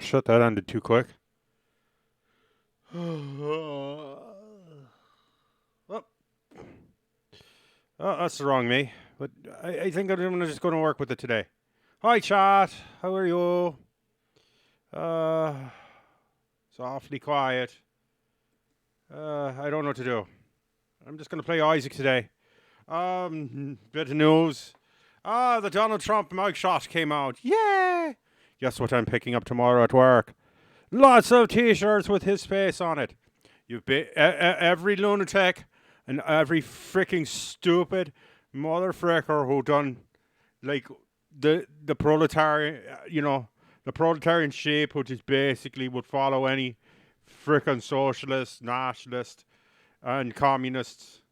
Shut that ended too quick. Oh, that's the wrong me. But I think I'm just going to work with it today. Hi, chat. How are you? It's awfully quiet. I don't know what to do. I'm just going to play Isaac today. Bit of news. The Donald Trump mugshot came out. Yay! Guess what I'm picking up tomorrow at work? Lots of t-shirts with his face on it. Every lunatic and every freaking stupid motherfricker who done like the proletarian, the proletarian shape, which is basically would follow any frickin' socialist, nationalist, and communists.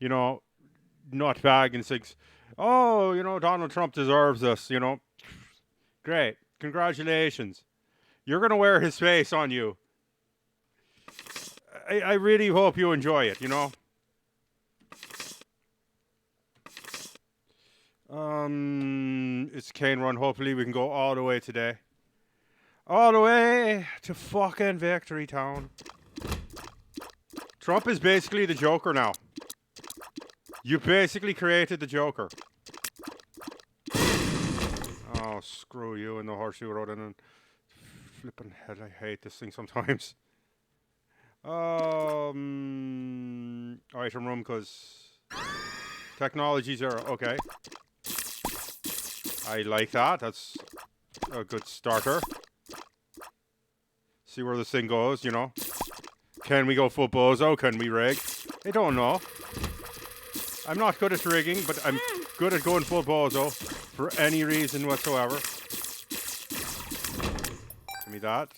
Nutbag and six. Oh, Donald Trump deserves this. Great. Congratulations. You're going to wear his face on you. I really hope you enjoy it, It's Kane Run. Hopefully we can go all the way today. All the way to fucking Victory Town. Trump is basically the Joker now. You basically created the Joker. Oh, screw you and the horseshoe road and flipping head. I hate this thing sometimes. Item room because technology 0. Okay. I like that. That's a good starter. See where this thing goes, Can we go full bozo? Can we rig? I don't know. I'm not good at rigging, but I'm good at going full bozo for any reason whatsoever. Give me that.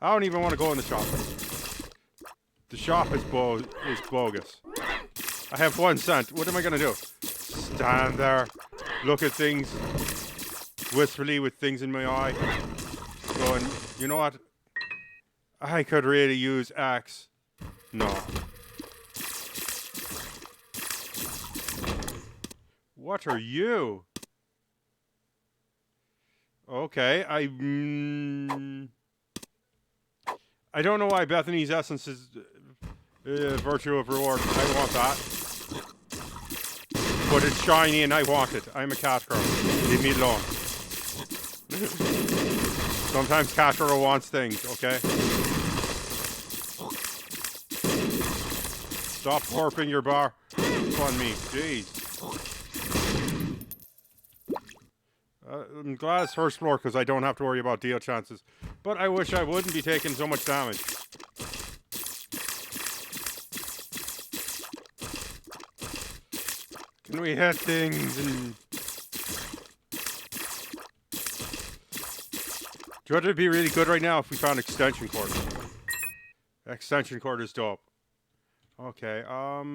I don't even want to go in the shop. The shop is bogus. I have 1 cent. What am I going to do? Stand there, look at things wistfully with things in my eye, going, you know what? I could really use Axe. No. What are you? Okay, I don't know why Bethany's Essence is virtue of reward. I want that. But it's shiny and I want it. I'm a cat girl. Leave me alone. Sometimes cat girl wants things, okay? Stop warping your bar on me. Jeez. I'm glad it's first floor because I don't have to worry about deal chances. But I wish I wouldn't be taking so much damage. Can we hit things and... Do you know what would be really good right now if we found extension cord? Extension cord is dope. Okay, I'm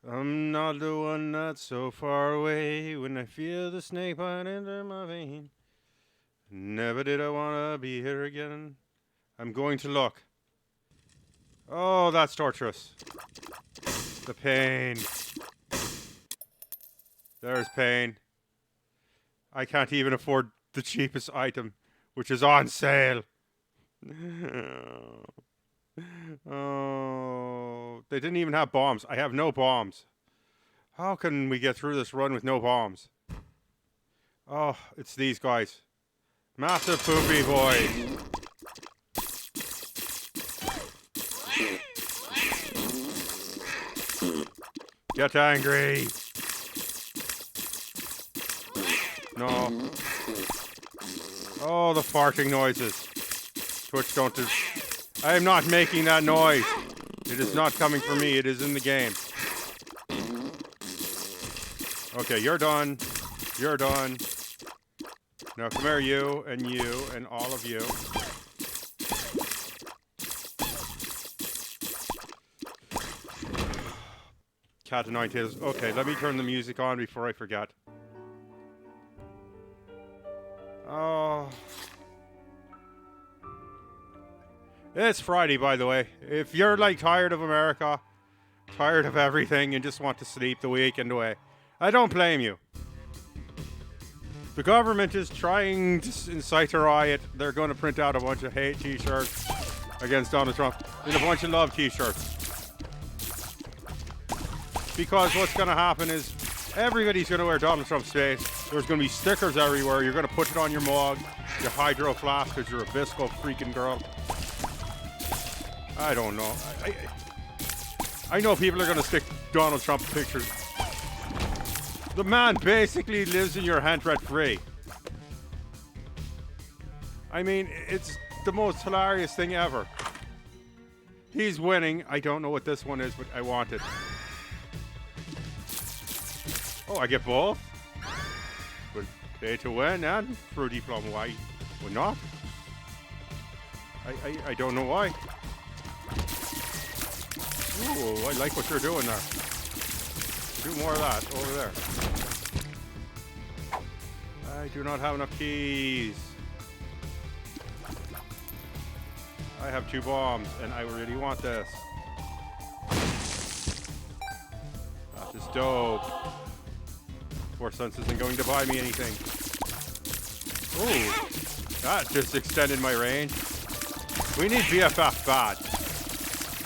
not the one that's so far away when I feel the snake bite into my vein. Never did I want to be here again. I'm going to look. Oh, that's torturous. The pain. There's pain. I can't even afford the cheapest item, which is on sale. Oh, they didn't even have bombs. I have no bombs. How can we get through this run with no bombs? Oh, it's these guys. Massive poopy boys. Get angry. No. Oh, the farting noises. Twitch, don't do... I am not making that noise. It is not coming from me. It is in the game. Okay, you're done. You're done. Now come here, you, and all of you. Cat and 9 tails. Okay, let me turn the music on before I forget. Oh... It's Friday, by the way. If you're like tired of America, tired of everything, and just want to sleep the weekend away, I don't blame you. The government is trying to incite a riot. They're going to print out a bunch of hate t-shirts against Donald Trump and a bunch of love t-shirts. Because what's going to happen is everybody's going to wear Donald Trump's face. There's going to be stickers everywhere. You're going to put it on your mug, your hydro flask, because you're a visco freaking girl. I don't know. I know people are going to stick Donald Trump pictures. The man basically lives in your hand rent free. I mean, it's the most hilarious thing ever. He's winning. I don't know what this one is, but I want it. Oh, I get both? But pay to win and fruity plum. Why? Why not? I don't know why. Ooh, I like what you're doing there. Do more of that over there. I do not have enough keys. I have 2 bombs, and I really want this. That is dope. 4 cents isn't going to buy me anything. Ooh, that just extended my range. We need BFF bad.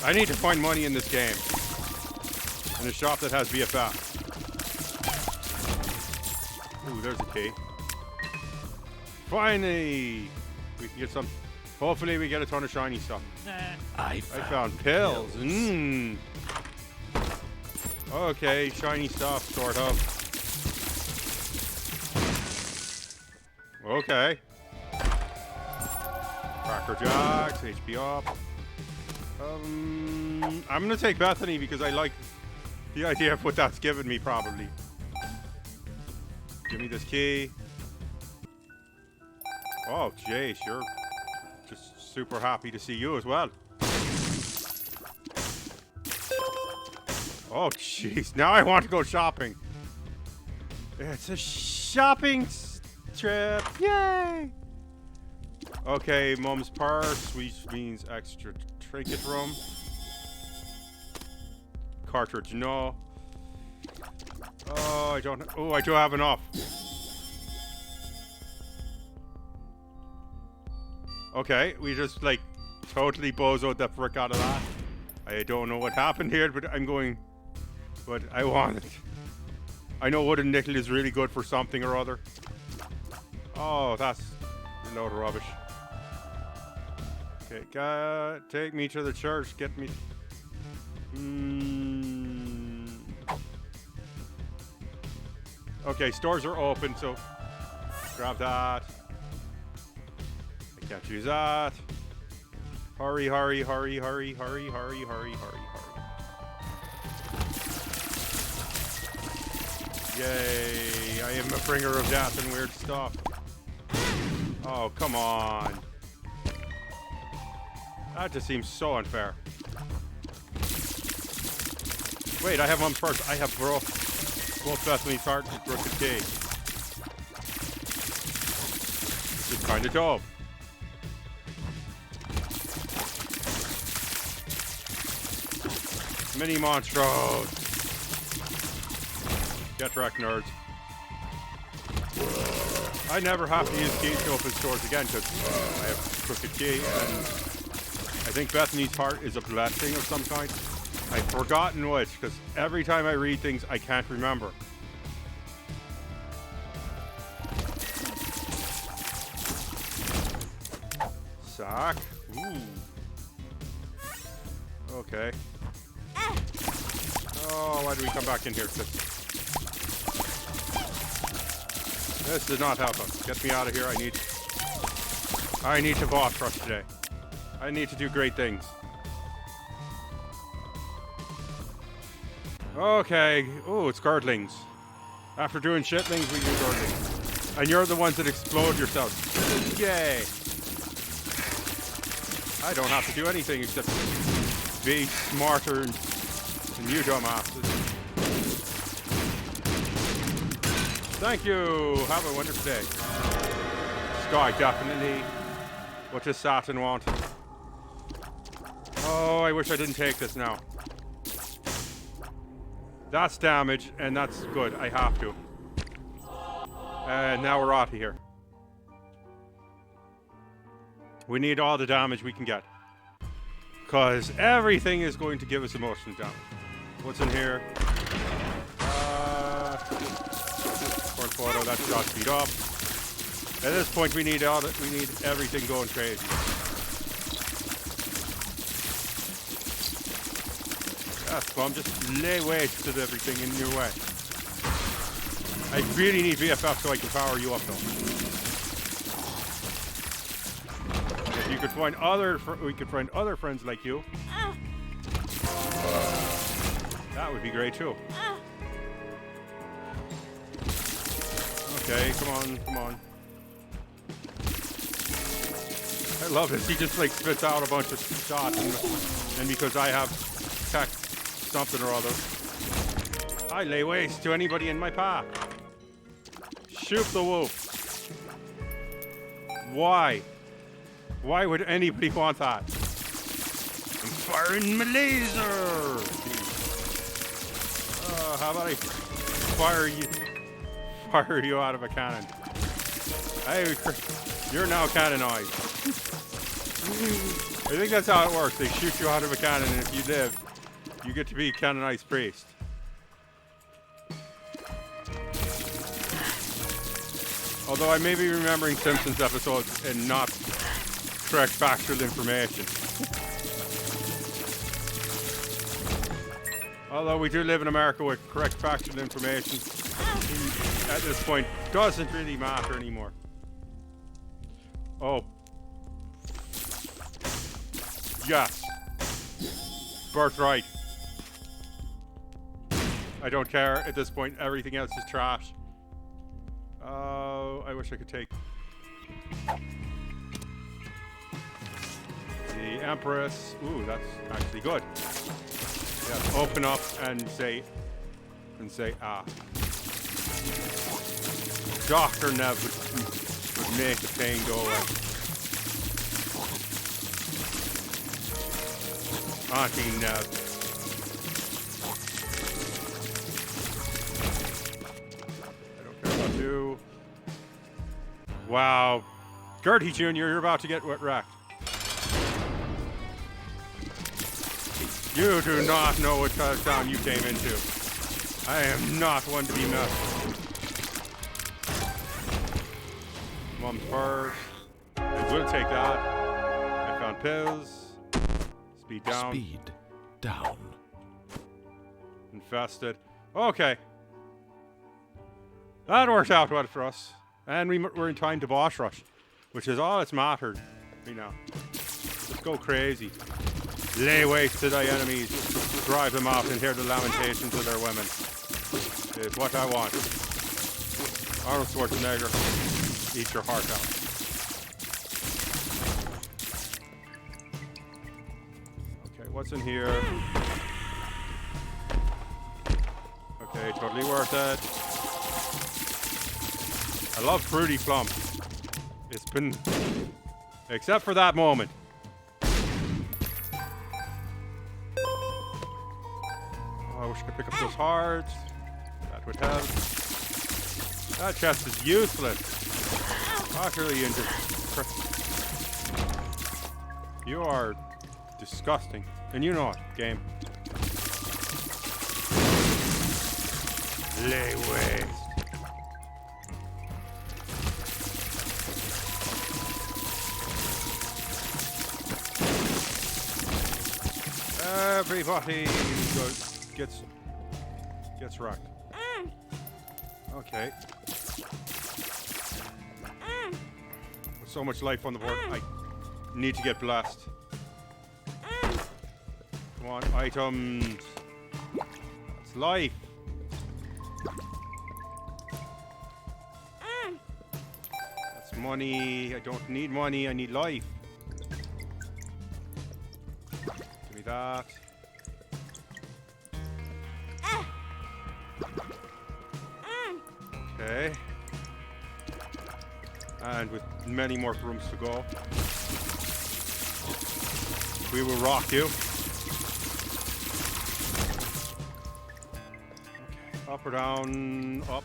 I need to find money in this game. In a shop that has BFF. Ooh, there's a key. Finally! We can get some... Hopefully we get a ton of shiny stuff. I found pills. Mmm. Okay, shiny stuff, sort of. Okay. Cracker Jacks, HP up. I'm gonna take Bethany because I like the idea of what that's given me, probably. Give me this key. Oh, Jace, you're just super happy to see you as well. Oh, jeez. Now I want to go shopping. It's a shopping trip. Yay! Okay, Mum's purse, which means extra trinket room. Cartridge, no. Oh, I don't... Oh, I do have enough. Okay, we just, like, totally bozoed the frick out of that. I don't know what happened here, but I'm going... But I want it. I know wooden nickel is really good for something or other. Oh, that's a load of rubbish. Okay, take me to the church. Get me. Okay, stores are open, so grab that. I can't use that. Hurry, hurry, hurry, hurry, hurry, hurry, hurry, hurry, hurry. Yay, I am a bringer of death and weird stuff. Oh, come on. That just seems so unfair. Wait, I have one first. I have both Bethany's heart and broken cage. It's kind of dope. Mini monstros. Get wrecked, nerds. I never have to use keys to open stores again because I have crooked key, and I think Bethany's heart is a blessing of some kind. I've forgotten which, because every time I read things, I can't remember. Sack. Ooh. Okay. Oh, why do we come back in here? This did not help us. Get me out of here. I need to boss rush today. I need to do great things. Okay. Oh, it's girdlings. After doing shitlings, we do girdlings. And you're the ones that explode yourselves. Yay. I don't have to do anything except be smarter than you dumbasses. Thank you. Have a wonderful day. Sky, definitely. What does Saturn want? Oh, I wish I didn't take this now. That's damage, and that's good. I have to. And now we're out of here. We need all the damage we can get. Because everything is going to give us emotional damage. What's in here? Photo, that shot speed up. At this point, we need everything going crazy. Yes, Plum, just lay waste to everything in your way. I really need VFF so I can power you up, though. If you could find we could find other friends like you. That would be great too. Okay, come on, come on. I love this. He just like spits out a bunch of shots, and because I have tech something or other, I lay waste to anybody in my path. Shoot the wolf. Why? Why would anybody want that? I'm firing my laser. How about I fire you out of a cannon? Hey, you're now canonized. I think that's how it works. They shoot you out of a cannon, and if you live, you get to be canonized priest. Although I may be remembering Simpsons episodes and not correct factual information. Although we do live in America with correct factual information, at this point, doesn't really matter anymore. Oh. Yes. Birthright. I don't care. At this point, everything else is trash. I wish I could take the Empress. Ooh, that's actually good. Yeah, open up and say, ah. Dr. Nev would make the pain go away. Auntie Nev. I don't care about you. Wow. Gertie Jr., you're about to get wrecked. You do not know what town you came into. I am not one to be messed with. Mom first. I will take that. I found pills. Speed down. Speed down. Infested. Okay. That worked out well for us. And we're in time to boss rush, which is all that's mattered. You know. Just go crazy. Lay waste to thy enemies. Drive them out and hear the lamentations of their women. Is what I want. Arnold Schwarzenegger, eat your heart out. Okay, what's in here? Okay, totally worth it. I love Fruity Plum. It's been... Except for that moment. Oh, I wish I could pick up those hearts. That would help. That chest is useless. Utterly injured. You are disgusting. And you know it, game. Lay waste. Everybody gets rocked. Okay. With so much life on the board, I need to get blessed. Come on, items. It's life. That's money. I don't need money. I need life. Give me that. Okay. And with many more rooms to go, we will rock you. Okay. Up or down? Up.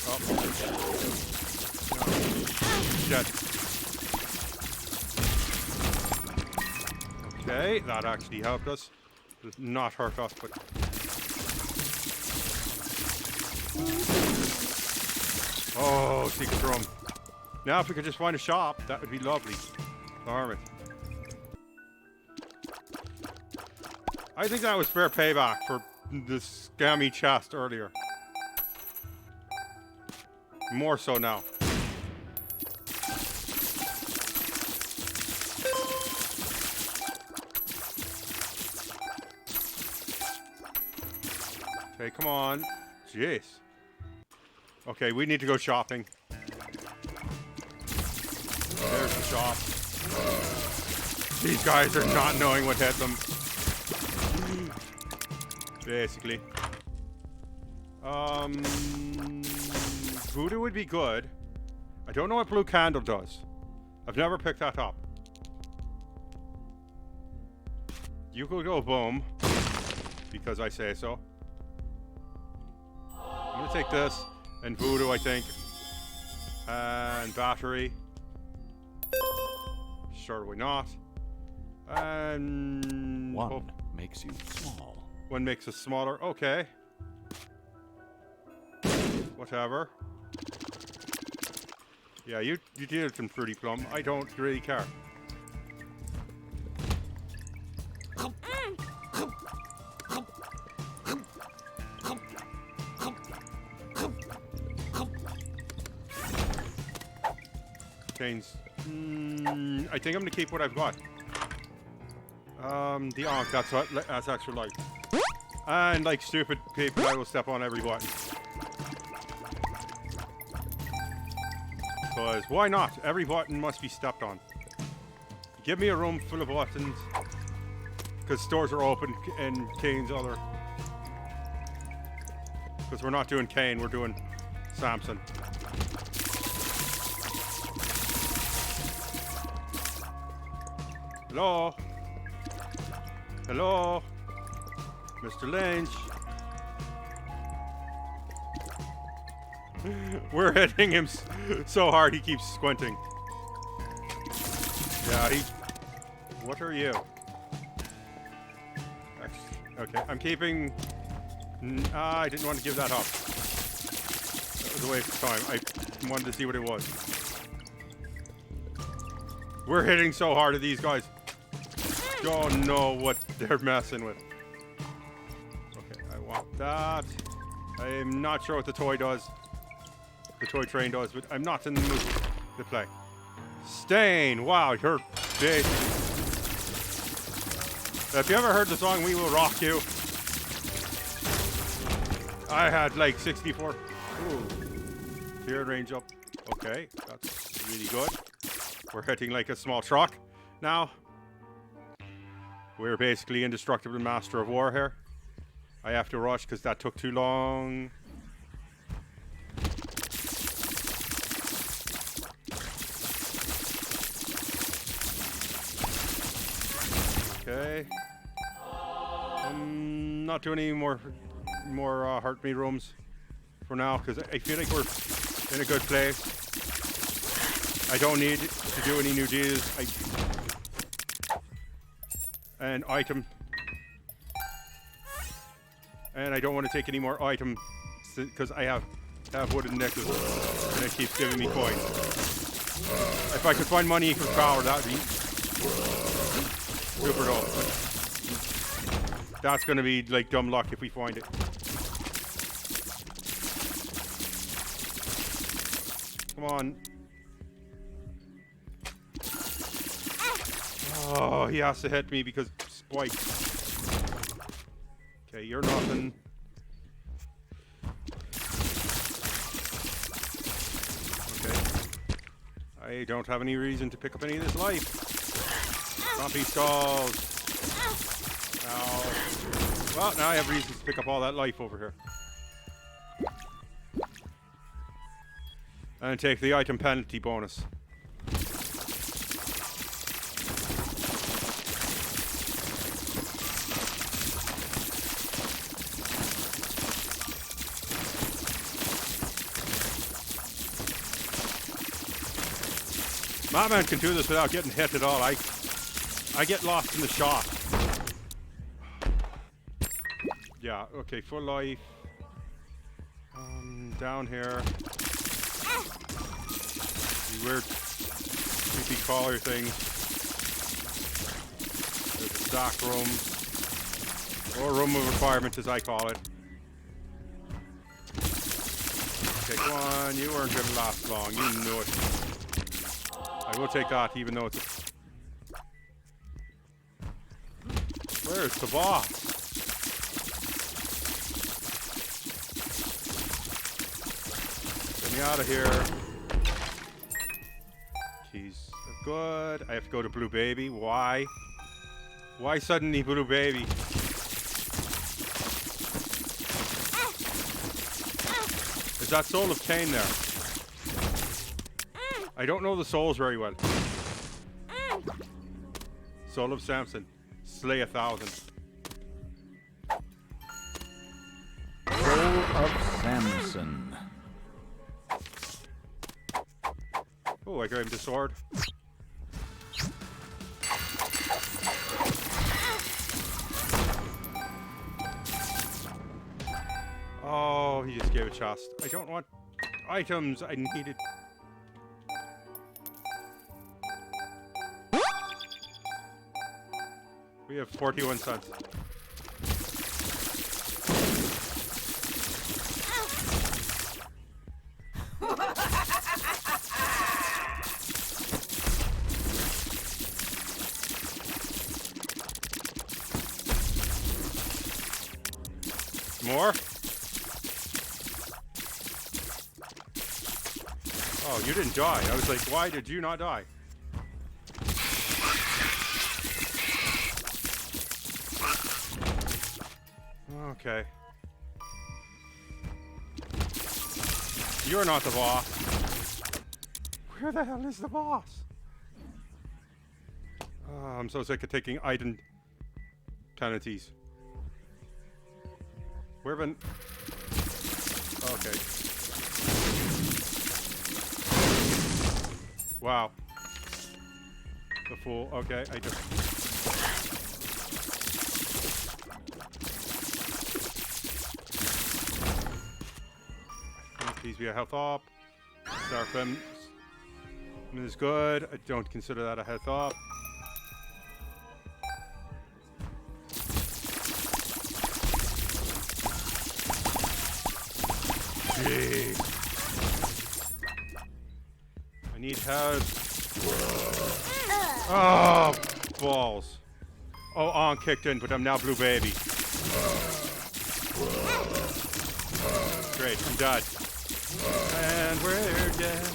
Up. No. Shit. Okay, that actually helped us. It did not hurt us, but... Oh, secret room. Now if we could just find a shop, that would be lovely. Darn it. I think that was fair payback for the scammy chest earlier. More so now. Okay, come on. Jeez. Okay, we need to go shopping. There's the shop. These guys are not knowing what hit them. Basically. Voodoo would be good. I don't know what blue candle does. I've never picked that up. You could go boom. Because I say so. I'm gonna take this. And voodoo, I think. And battery. Sure, why not? And... One makes you small. One makes us smaller. Okay. Whatever. Yeah, you did some Fruity Plum. I don't really care. Chains. I think I'm gonna keep what I've got. The Ankh, that's extra light. And like stupid people, I will step on every button. Because why not? Every button must be stepped on. Give me a room full of buttons. Because stores are open in Kane's other. Because we're not doing Kane, we're doing Samson. Hello? Hello? Mr. Lynch? We're hitting him so hard he keeps squinting. Yeah, What are you? Okay, I'm keeping... I didn't want to give that up. That was a waste of time. I wanted to see what it was. We're hitting so hard at these guys. Don't know what they're messing with. Okay, I want that. I'm not sure what the toy does. The toy train does, but I'm not in the mood to play. Stain! Wow, you're big. Have you ever heard the song We Will Rock You? I had like 64. Ooh. Fear range up. Okay, that's really good. We're hitting like a small truck now. We're basically indestructible master of war here. I have to rush because that took too long. Okay. Not doing any more hurt me rooms for now because I feel like we're in a good place. I don't need to do any new deals. An item. And I don't want to take any more items because I have wooden nickels and it keeps giving me coins. If I could find money equals power, that would be super dope. That's going to be like dumb luck if we find it. Come on. Oh, he has to hit me because spike. Okay, you're nothing. Okay. I don't have any reason to pick up any of this life. Grumpy stalls. Ow. Well, now I have reasons to pick up all that life over here. And take the item penalty bonus. My man can do this without getting hit at all. I get lost in the shot. Yeah, okay, full life. Down here. The weird creepy collar thing. There's a stock room. Or room of requirement as I call it. Okay, come on, you weren't gonna last long, you knew it. I will take that even though it's a... Where's the boss? Get me out of here. Keys are good. I have to go to Blue Baby. Why? Why suddenly Blue Baby? Is that Soul of Cain there? I don't know the souls very well. Soul of Samson. Slay 1,000. Soul of Samson. Oh, I got him the sword. Oh, he just gave a chest. I don't want items. I needed... We have 41 cents. More? Oh, you didn't die. I was like, why did you not die? Okay. You're not the boss. Where the hell is the boss? Oh, I'm so sick of taking item penalties. Where been? Okay. Wow. The fool. Okay, I just... Please be a health up. Start them. is good. I don't consider that a health up. Jeez. I need help. Oh, balls. Oh, on kicked in, but I'm now blue baby. Great, I'm dead. And we're dead.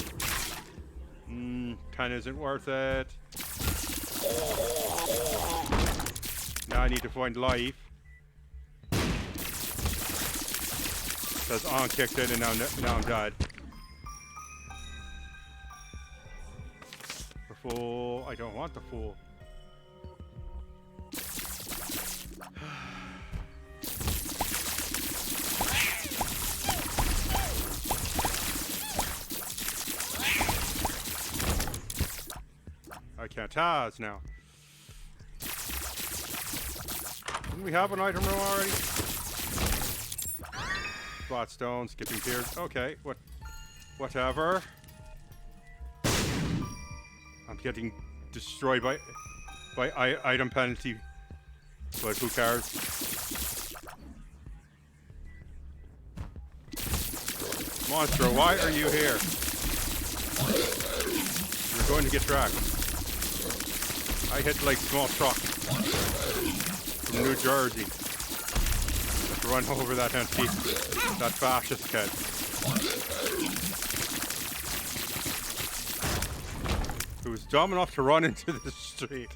Kind of isn't worth it. Now I need to find life. Says on kicked in, and now I'm dead. The fool. I don't want the fool. I can't Taz now. Didn't we have an item room already? Spot stone, skipping tears. Okay, whatever. I'm getting destroyed by item penalty. But who cares? Monster, why are you here? You're going to get tracked. I hit like small truck from New Jersey. Let's run over that that fascist kid. Who was dumb enough to run into the street.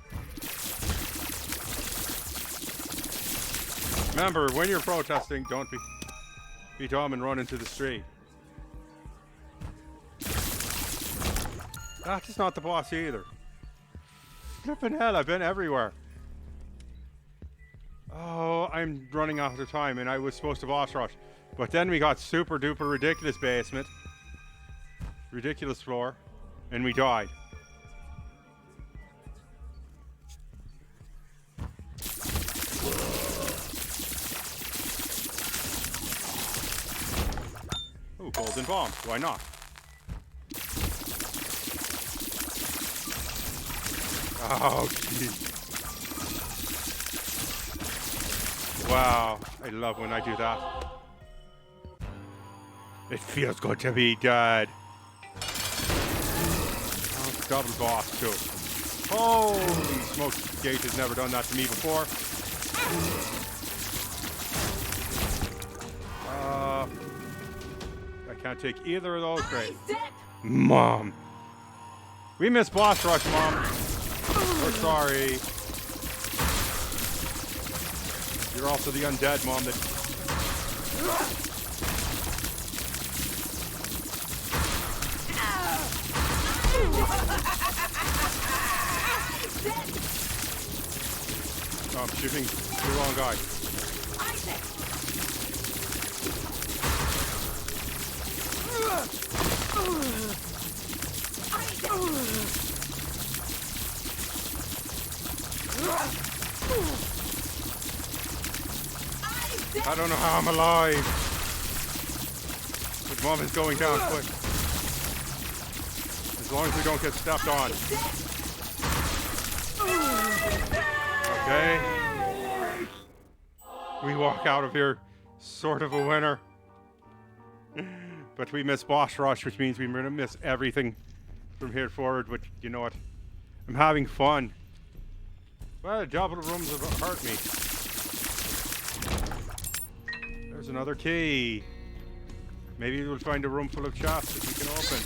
Remember, when you're protesting, don't be dumb and run into the street. That is not the boss either. Flippin' hell, I've been everywhere. Oh, I'm running out of time, and I was supposed to boss rush. But then we got super duper ridiculous basement. Ridiculous floor. And we died. Ooh, golden bomb. Why not? Oh, jeez. Wow, I love when I do that. It feels good to be dead. Oh, double boss too. Holy smokes, Gate has never done that to me before. I can't take either of those. Great. Mom. We missed boss rush, Mom. We're sorry. You're also the undead, Mom, that... Oh, I'm shooting the wrong guy. I don't know how I'm alive. But Mom is going down quick. As long as we don't get stepped on. Okay. We walk out of here sort of a winner. But we miss boss rush, which means we're going to miss everything from here forward. But you know what? I'm having fun. Well, the double rooms have hurt me. There's another key. Maybe we'll find a room full of chests that we can open.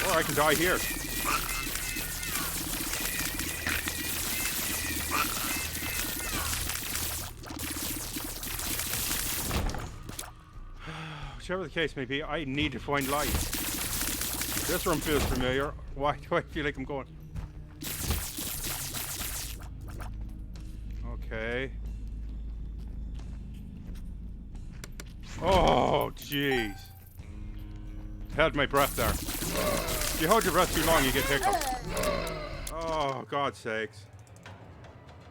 Or I can die here. Whichever the case may be, I need to find light. This room feels familiar. Why do I feel like I'm going? Okay. Oh, jeez. Held my breath there. If you hold your breath too long, you get hiccups. Oh, God's sakes.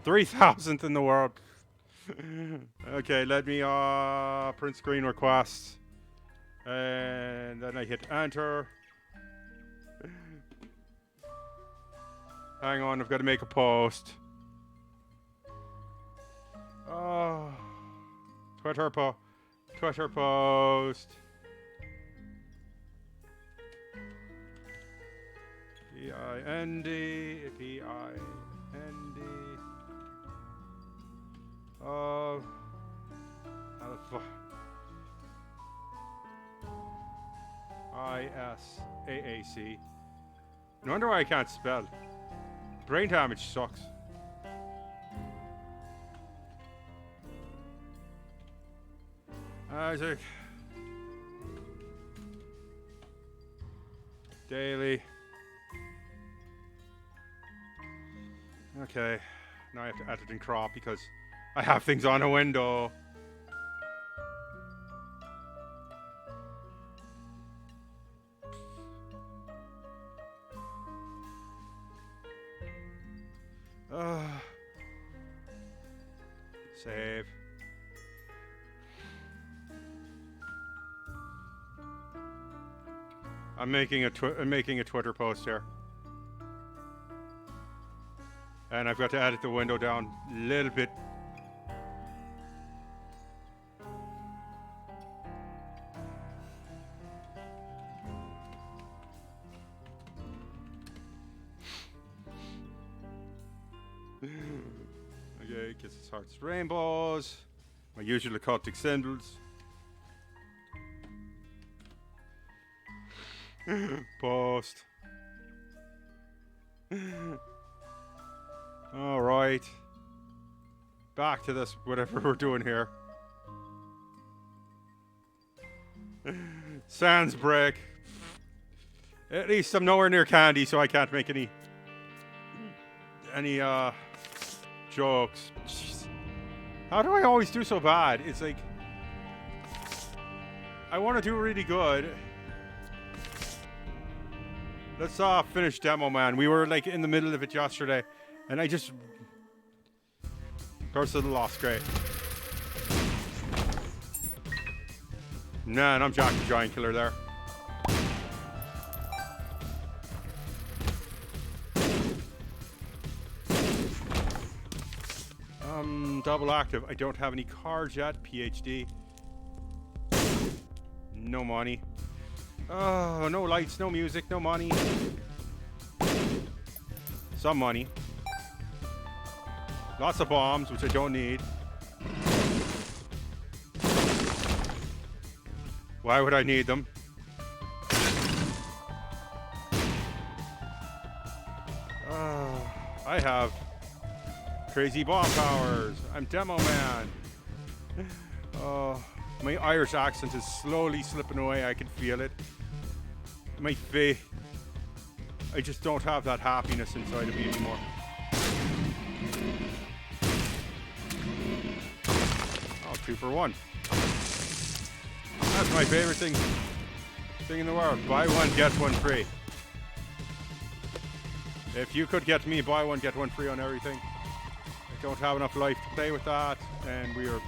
3,000th in the world. Okay, let me print screen request. And then I hit enter. Hang on, I've got to make a post. Twitter post. Pind. Alpha. ISAAC. No wonder why I can't spell. Brain damage sucks. Isaac. Daily. Okay. Now I have to edit and crop because I have things on a window. Save. I'm making a Twitter post here, and I've got to edit the window down a little bit. Okay, kisses, hearts, rainbows. My usual occultic symbols. Post. All right. Back to this, whatever we're doing here. Sans break. At least I'm nowhere near candy, so I can't make any jokes. Jeez. How do I always do so bad? It's like I want to do really good. Let's finish Demo Man. We were like in the middle of it yesterday, and I just personal loss. Great. Nah, and I'm Jack the Giant Killer there. Double active. I don't have any cards yet. PhD. No money. Oh, no lights, no music, no money. Some money. Lots of bombs, which I don't need. Why would I need them? I have crazy bomb powers. I'm Demo Man. My Irish accent is slowly slipping away. I can feel it. My face. I just don't have that happiness inside of me anymore. Oh, 2 for 1. That's my favorite thing in the world. Buy one, get one free. If you could get me buy one, get one free on everything. I don't have enough life to play with that, and we are.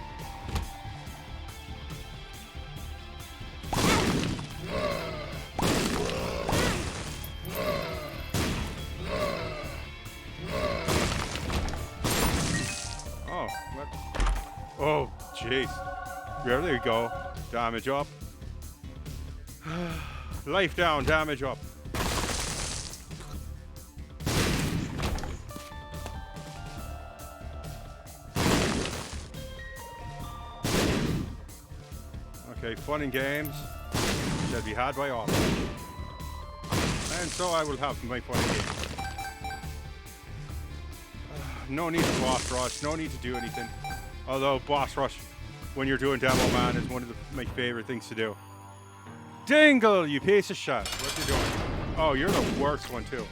Oh, what? Oh, jeez. There you go. Damage up. Life down, damage up. Okay, fun and games shall be had by all. And so I will have my fun and games. No need to boss rush, no need to do anything. Although boss rush, when you're doing Demo Man, is one of my favorite things to do. Dingle, you piece of shit. What you doing? Oh, you're the worst one too.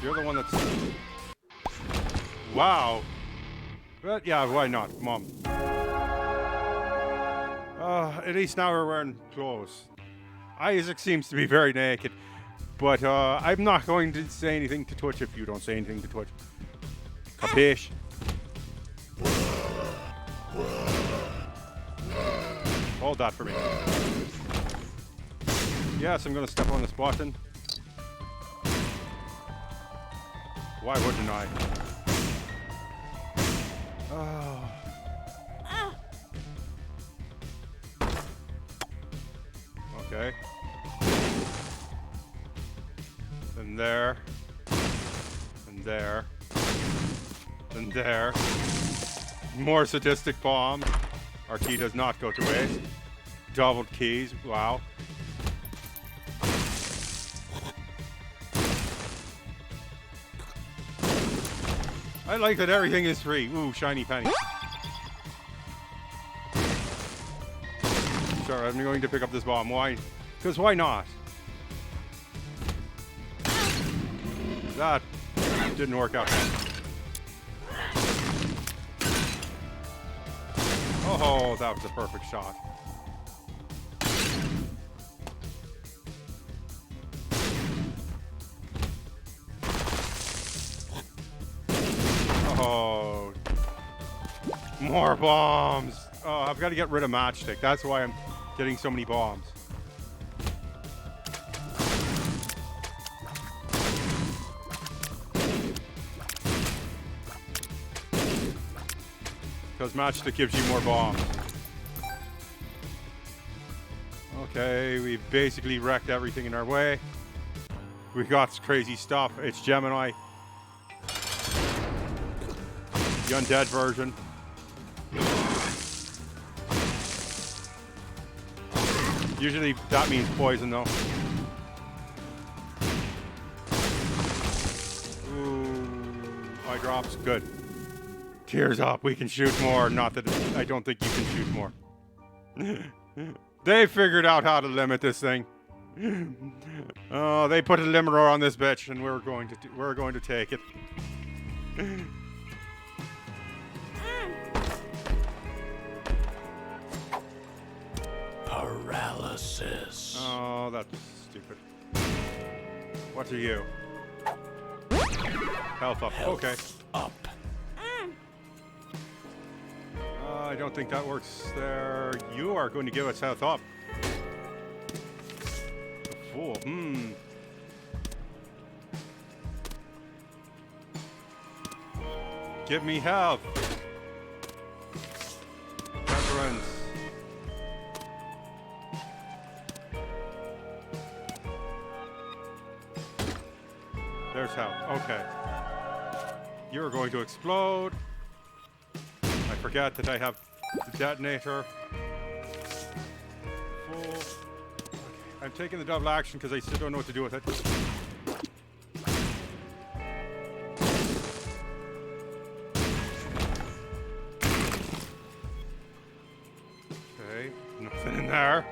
You're the one that's... Wow. But yeah, why not? Mom. At least now we're wearing clothes. Isaac seems to be very naked. But I'm not going to say anything to Twitch if you don't say anything to Twitch. Capiche? Hold that for me. Yes, I'm going to step on this button. Why wouldn't I? Oh. Okay. And there. And there. And there. More sadistic bomb. Our key does not go to waste. Doubled keys. Wow. I like that everything is free. Ooh, shiny penny. Sorry, I'm going to pick up this bomb. Why? Because why not? That didn't work out. Oh, that was a perfect shot. Oh, more bombs. Oh, I've got to get rid of matchstick. That's why I'm getting so many bombs. Because matchstick gives you more bombs. Okay, we've basically wrecked everything in our way. We got crazy stuff. It's Gemini. The undead version. Usually that means poison though. Ooh, eye drops, good. Tears up, we can shoot more. Not that I don't think you can shoot more. They figured out how to limit this thing. Oh, they put a limiter on this bitch, and we're going to take it. Paralysis. Oh, that's stupid. What are you? Health up. Health okay. up. I don't think that works there. You are going to give us health up. A fool. Give me health. Veterans. There's health. Okay. You're going to explode. I forget that I have the detonator. Full. Okay. I'm taking the double action because I still don't know what to do with it. Okay, nothing in there.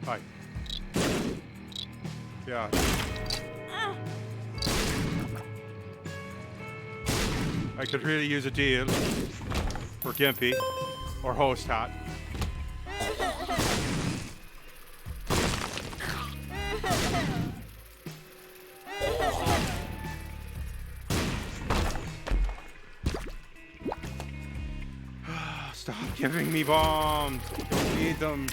Hi. Yeah. I could really use a deal for Gimpy or Host Hat. Stop giving me bombs. Don't need them.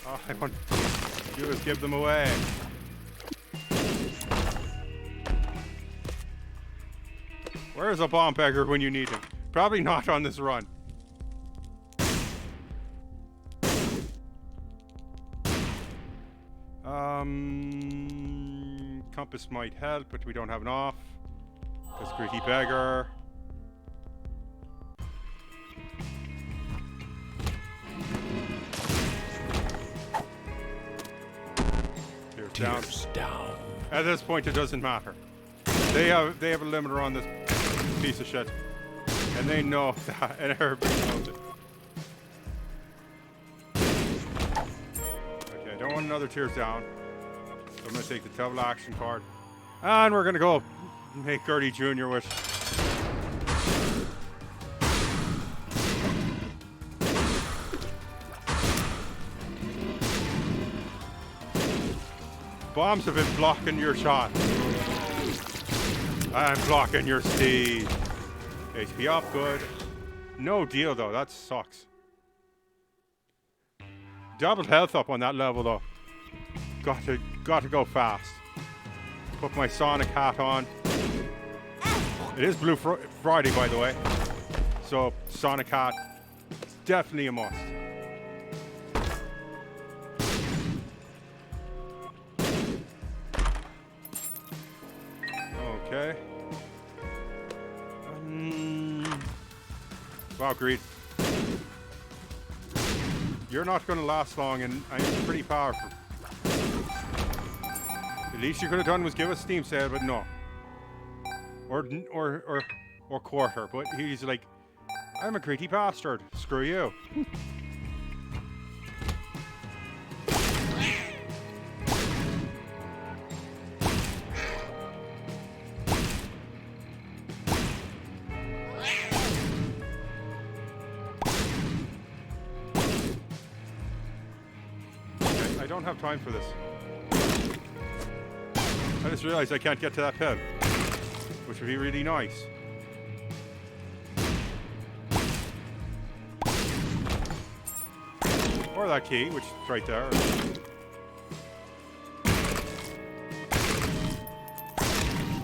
All I want to do is give them away. Where's a bomb beggar when you need him? Probably not on this run. Compass might help, but we don't have enough. Because Gritty Beggar. Tears down. At this point, it doesn't matter. They have a limiter on this piece of shit, and they know that, and everybody knows it. Okay, I don't want another tears down. So I'm gonna take the double action card, and we're gonna go make Gertie Jr. wish. Bombs have been blocking your shot. I'm blocking your steed. HP up, good. No deal though, that sucks. Doubled health up on that level though. Got to go fast. Put my Sonic hat on. It is Blue Friday, by the way. So Sonic hat, definitely a must. Okay. Wow, Greed. You're not going to last long, and I'm pretty powerful. The least you could have done was give us Steam sale, but no. Or quarter. But he's like, I'm a greedy bastard. Screw you. I don't have time for this. I just realized I can't get to that pin, which would be really nice. Or that key, which is right there.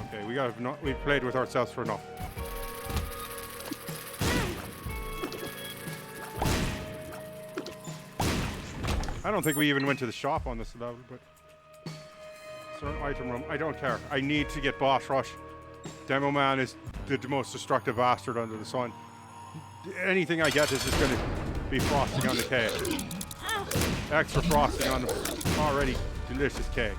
Okay, we've played with ourselves for enough. I don't think we even went to the shop on this level, but certain item room. I don't care. I need to get boss rush. Demo Man is the most destructive bastard under the sun. Anything I get is just going to be frosting on the cake. Extra frosting on the already delicious cake.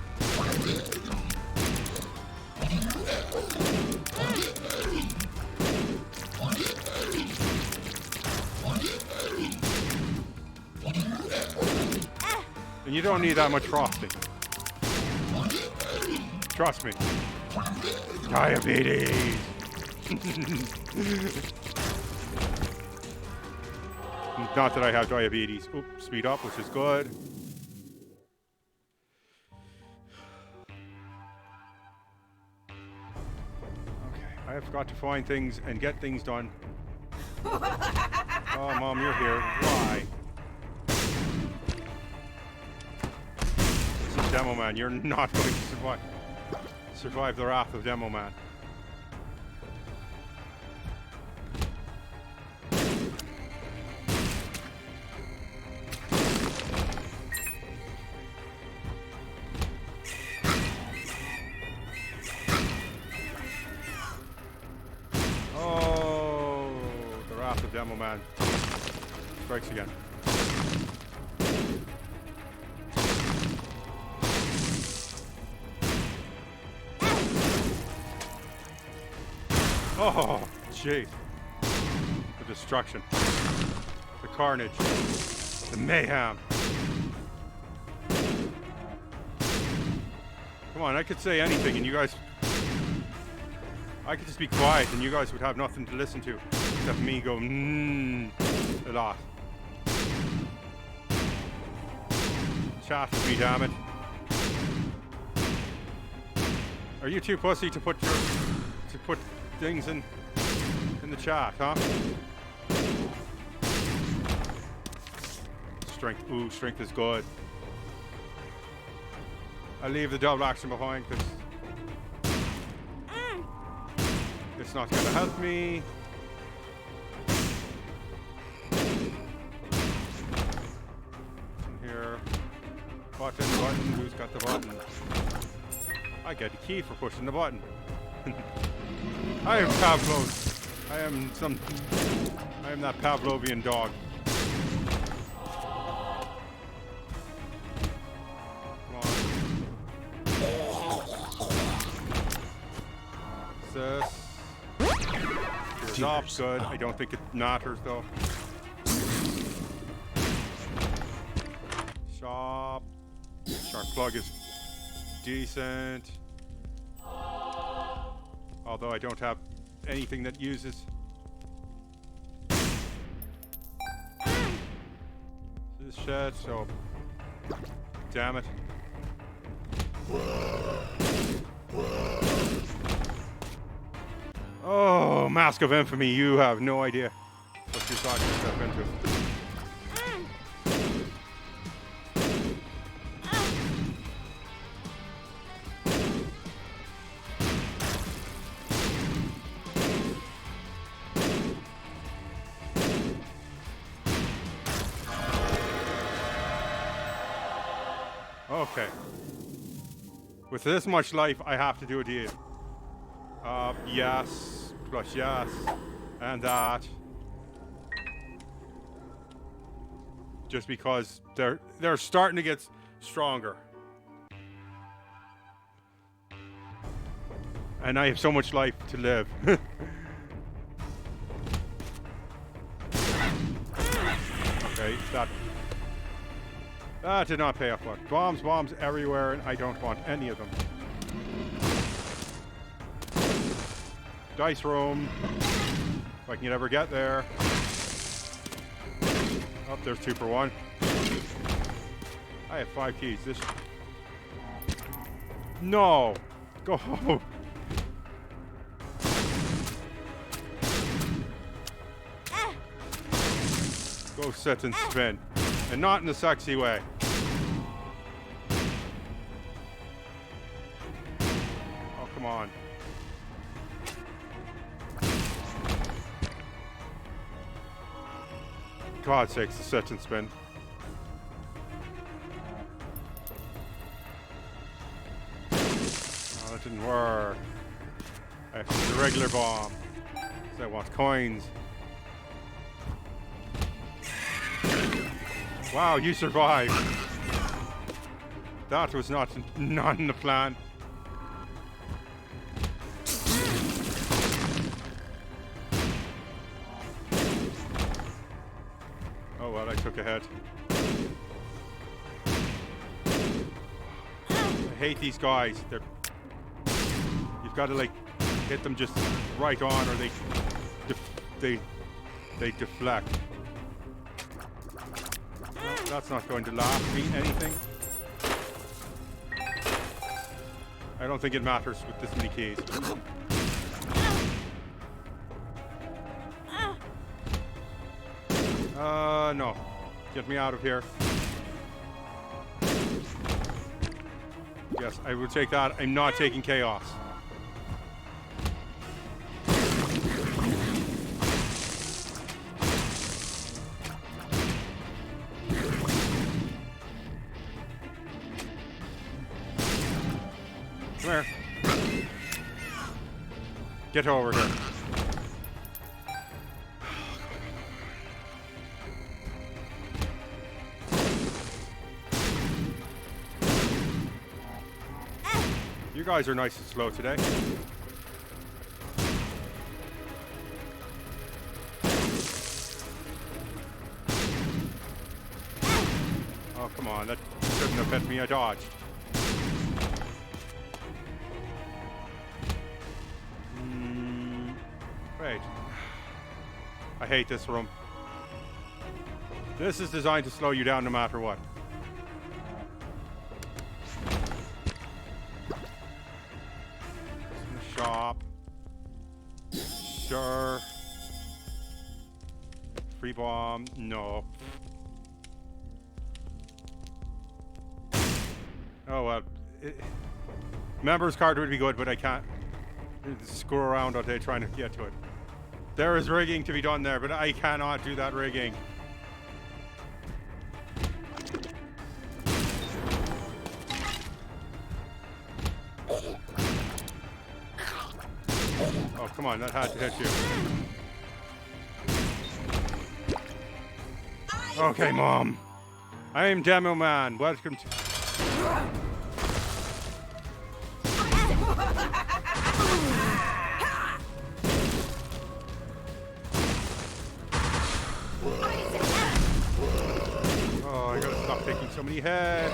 And you don't need that much frosting. Trust me. Diabetes! Not that I have diabetes. Oop, speed up, which is good. Okay, I have got to find things and get things done. Oh, Mom, you're here. Why? This is Demo Man. You're not going to survive the wrath of Demo Man. Demo Man strikes again. Oh, jeez. The destruction. The carnage. The mayhem. Come on, I could say anything and you guys... I could just be quiet and you guys would have nothing to listen to. Except me go, a lot. Chat with me, damn it. Are you too pussy to put things in the chat, huh? Strength, ooh, strength is good. I'll leave the double action behind because it's not gonna help me. Button, who's got the button? I get the key for pushing the button. I am Pavlov. I am that Pavlovian dog. Come on. This. Tears up, good. I don't think it matters though. Shop. Sharp plug is decent. Although I don't have anything that uses. This shed, so damn it. Oh, Mask of Infamy, you have no idea what you've got yourself into. Okay. With this much life, I have to do a deal. Yes, plus yes, and that. Just because they're starting to get stronger. And I have so much life to live. Okay, that did not pay off. What? Bombs everywhere, and I don't want any of them. Dice room. If I can ever get there. Oh, there's 2 for 1. I have 5 keys. This. No! Go home! Go sit and spin. And not in a sexy way. Oh, come on. God's sakes, the sit and spin. Oh, that didn't work. I have to do the regular bomb. Because I want coins. Wow, you survived. That was not in the plan. Oh well, I took a hit. I hate these guys. You've got to like hit them just right on, or they deflect. That's not going to last me anything. I don't think it matters with this many keys. No. Get me out of here. Yes, I will take that. I'm not taking chaos. Come here. Get over here. You guys are nice and slow today. Oh, come on. That shouldn't have hit me. I dodged. Wait. I hate this room. This is designed to slow you down no matter what. Shop. Sure. Free bomb. No. Oh, well. Members card would be good, but I can't screw around all day trying to get to it. There is rigging to be done there, but I cannot do that rigging. Oh, come on, that had to hit you. Okay, Mom. I am Demo Man. Welcome to... Oh, I gotta stop taking so many hits.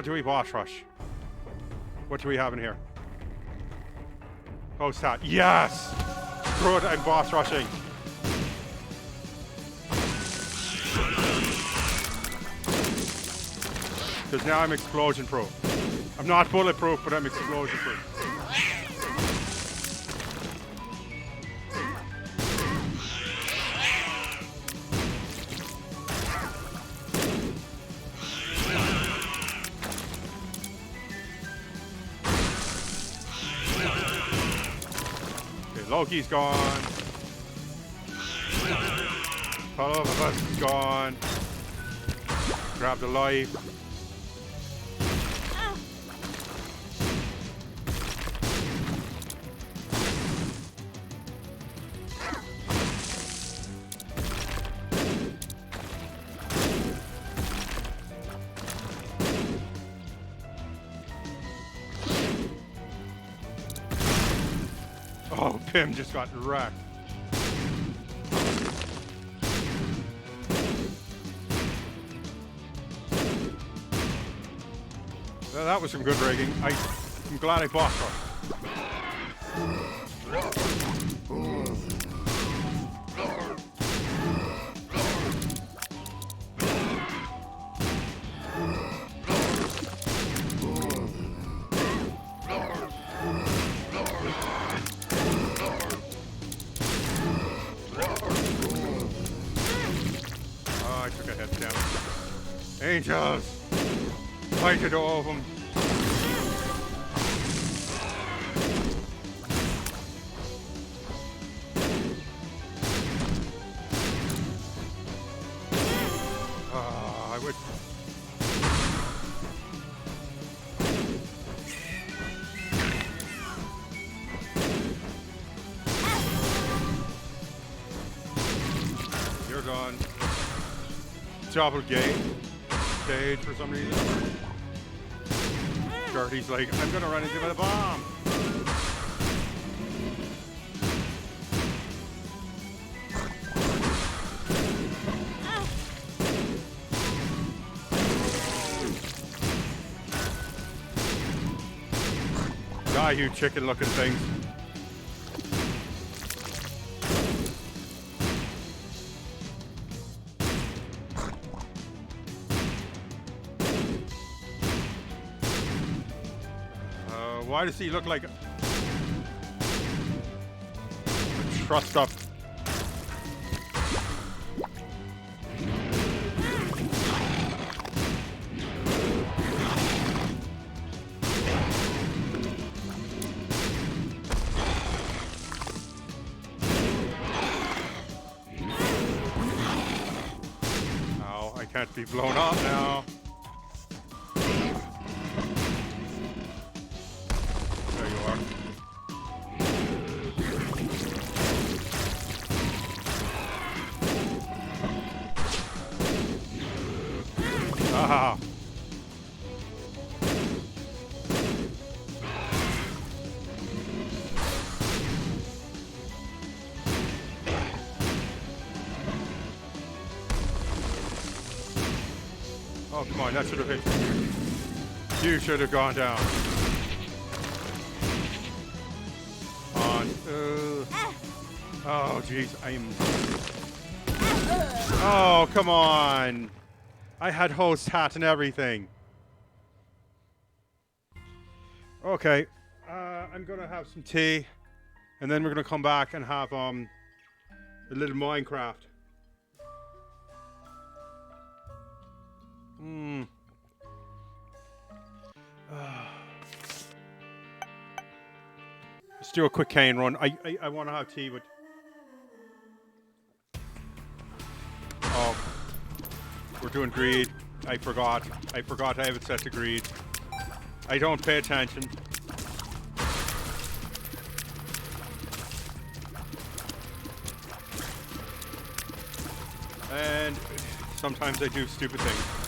do we boss rush? What do we have in here? Host hat. Yes! Good, I'm boss rushing. Because now I'm explosion proof. I'm not bulletproof, but I'm explosion proof. Okay, Loki's gone. All of us is gone. Grab the life. Oh, Pim just got wrecked. Well, that was some good rigging. I'm glad I bought her. Oh, I took a head down. Angels! Fighted all of them. I would. You're done. Double gate. Stage for some reason. Dirty's like, I'm gonna run into the bomb. Die, you chicken looking things. Why does he look like a trussed up? Oh, I can't be blown up now. Ah. Oh, come on, that should have hit you. You should have gone down. On. Oh, jeez, Oh, come on. I had host hat and everything. Okay, I'm gonna have some tea, and then we're gonna come back and have a little Minecraft. Let's do a quick cane run. I want to have tea, but oh. We're doing greed. I forgot I have it set to greed. I don't pay attention. And sometimes I do stupid things.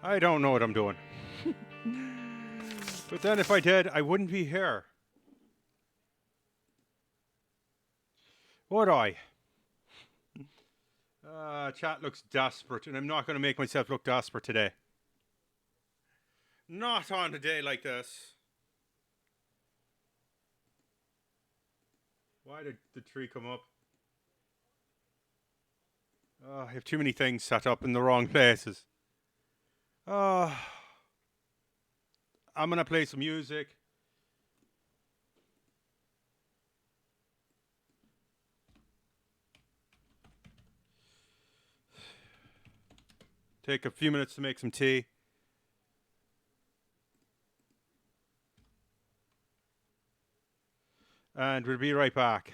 I don't know what I'm doing. But then if I did, I wouldn't be here. Would I? Chat looks desperate, and I'm not going to make myself look desperate today. Not on a day like this. Why did the tree come up? I have too many things set up in the wrong places. I'm going to play some music. Take a few minutes to make some tea. And we'll be right back.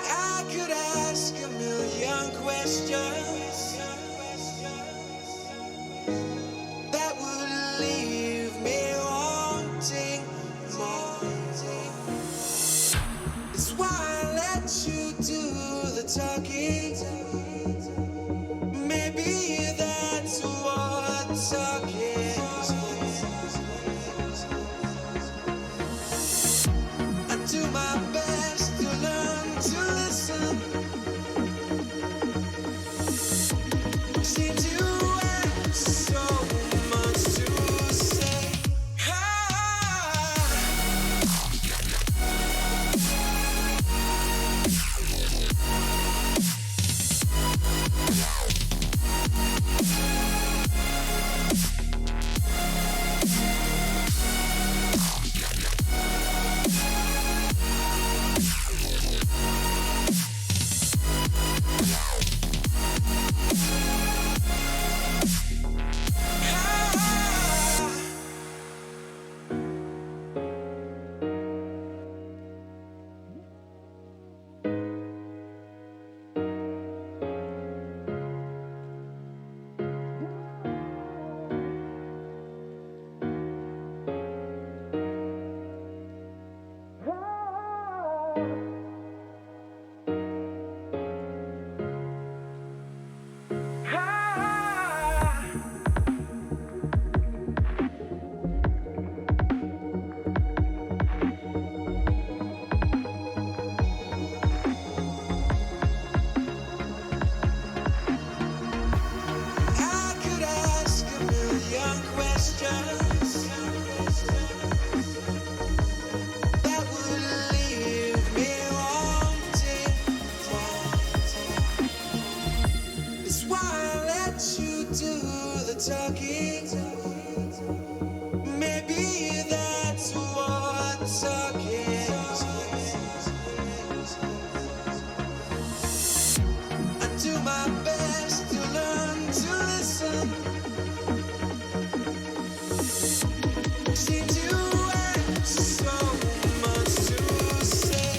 I could ask a million questions that would leave me wanting more. It's why I let you do the talking. Maybe that's what talking is. I do my best to learn to listen. Seem to have so much to say. I could ask a million questions that would leave me wanting more. It's why I let you do the talking. Maybe that's what talking is. I do my best to learn to listen. Seem to have so much to say.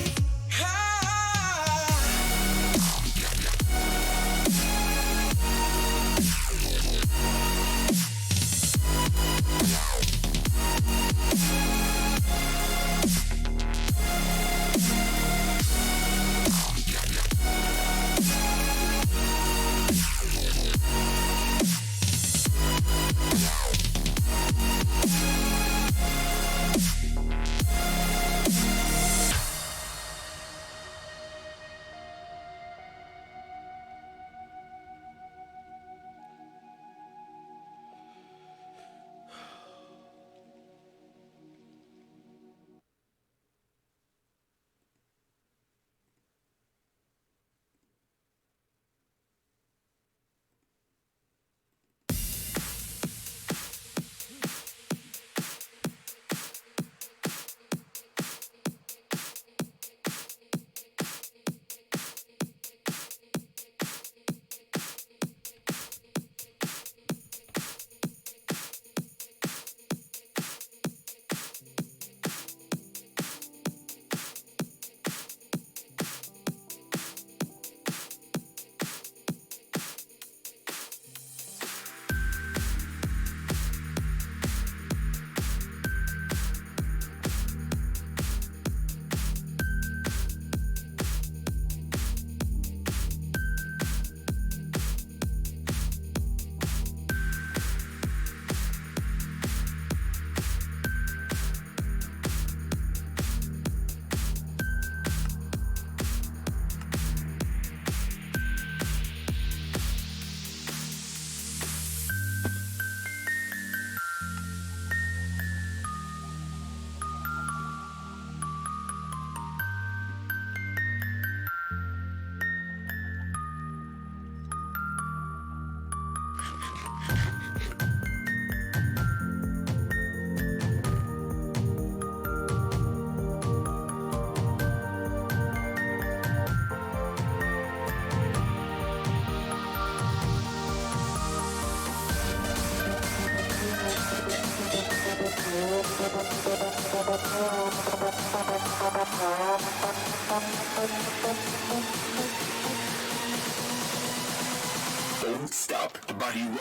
Don't stop the body rock.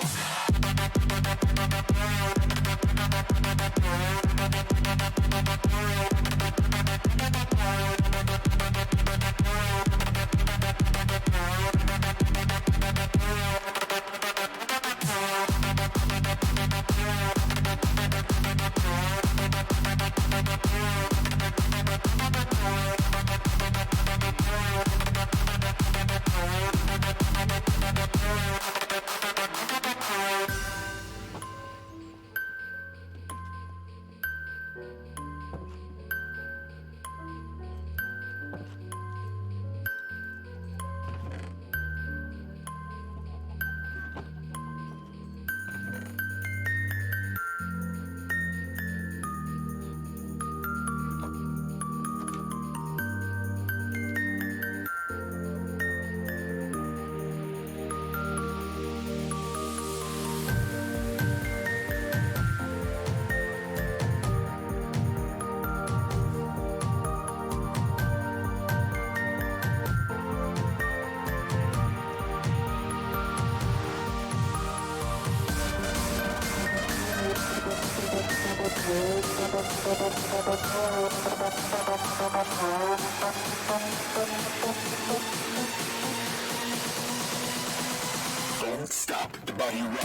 Don't stop the body rock.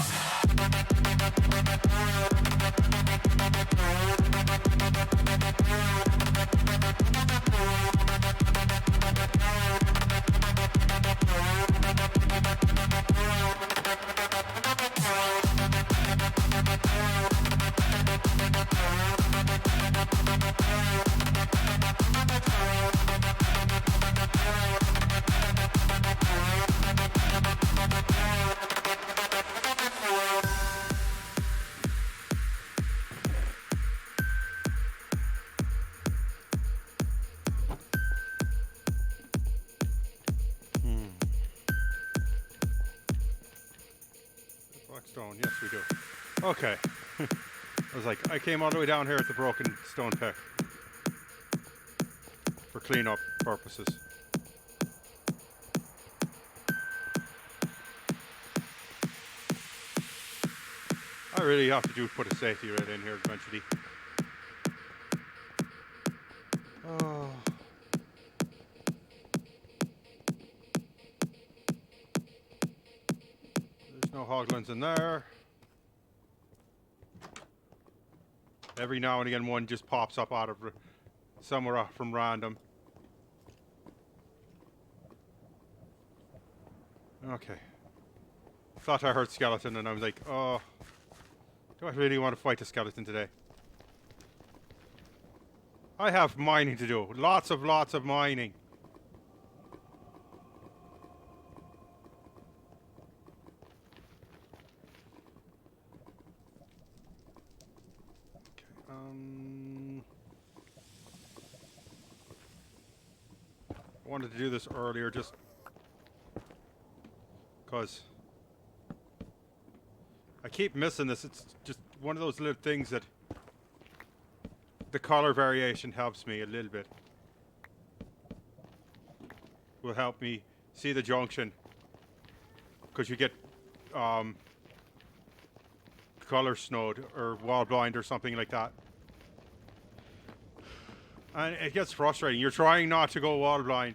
Stone, yes we do. Okay. I was like, I came all the way down here at the broken stone pick for cleanup purposes. I really have to put a safety rail in here eventually. Oh. There's no hoglins in there. Every now and again one just pops up out of somewhere from random. Okay. Thought I heard skeleton and I was like, oh, do I really want to fight a skeleton today? I have mining to do. Lots of mining. I wanted to do this earlier just because I keep missing this. It's just one of those little things that the color variation helps me a little bit. Will help me see the junction because you get color snowed or wall blind or something like that. And it gets frustrating. You're trying not to go wall blind,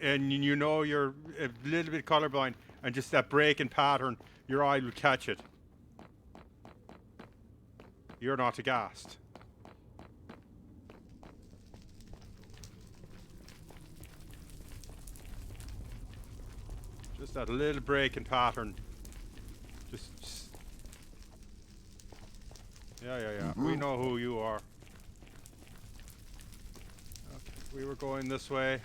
and you know you're a little bit colorblind, and just that break in pattern, your eye will catch it. You're not aghast. Just that little break in pattern. Just yeah. We know who you are. We were going this way.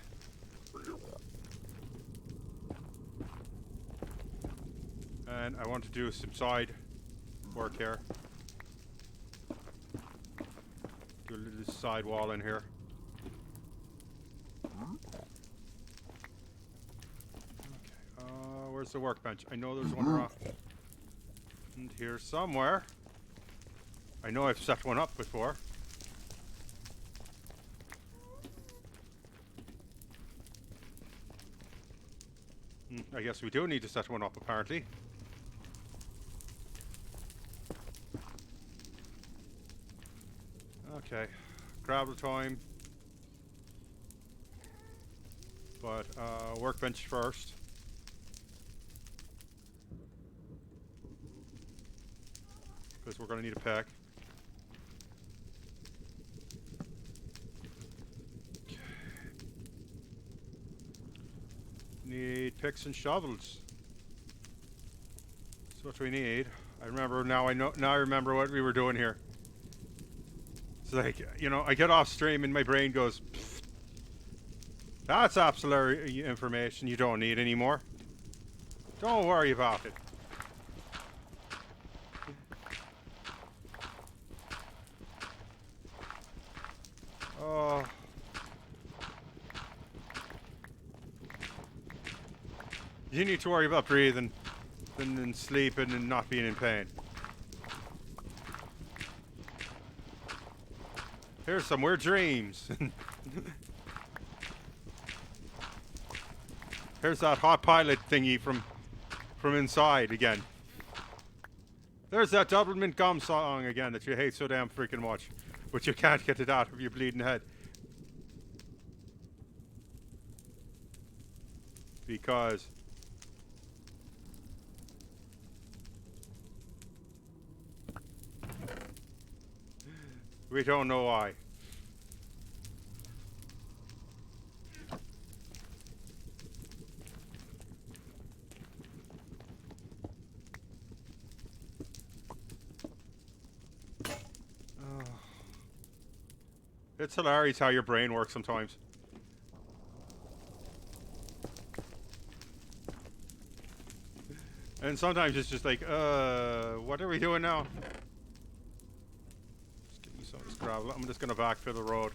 And I want to do some side work here. Do a little side wall in here. Okay, where's the workbench? I know there's one around. And here somewhere. I know I've set one up before. I guess we do need to set one up, apparently. Okay, gravel time. But, workbench first. Because we're going to need a pick. Okay. Need picks and shovels. That's what we need. I remember now. Now I remember what we were doing here. It's like, you know, I get off stream and my brain goes, "Pfft, that's absolute information you don't need anymore. Don't worry about it." Oh. You need to worry about breathing than sleeping and not being in pain. Here's some weird dreams. Here's that hot pilot thingy from inside again. There's that double mint gum song again that you hate so damn freaking much, but you can't get it out of your bleeding head. Because we don't know why. It's hilarious how your brain works sometimes. And sometimes it's just like, what are we doing now? Just give me some of this gravel. I'm just gonna backfill the road.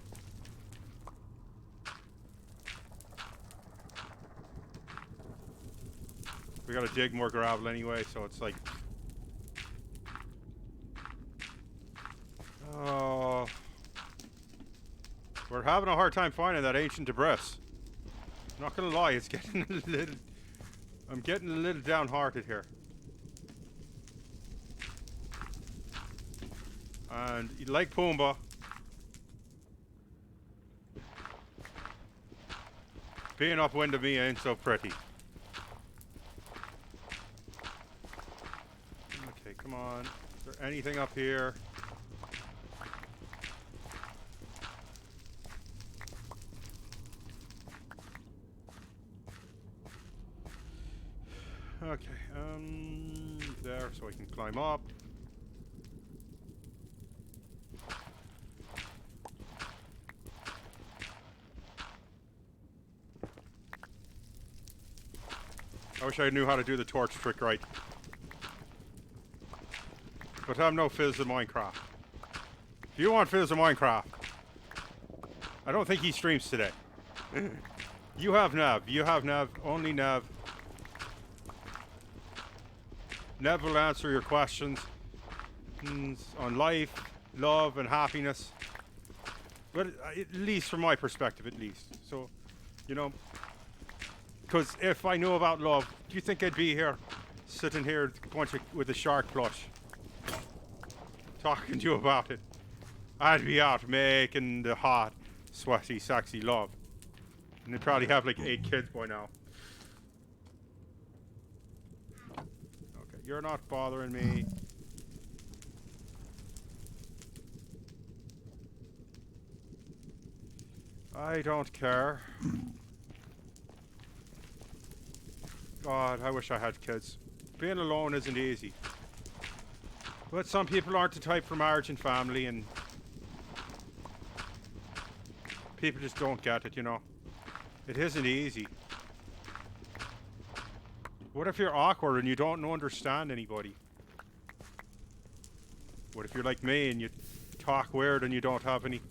We gotta dig more gravel anyway, so it's like, oh, we're having a hard time finding that ancient debris. Not gonna lie, it's getting a little, I'm getting a little downhearted here. And like Pumbaa, being upwind of me ain't so pretty. Okay, come on. Is there anything up here? Okay, there, so I can climb up. I wish I knew how to do the torch trick right. But I'm no Fizz in Minecraft. If you want Fizz in Minecraft, I don't think he streams today. You have Nev. You have Nev. Only Nev. Nev will answer your questions on life, love, and happiness. But at least from my perspective, at least. So, you know, because if I knew about love, do you think I'd be here, sitting here with a shark plush, talking to you about it? I'd be out making the hot, sweaty, sexy love. And they'd probably have like 8 kids by now. You're not bothering me. I don't care. God, I wish I had kids. Being alone isn't easy. But some people aren't the type for marriage and family, and people just don't get it, you know. It isn't easy. What if you're awkward and you don't understand anybody? What if you're like me and you talk weird and you don't have any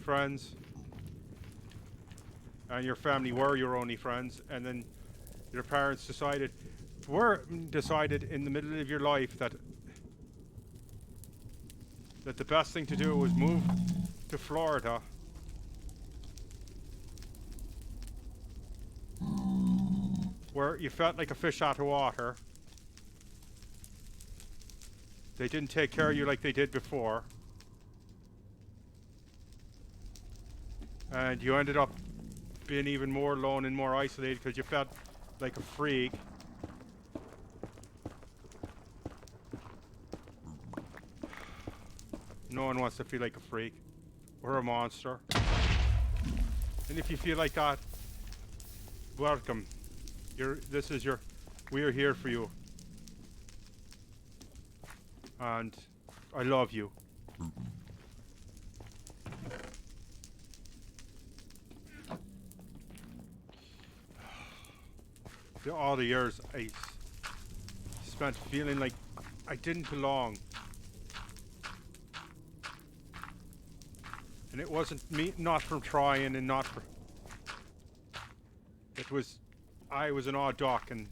friends? And your family were your only friends, and then your parents decided in the middle of your life that the best thing to do was move to Florida. Where you felt like a fish out of water. They didn't take care of you like they did before. And you ended up being even more alone and more isolated because you felt like a freak. No one wants to feel like a freak or a monster. And if you feel like that, welcome. We are here for you. And I love you. All the years I spent feeling like I didn't belong. And it wasn't me, not from trying and not for... It was... I was an odd duck and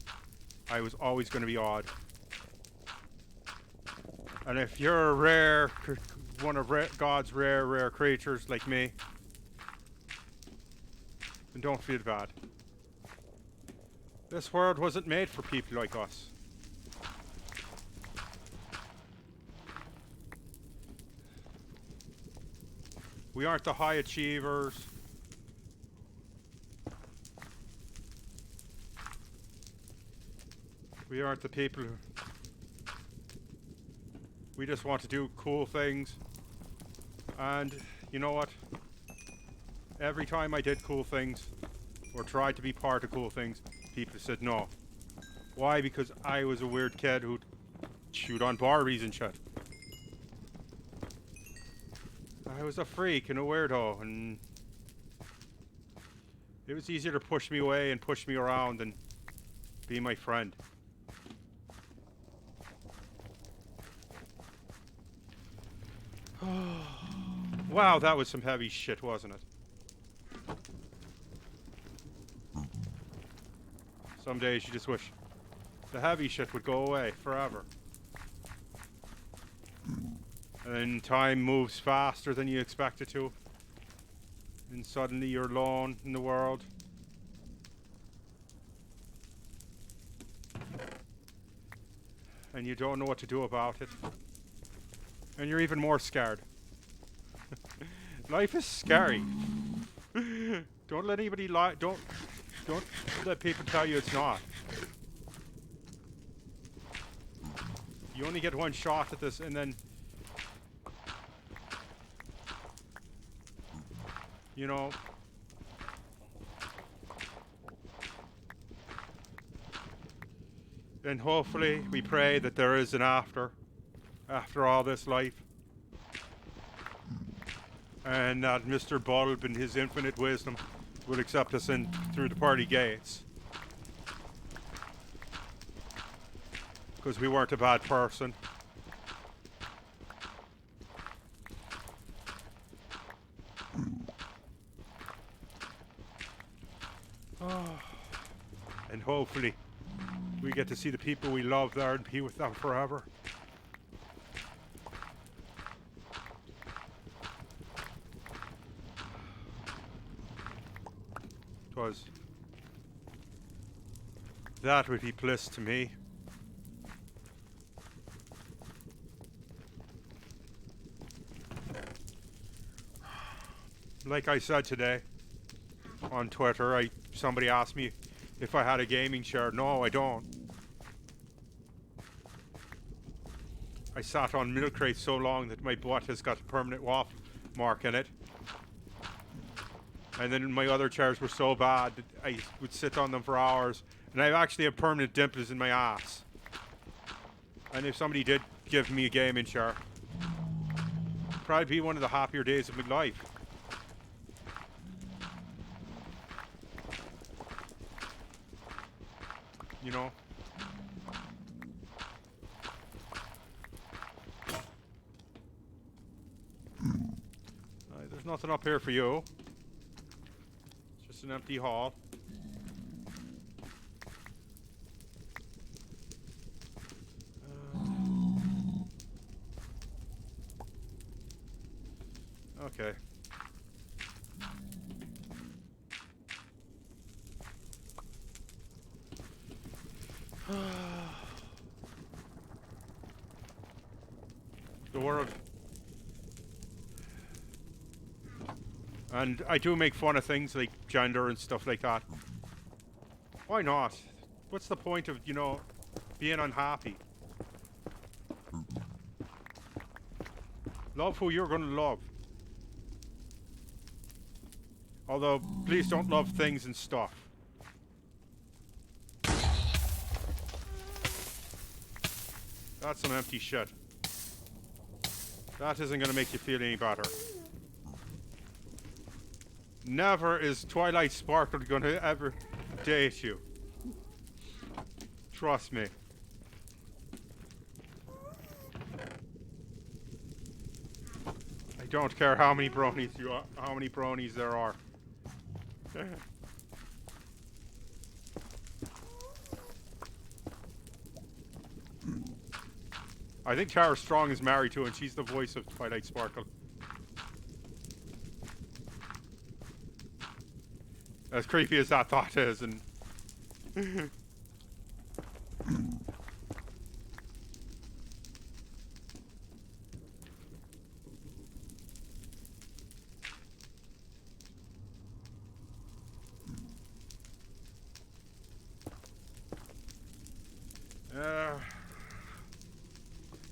I was always going to be odd. And if you're a one of God's rare creatures like me, then don't feel bad. This world wasn't made for people like us. We aren't the high achievers. We aren't the people who... We just want to do cool things. And you know what? Every time I did cool things, or tried to be part of cool things, people said no. Why? Because I was a weird kid who'd shoot on Barbies and shit. I was a freak and a weirdo, and it was easier to push me away and push me around than be my friend. Wow, that was some heavy shit, wasn't it? Some days you just wish the heavy shit would go away forever. And then time moves faster than you expect it to. And suddenly you're alone in the world. And you don't know what to do about it. And you're even more scared. Life is scary. Don't let anybody lie. Don't let people tell you it's not. You only get one shot at this, and then, you know, and hopefully we pray that there is an after all this life. And that Mr. Bulb in his infinite wisdom will accept us in through the party gates. Because we weren't a bad person. And hopefully we get to see the people we love there and be with them forever. That would be bliss to me. Like I said today on Twitter, somebody asked me if I had a gaming chair. No, I don't. I sat on milk crates so long that my butt has got a permanent waft mark in it. And then my other chairs were so bad that I would sit on them for hours. And I actually have permanent dimples in my ass. And if somebody did give me a gaming chair, it'd probably be one of the happier days of my life. You know? nothing up here for you. It's just an empty hall. Okay. The world. And I do make fun of things like gender and stuff like that. Why not? What's the point of, you know, being unhappy? Love who you're gonna love. Although, please don't love things and stuff. That's some empty shit. That isn't gonna make you feel any better. Never is Twilight Sparkle gonna ever date you. Trust me. I don't care how many bronies you are, how many bronies there are. I think Tara Strong is married to, and she's the voice of Twilight Sparkle. As creepy as that thought is, and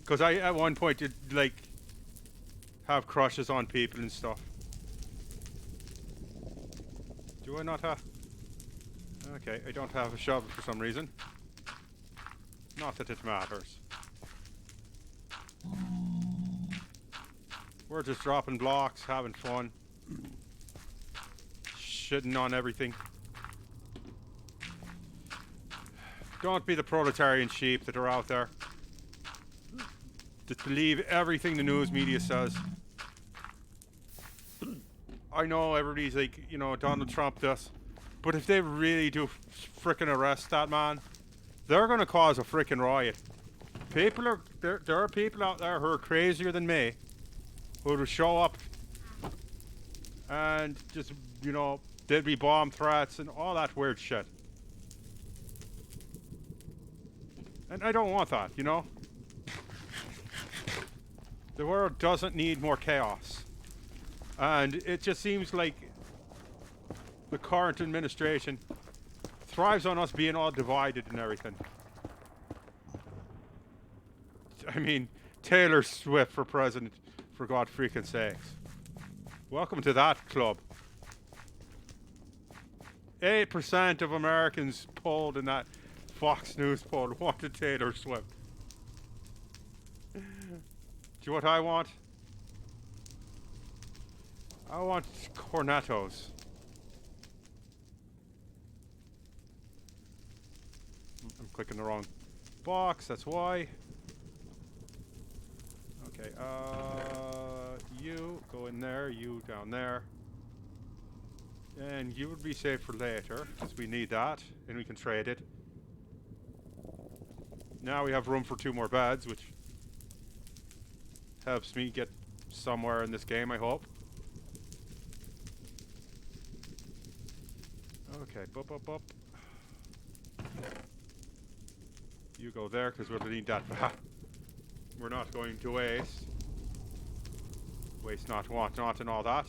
because I at one point did like have crushes on people and stuff. Do I not have? Okay, I don't have a shovel for some reason. Not that it matters. We're just dropping blocks, having fun. Shitting on everything. Don't be the proletarian sheep that are out there. That believe everything the news media says. I know everybody's like, you know, Donald Trump this. But if they really do frickin' arrest that man, they're gonna cause a frickin' riot. People are, there are people out there who are crazier than me, who will show up and just, you know, there'd be bomb threats and all that weird shit. And I don't want that, you know? The world doesn't need more chaos. And it just seems like the current administration thrives on us being all divided and everything. I mean, Taylor Swift for president, for God freaking sakes. Welcome to that club. 8% of Americans polled in that Fox News poll wanted Taylor Swift. Do you know what I want? I want cornetos. I'm clicking the wrong box, that's why. Okay, you go in there, you down there. And you would be safe for later, because we need that, and we can trade it. Now we have room for 2 more beds, which helps me get somewhere in this game, I hope. Okay, bup. You go there, because we'll need that back. We're not going to waste. Waste not, want not, and all that.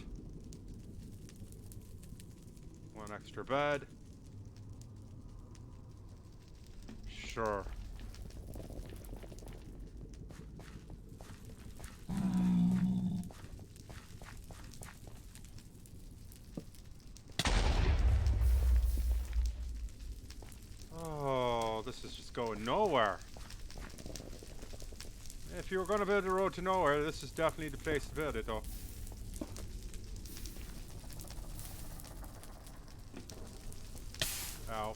1 extra bed. Sure. Oh, this is just going nowhere. If you were going to build a road to nowhere, this is definitely the place to build it, though. Ow.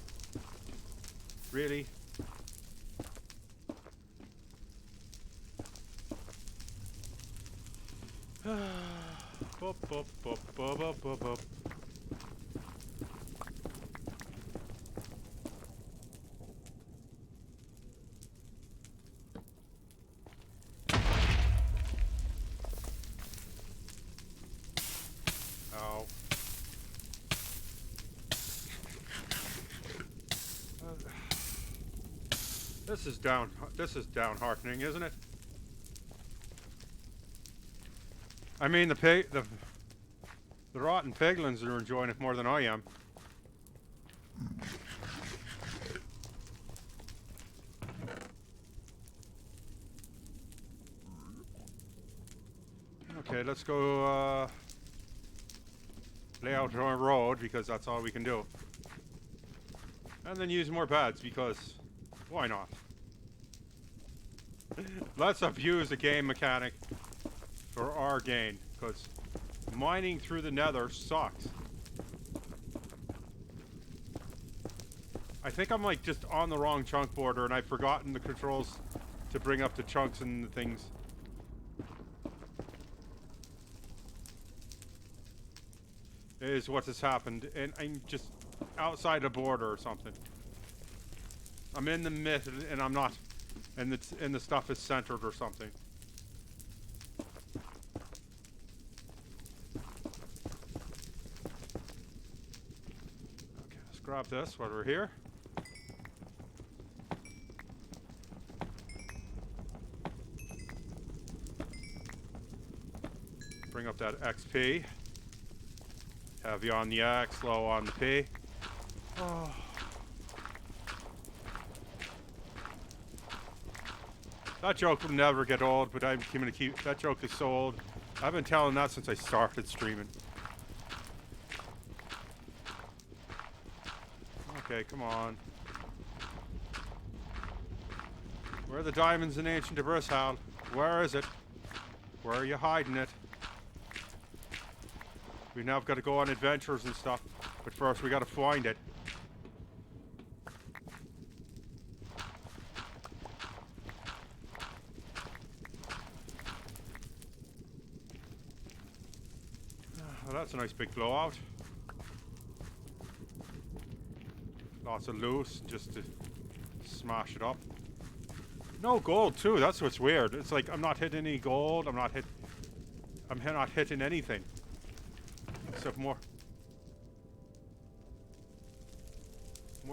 Really? Bup, bup, bup, bup, bup, bup, bup. Ow. This is downheartening, isn't it? I mean, the rotten piglins are enjoying it more than I am. Okay, let's go lay out our road because that's all we can do. And then use more beds because why not? Let's abuse the game mechanic for our gain because mining through the nether sucks. I think I'm like just on the wrong chunk border and I've forgotten the controls to bring up the chunks and the things. Is what has happened, and I'm just outside a border or something. I'm in the mid, and I'm not, and the stuff is centered or something. Okay, let's grab this while we're here. Bring up that XP. Heavy on the X, low on the P. Oh. That joke will never get old, but I'm going to keep... That joke is so old. I've been telling that since I started streaming. Okay, come on. Where are the diamonds in ancient Abyss, Hal? Where is it? Where are you hiding it? We now got to go on adventures and stuff, but first we got to find it. Well, that's a nice big blowout. Lots of loot just to smash it up. No gold too. That's what's weird. It's like I'm not hitting any gold. I'm not hitting anything. Except more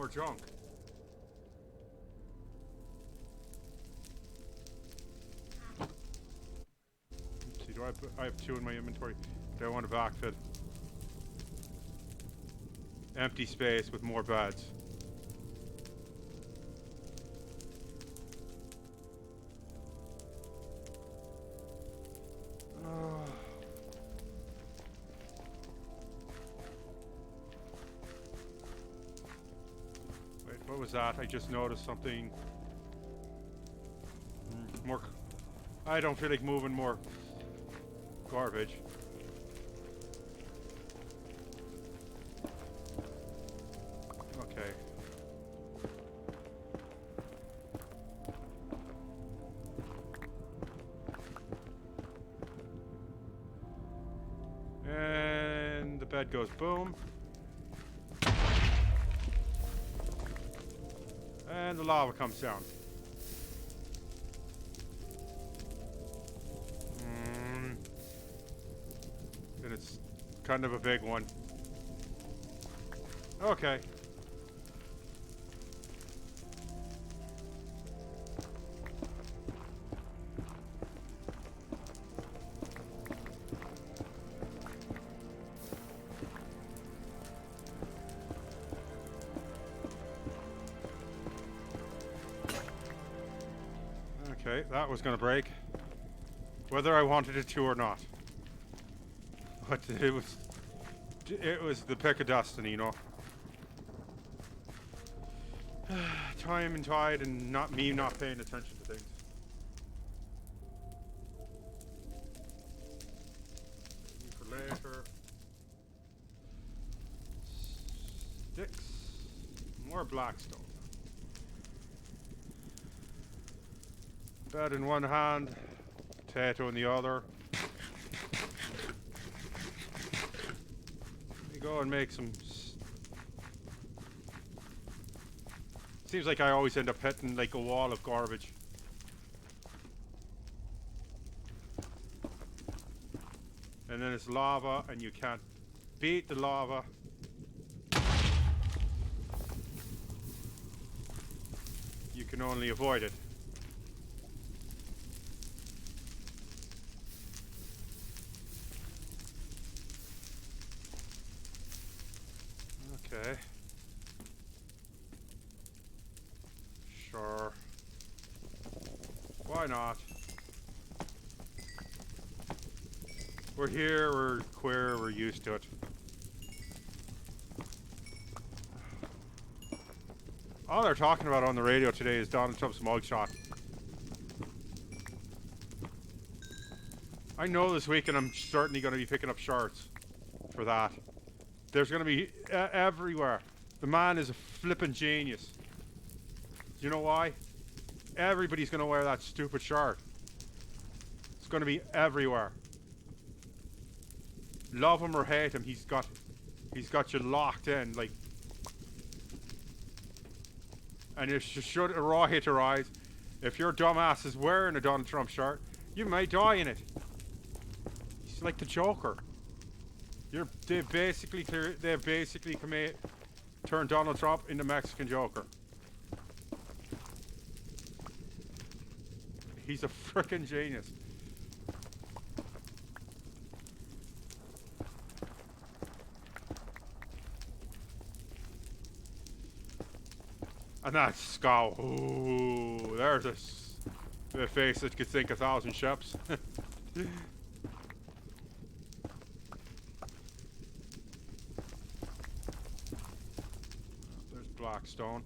junk. Let's see, I have 2 in my inventory. Do I want to backfill? Empty space with more beds. What was that? I just noticed something. More. I don't feel like moving more garbage. Okay. And the bed goes boom. And the lava comes down. And it's kind of a big one. Okay. Okay, that was gonna break. Whether I wanted it to or not. But it was the pick of destiny, you know. Time and tide and not paying attention to things. For later. Sticks. More blackstone. Bed in one hand, potato in the other. go and make some... Seems like I always end up hitting like a wall of garbage. And then it's lava and you can't beat the lava. You can only avoid it. Okay. Sure. Why not? We're here, we're queer, we're used to it. All they're talking about on the radio today is Donald Trump's mugshot. I know this weekend I'm certainly going to be picking up shirts for that. There's going to be everywhere. The man is a flippin' genius. Do you know why? Everybody's going to wear that stupid shirt. It's going to be everywhere. Love him or hate him, he's got you locked in, like. And you should a raw hit your eyes. If your dumbass is wearing a Donald Trump shirt, you might die in it. He's like the Joker. They've basically turned Donald Trump into Mexican Joker. He's a frickin' genius. And that scowl. Ooh, there's a face that could sink 1,000 ships. There's Blackstone.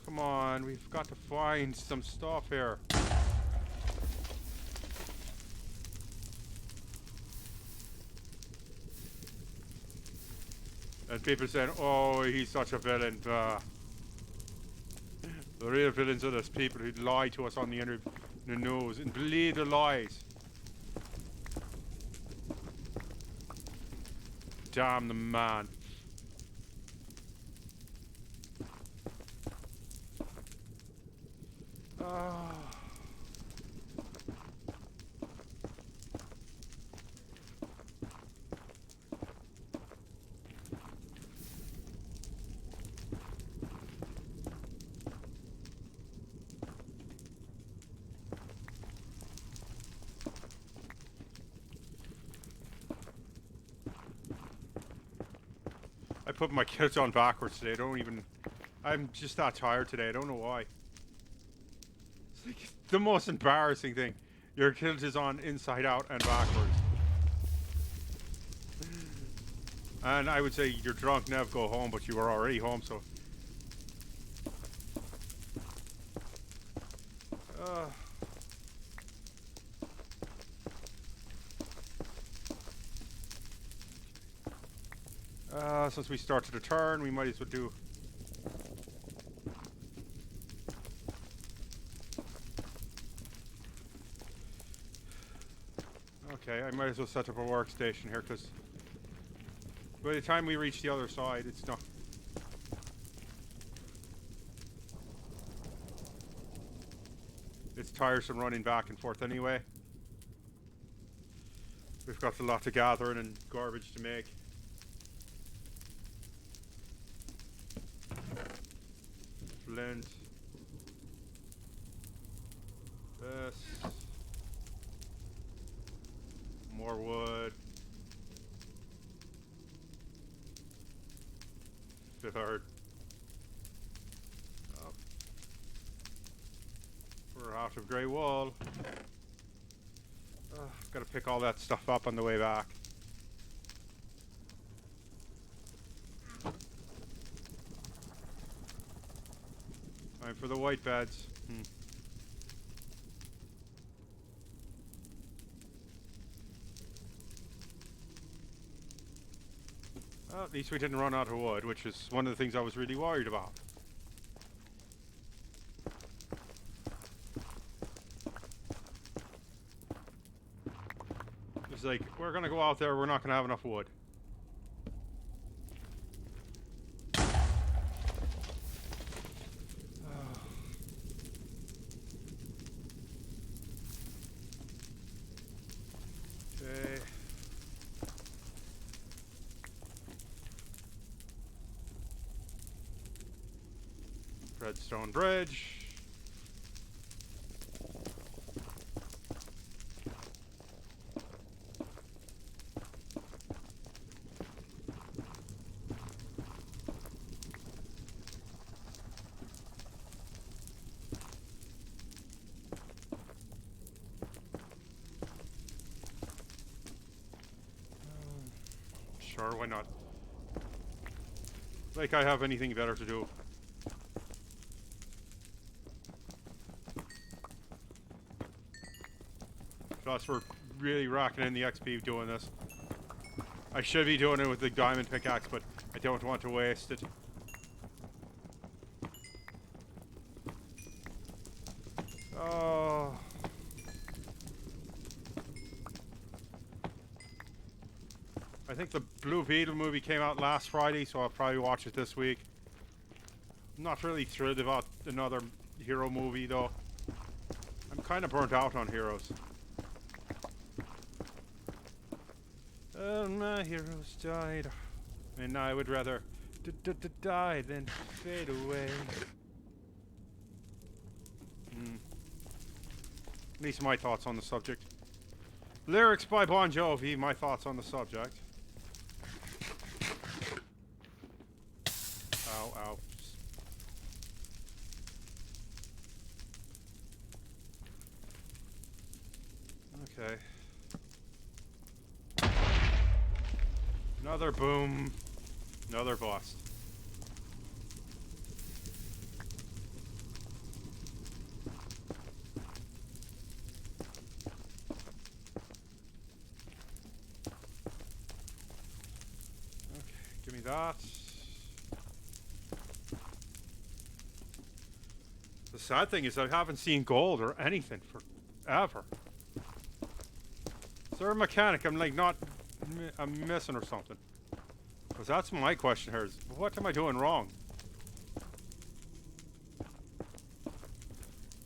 Come on, we've got to find some stuff here. And people saying, oh, he's such a villain. The real villains are those people who lie to us on the news and believe the lies. Damn the man. I put my kids on backwards today. I'm just that tired today. I don't know why. It's like the most embarrassing thing. Your kilt is on inside out and backwards. And I would say you're drunk, never go home, but you were already home, so. Since we started a turn, we might as well do. Okay, I might as well set up a workstation here, because by the time we reach the other side, it's not. It's tiresome running back and forth anyway. We've got a lot to gather and garbage to make. Flint. This. More wood. Third. Oh. We're out of grey wool. Gotta pick all that stuff up on the way back. Time for the white beds. Well, at least we didn't run out of wood, which is one of the things I was really worried about. It's like, we're gonna go out there, we're not gonna have enough wood. Redstone Bridge. Sure, why not? Like I have anything better to do. Plus, we're really racking in the XP doing this. I should be doing it with the diamond pickaxe, but I don't want to waste it. Oh. I think the Blue Beetle movie came out last Friday, so I'll probably watch it this week. I'm not really thrilled about another hero movie, though. I'm kind of burnt out on heroes. My heroes died, and I would rather die than fade away. At least my thoughts on the subject. Lyrics by Bon Jovi, my thoughts on the subject. Ow, ow. Okay. Another boom. Another bust. Okay, give me that. The sad thing is I haven't seen gold or anything forever. Is there a mechanic I'm like not... I'm missing or something? Because that's my question here is, what am I doing wrong?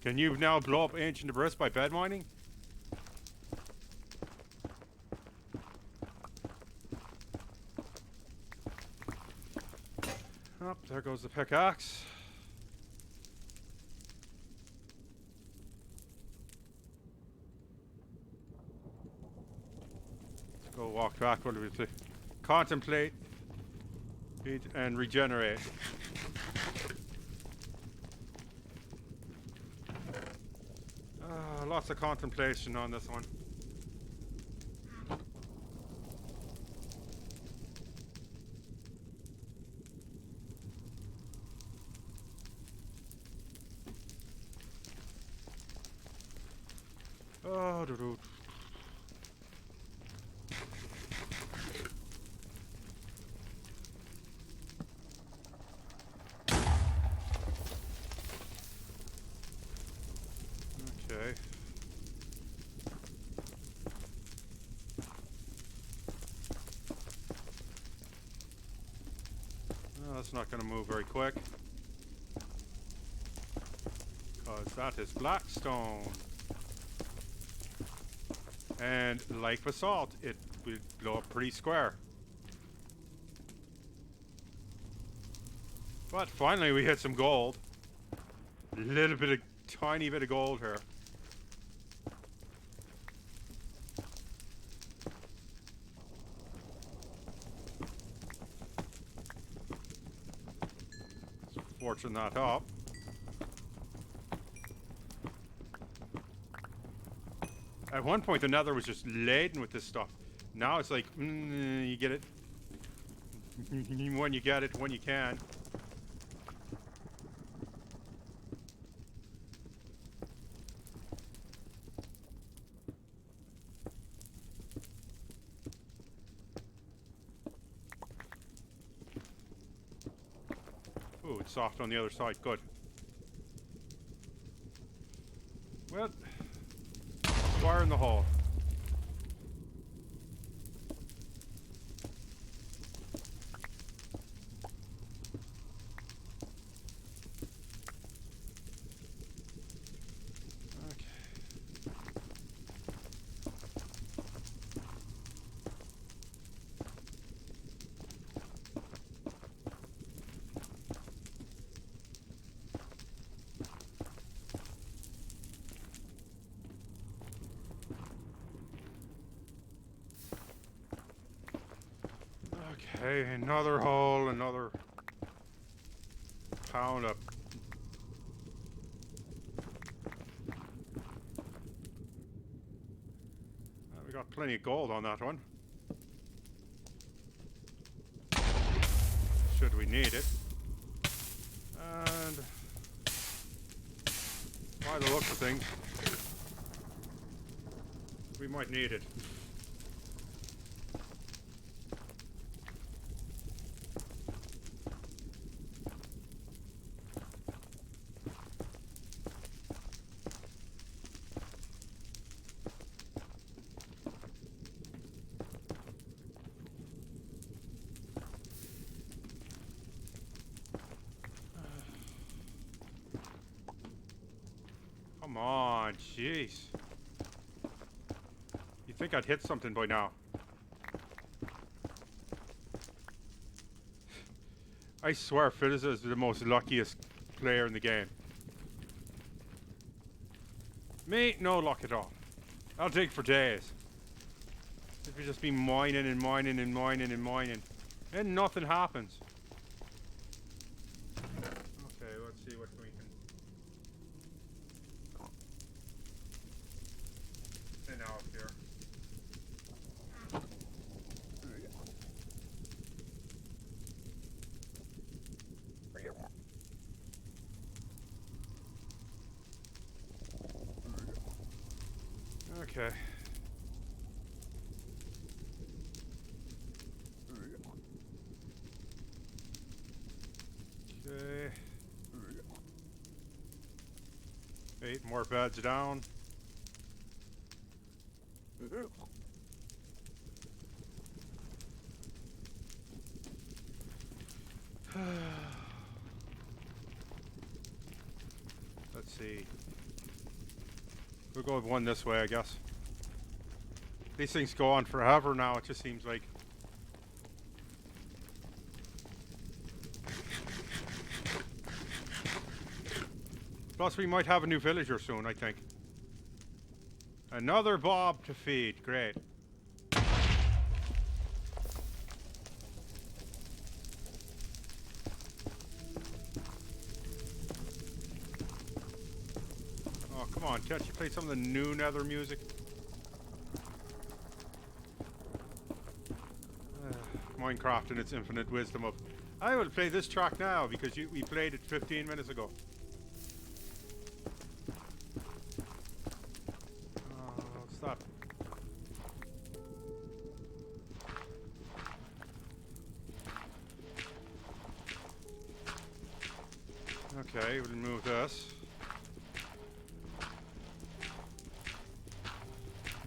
Can you now blow up ancient debris by bed mining? Oh, there goes the pickaxe. Let's go walk back. What do we do? Contemplate. Eat and regenerate. Lots of contemplation on this one. Oh, doo-doo. Okay. Oh, that's not going to move very quick. Because that is blackstone. And like basalt, it will blow up pretty square. But finally we hit some gold. A little bit of, tiny bit of gold here. Let's fortune that up. At one point, the nether was just laden with this stuff. Now it's like, you get it when you get it, when you can. Ooh, it's soft on the other side. Good. Well, fire in the hole. Okay. Okay, another hole, another pound up. We got plenty of gold on that one. Should we need it. And by the looks of things, we might need it. Come on, jeez. You'd think I'd hit something by now. I swear Fizz is the most luckiest player in the game. Me, no luck at all. I'll dig for days. If you just be mining and mining and mining and mining, and nothing happens. Okay, let's see what we can thin out here. Okay. Okay. 8 more beds down. Let's see. We'll go with one this way, I guess. These things go on forever now, it just seems like. Plus, we might have a new villager soon, I think. Another Bob to feed. Great. Oh, come on. Can't you play some of the new Nether music? Minecraft and its infinite wisdom of, I will play this track now because we played it 15 minutes ago. Stop. Okay, we'll move this.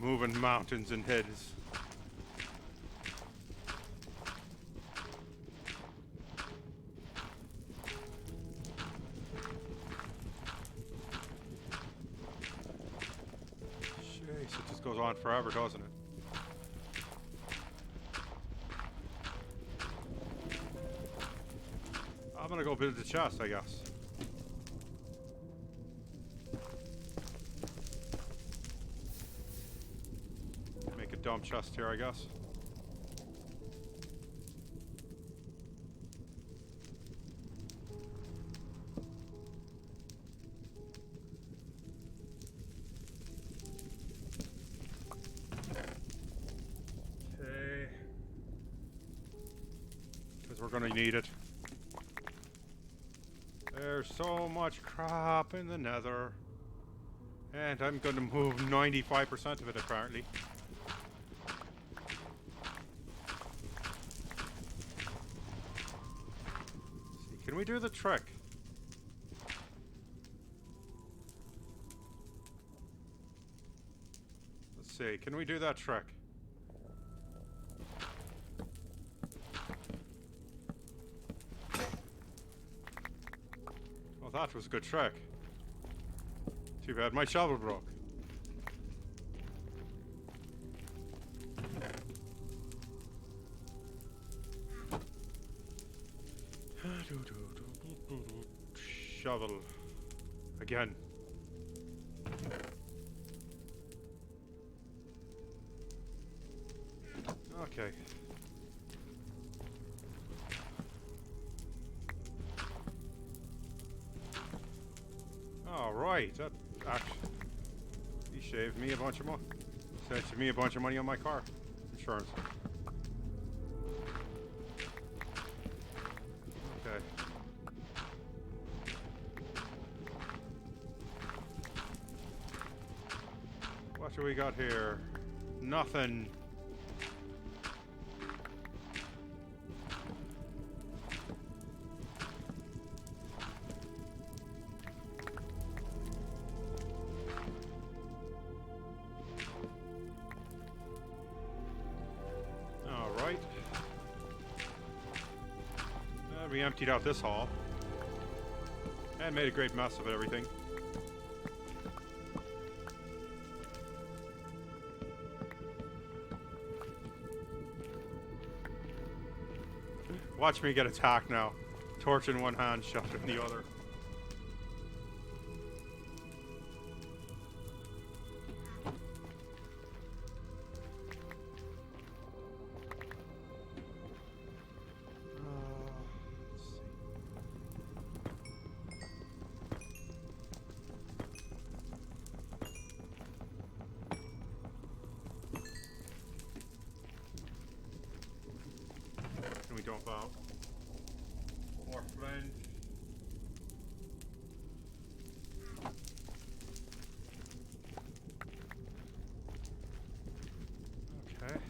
Moving mountains and hills. It just goes on forever, doesn't it? I'm gonna go build the chest, I guess. Make a dump chest here, I guess. We're gonna need it. There's so much crap in the Nether, and I'm gonna move 95% of it apparently. Let's see, can we do the trick? Let's see, can we do that trick? Well, that was a good trick. Too bad my shovel broke. Shovel. Again. Okay. right. That actually, he shaved me a bunch of money. Saved me a bunch of money on my car insurance. Okay. What do we got here? Nothing. All right. We emptied out this hall and made a great mess of it, everything. Watch me get attacked now. Torch in one hand, shot in the other. Let's see. Can we dump out? More friend. Okay.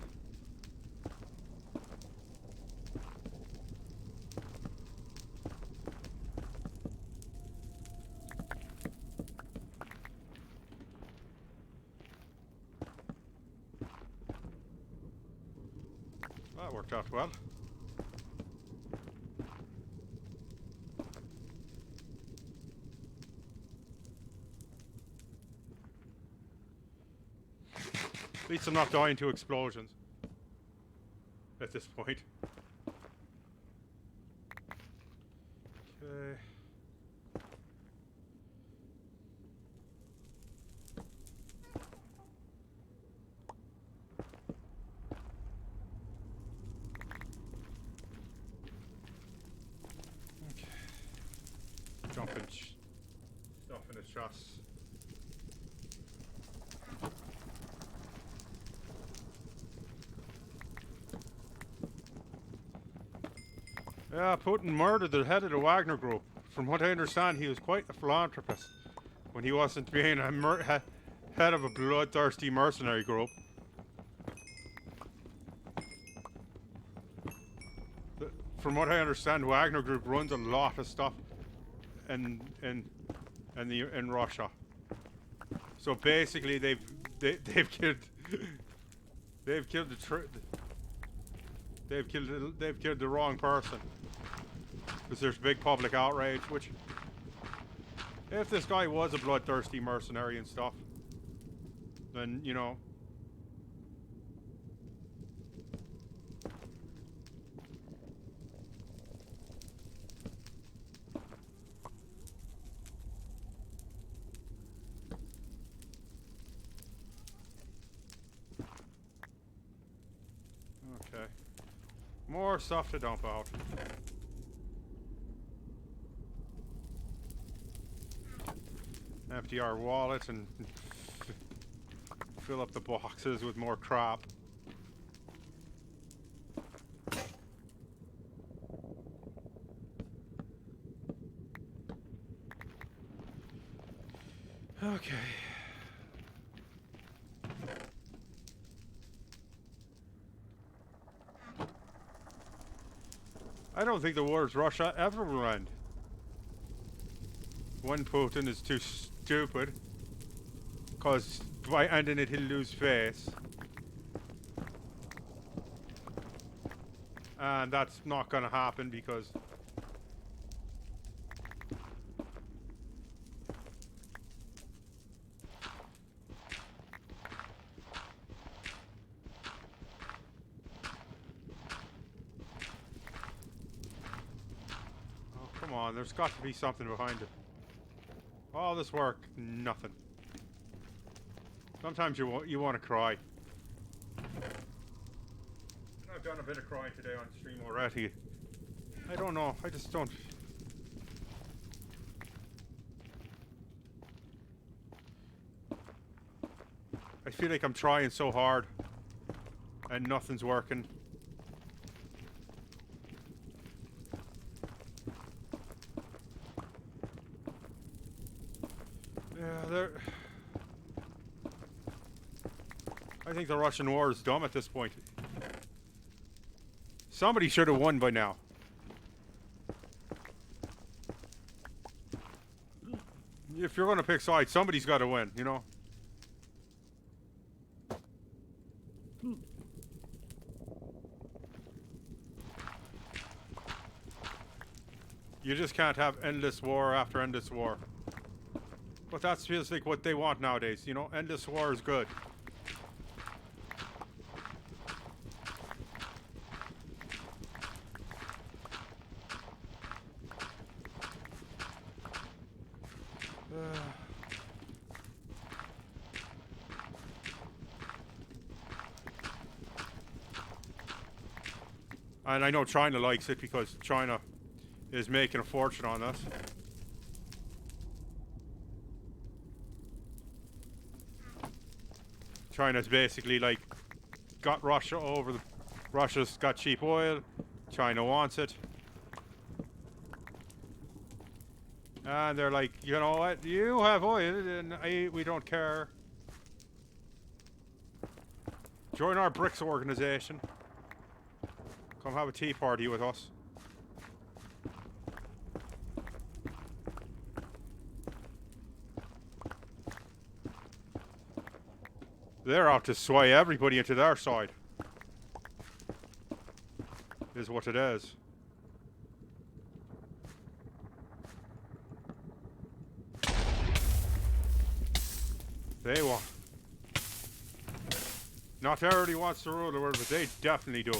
That worked out well. At least I'm not dying to explosions at this point. Okay. Jumping stuff in his chest. Yeah, Putin murdered the head of the Wagner Group. From what I understand, he was quite a philanthropist when he wasn't being a head of a bloodthirsty mercenary group. From what I understand, Wagner Group runs a lot of stuff in Russia. So basically, they've killed they've killed the wrong person. Because there's big public outrage, which, if this guy was a bloodthirsty mercenary and stuff, then, you know. Okay. More stuff to dump out. Empty our wallet and fill up the boxes with more crap. Okay. I don't think the wars Russia ever will end. One, Putin is too stupid, because by ending it he'll lose face. And that's not gonna happen because come on, there's got to be something behind it. All this work, nothing. Sometimes you want to cry. I've done a bit of crying today on stream already. I don't know, I just don't. I feel like I'm trying so hard and nothing's working. Yeah, I think the Russian war is dumb at this point. Somebody should have won by now. If you're going to pick sides, somebody's got to win, you know? You just can't have endless war after endless war. But that feels like what they want nowadays, you know? Endless war is good. And I know China likes it because China is making a fortune on us. China's basically like got Russia over the... Russia's got cheap oil. China wants it. And they're like, you know what? You have oil and we don't care. Join our BRICS organization. Come have a tea party with us. They're out to sway everybody into their side. Is what it is. They want. Not everybody wants to rule the world, but they definitely do.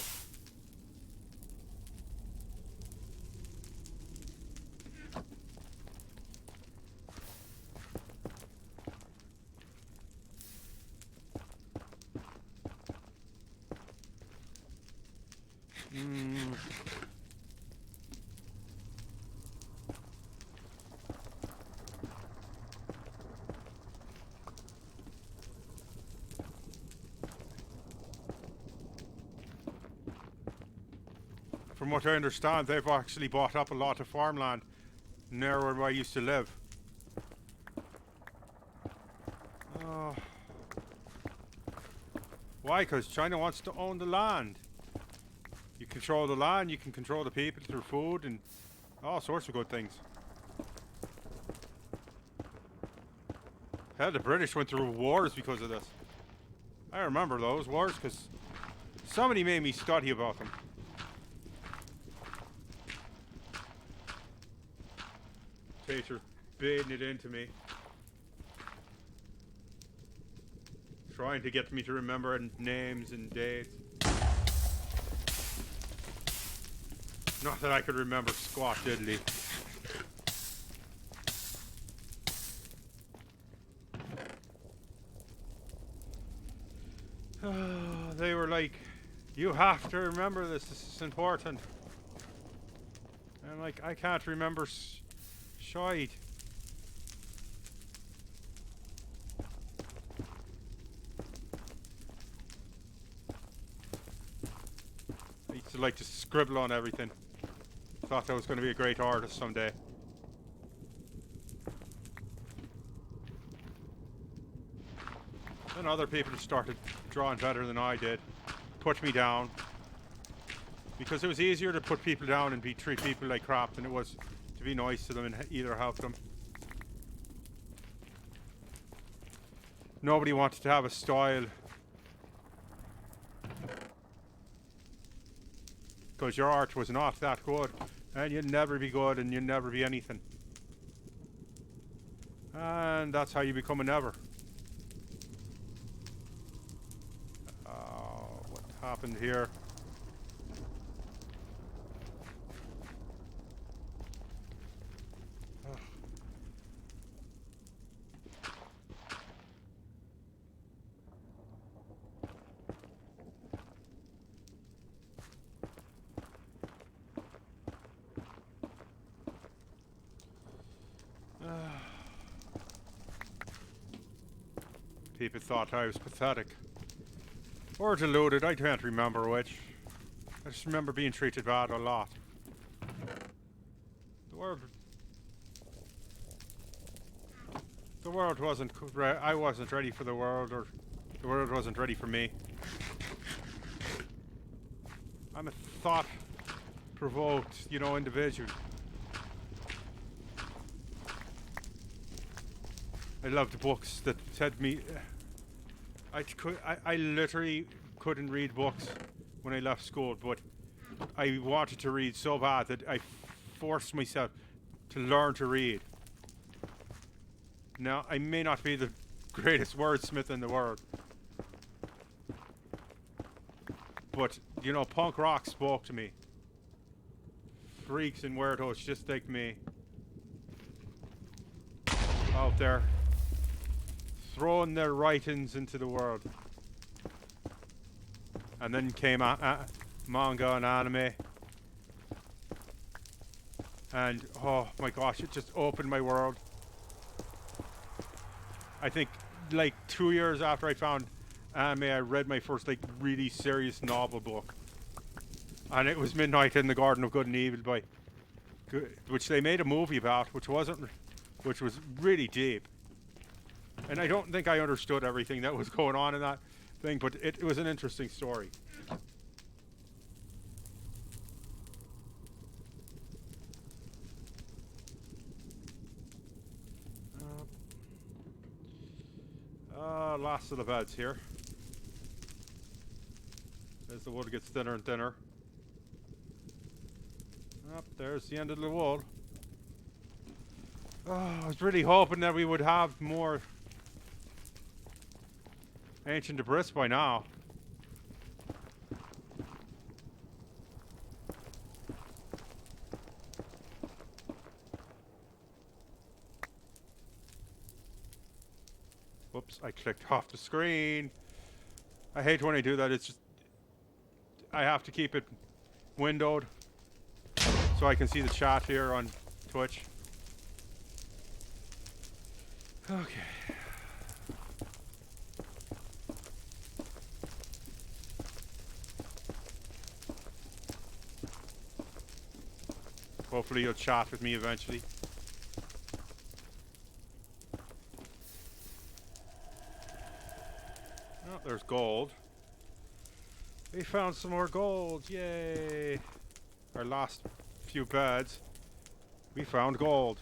From what I understand, they've actually bought up a lot of farmland near where I used to live. Why? Because China wants to own the land. You control the land, you can control the people through food and all sorts of good things. Hell, the British went through wars because of this. I remember those wars because somebody made me study about them. Teacher baiting it into me. Trying to get me to remember names and dates. Not that I could remember squat diddly. They were like, you have to remember this is important. And I'm like, I can't remember shite. I used to like to scribble on everything. Thought I was going to be a great artist someday. Then other people started drawing better than I did. Put me down. Because it was easier to put people down and treat people like crap than it was to be nice to them and either help them. Nobody wanted to have a style. Because your art was not that good. And you'd never be good and you'd never be anything. And that's how you become a never. What happened here? People thought I was pathetic. Or deluded, I can't remember which. I just remember being treated bad a lot. The world wasn't... I wasn't ready for the world, or the world wasn't ready for me. I'm a thought-provoked, individual. I loved books that said me... I literally couldn't read books when I left school, but I wanted to read so bad that I forced myself to learn to read. Now, I may not be the greatest wordsmith in the world, but, punk rock spoke to me. Freaks and weirdos just like me. Out there. Throwing their writings into the world. And then came manga and anime. And, oh my gosh, it just opened my world. I think, like, 2 years after I found anime, I read my first, like, really serious novel book. And it was Midnight in the Garden of Good and Evil which they made a movie about, which was really deep. And I don't think I understood everything that was going on in that thing, but it was an interesting story. Last of the beds here. As the wood gets thinner and thinner. There's the end of the wood. I was really hoping that we would have more ancient debris by now. Whoops, I clicked off the screen. I hate when I do that. It's just... I have to keep it windowed so I can see the chat here on Twitch. Okay. Hopefully you'll chat with me eventually. Oh, there's gold. We found some more gold. Yay! Our last few beds. We found gold.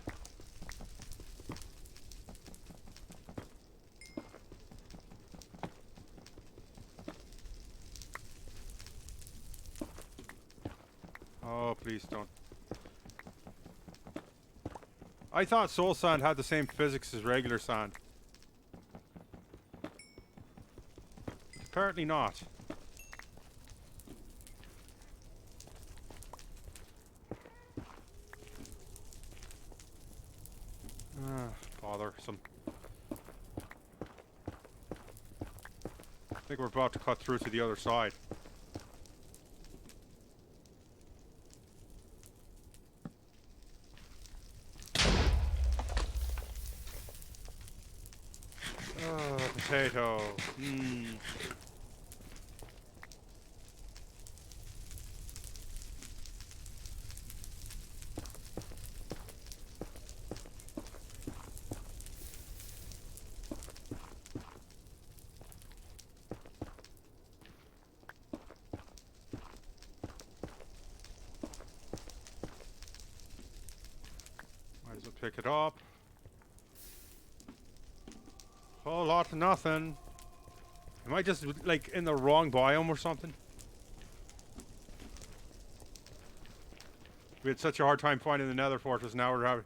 Oh, please don't. I thought soul sand had the same physics as regular sand. Apparently not. Bothersome. I think we're about to cut through to the other side. Potato. Might as well pick it up. Whole lot of nothing. Am I just like in the wrong biome or something? We had such a hard time finding the Nether Fortress. Now we're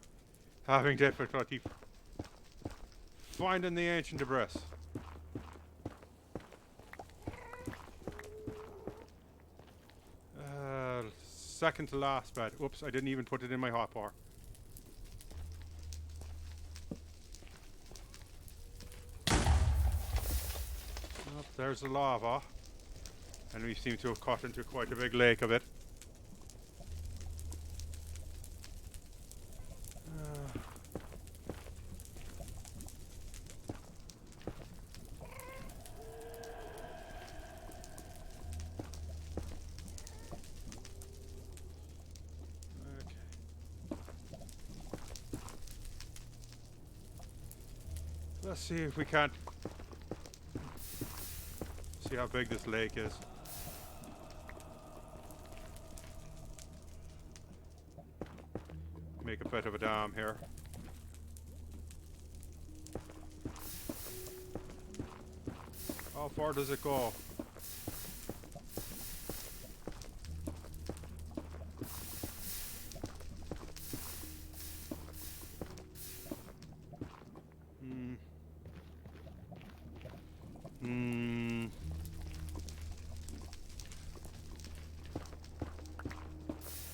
having difficulty finding the ancient debris. Second to last bed. Oops, I didn't even put it in my hotbar. There's the lava, and we seem to have cut into quite a big lake of it. Let's see if we can't see how big this lake is. Make a bit of a dam here. How far does it go?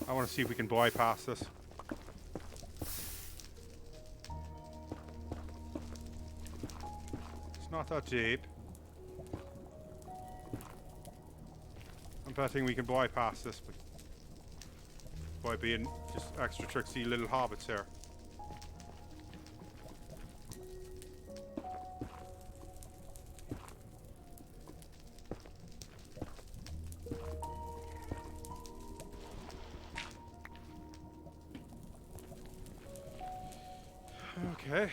I want to see if we can bypass this. It's not that deep. I'm betting we can bypass this by being just extra tricksy little hobbits here. Okay.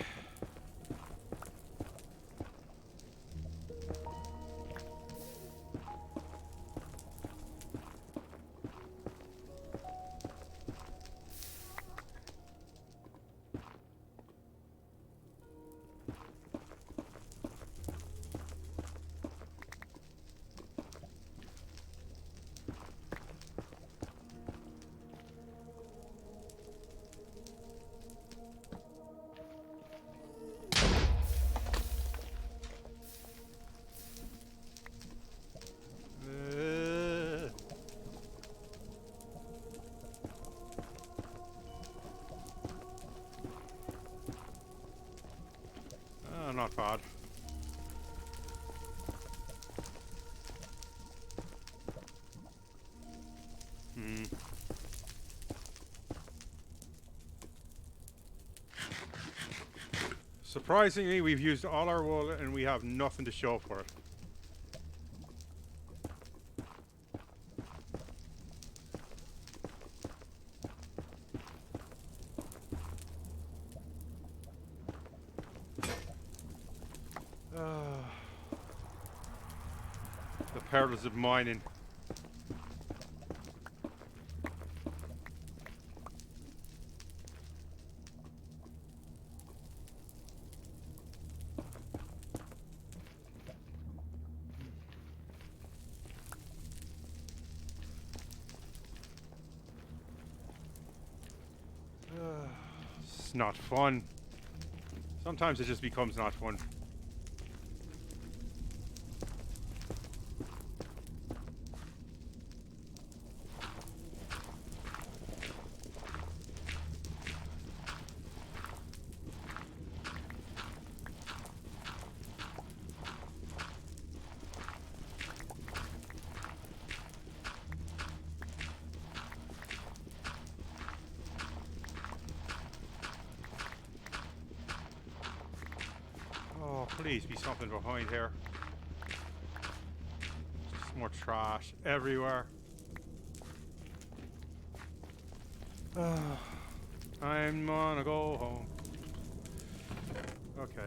Not bad. Surprisingly, we've used all our wool and we have nothing to show for it. The perils of mining. It's not fun. Sometimes it just becomes not fun. Please be something behind here. Just more trash everywhere. I'm gonna go home. Okay.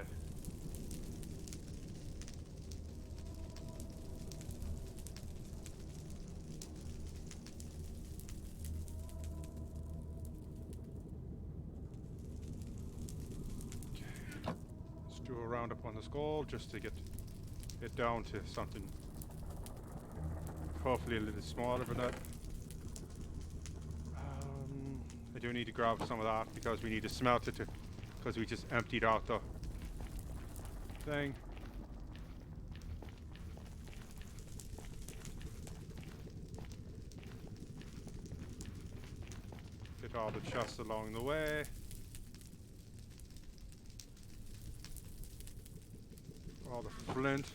Do a round up on the skull just to get it down to something hopefully a little smaller than that. I do need to grab some of that because we need to smelt it because we just emptied out the thing. Get all the chests along the way. All the flint.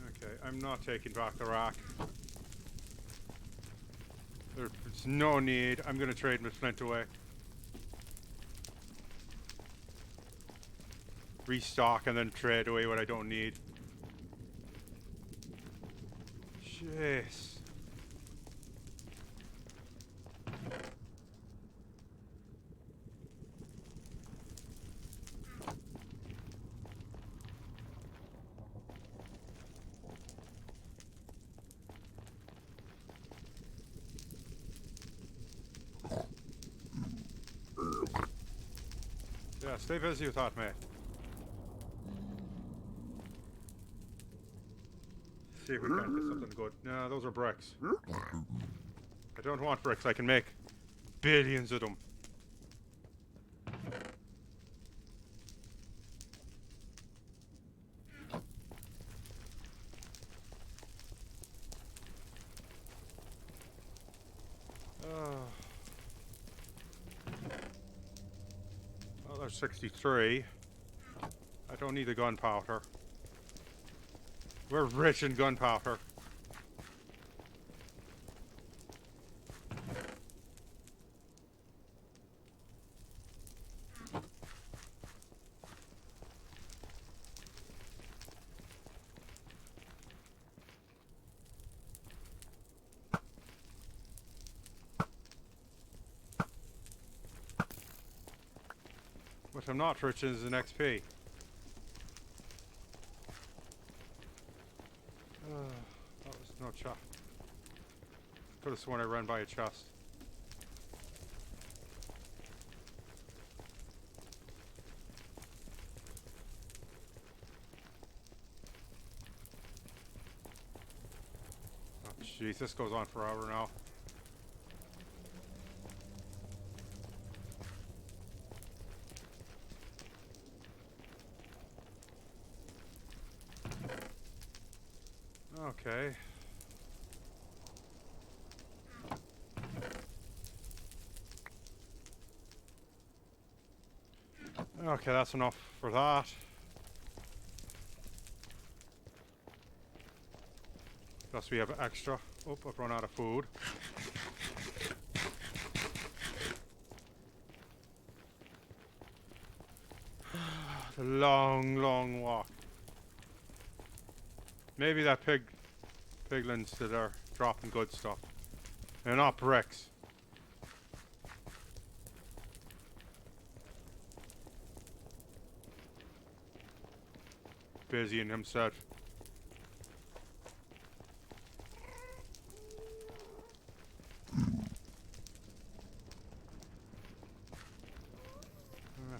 Okay, I'm not taking back the rack. There's no need. I'm gonna trade my flint away. Restock and then trade away what I don't need. Jeez. Yeah, stay busy with that, mate. See if we can get something good. No, those are bricks. I don't want bricks. I can make billions of them. Well, there's 63. I don't need the gunpowder. We're rich in gunpowder. What I'm not rich in is an XP. That was no chest. Could have sworn I ran by a chest. Oh jeez, this goes on forever now. Okay. Okay, that's enough for that. Plus we have extra. Oh, I've run out of food. The long, long walk. Maybe that piglins that are dropping good stuff. They're not bricks. Busying himself.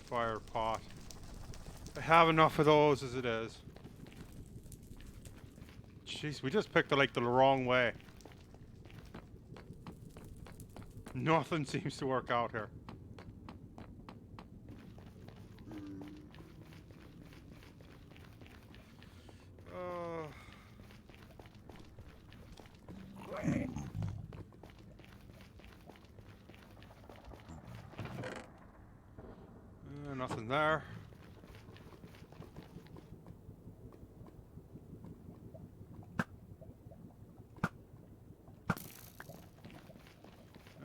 Fire pot. I have enough of those as it is. Jeez, we just picked like the wrong way. Nothing seems to work out here. Nothing there.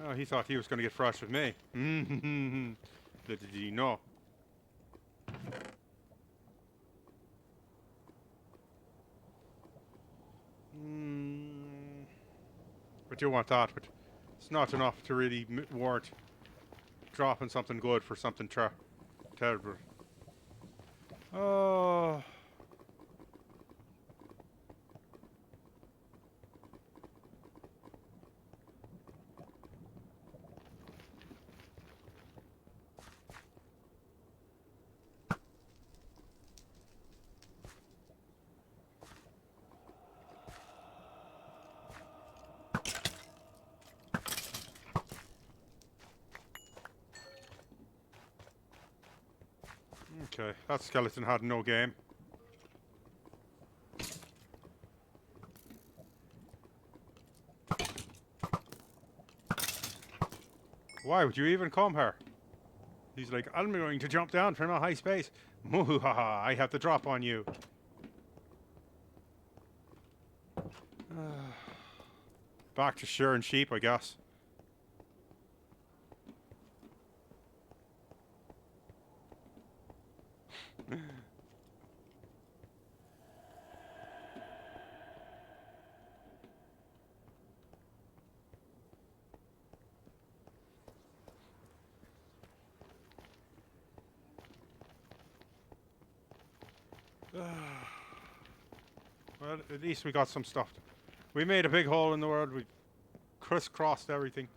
Oh, he thought he was going to get fresh with me. Little did he know. But you want that, but it's not enough to really warrant dropping something good for something terrible. Oh. Okay, that skeleton had no game. Why would you even come here? He's like, I'm going to jump down from a high space. Muhaha, I have to drop on you. Back to shearing sheep, I guess. Well, at least we got some stuff. We made a big hole in the world. We crisscrossed everything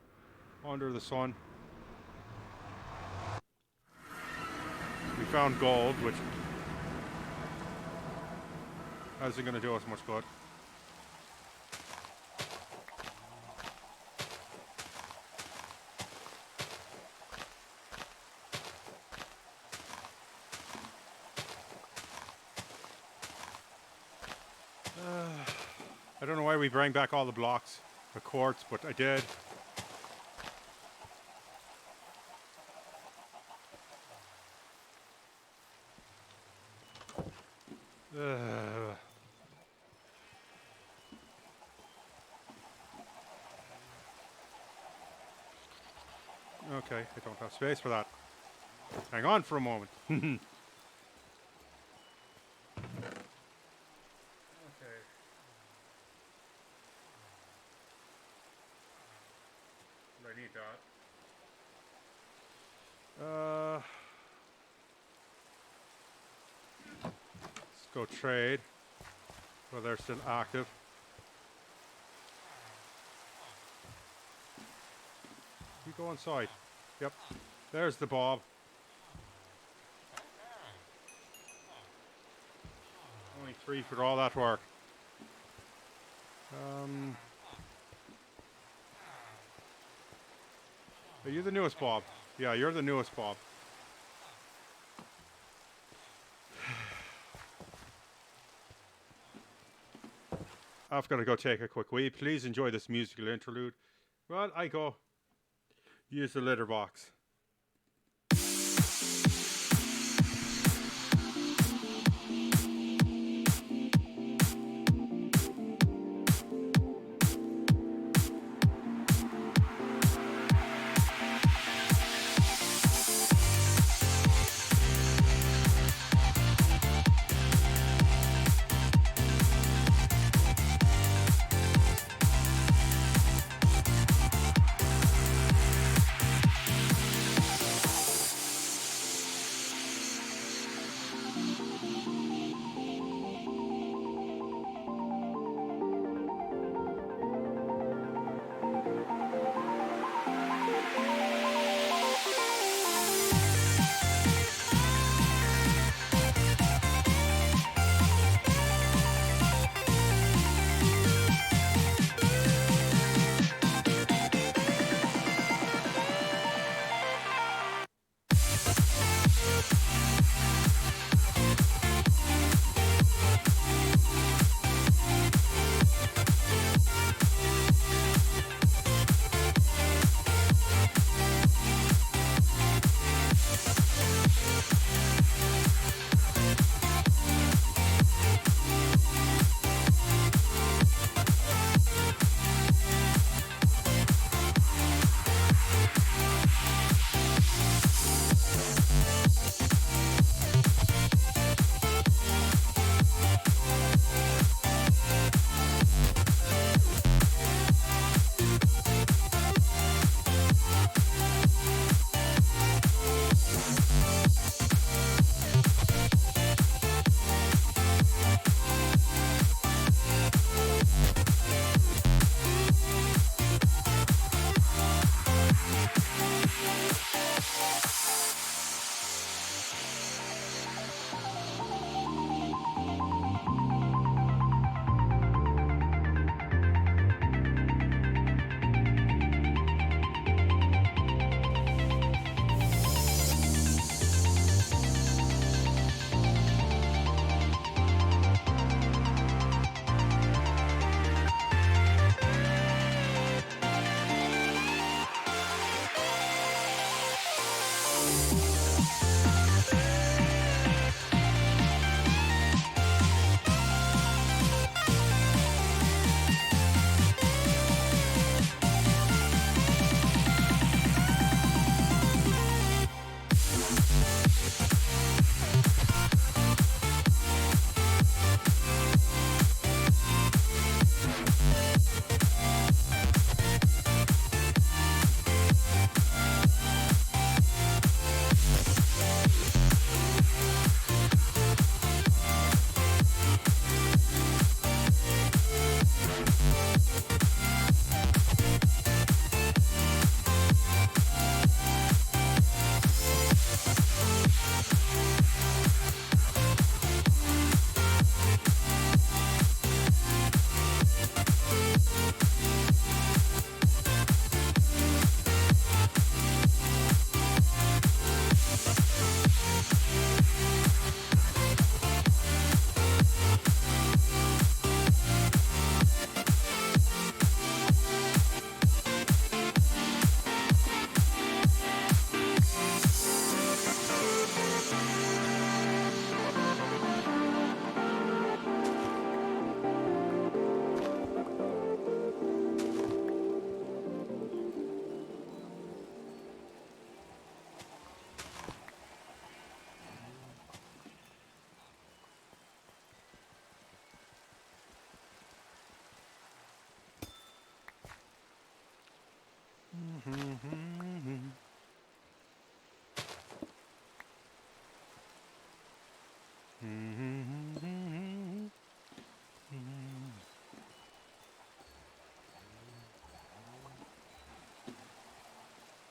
under the sun. We found gold, which isn't going to do us much good. I don't know why we bring back all the blocks, the quartz, but I did. Okay, I don't have space for that. Hang on for a moment. Okay. I need that. Let's go trade. Well, they're still active. You go inside. Yep. There's the bob. Only 3 for all that work. Are you the newest Bob? Yeah, you're the newest Bob. I've got to go take a quick wee. Please enjoy this musical interlude. Well, I go use the litter box.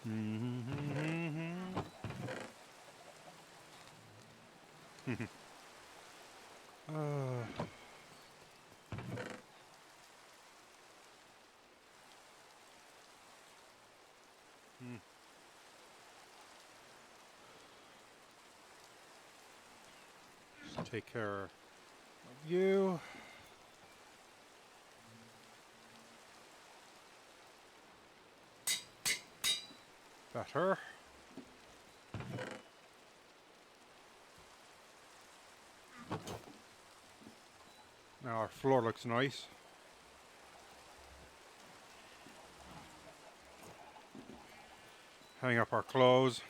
Just take care of you. Better. Now our floor looks nice. Hang up our clothes.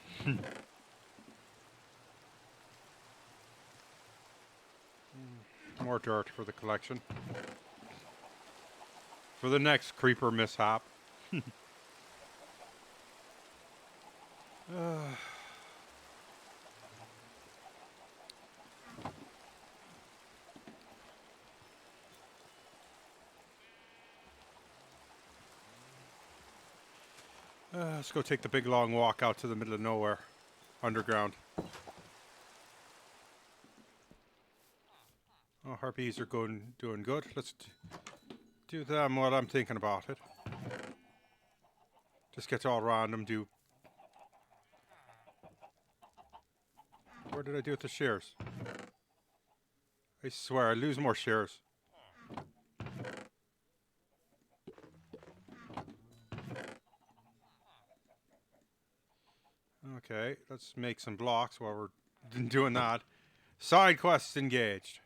More dirt for the collection. For the next creeper mishap. Let's go take the big long walk out to the middle of nowhere. Underground. Oh, harpies are doing good. Let's do them while I'm thinking about it. Just get all random, do... Where did I do with the shears? I swear, I lose more shears. Okay, let's make some blocks while we're doing that. Side quests engaged.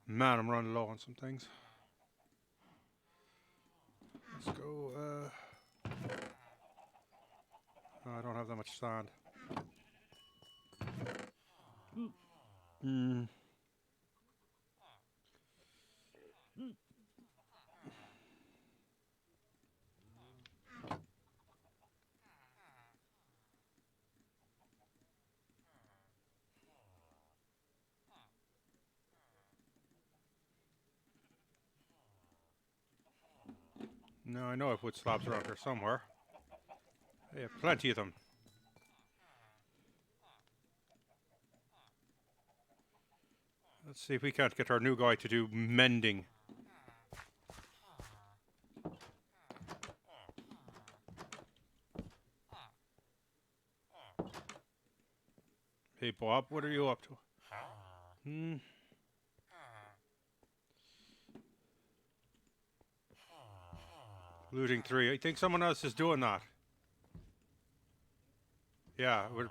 Man, I'm running low on some things. Let's go, oh, I don't have that much sand. No, I know I've wood slabs around here somewhere. I have plenty of them. Let's see if we can't get our new guy to do mending. Hey Bob, what are you up to? Looting 3. I think someone else is doing that. Yeah, we're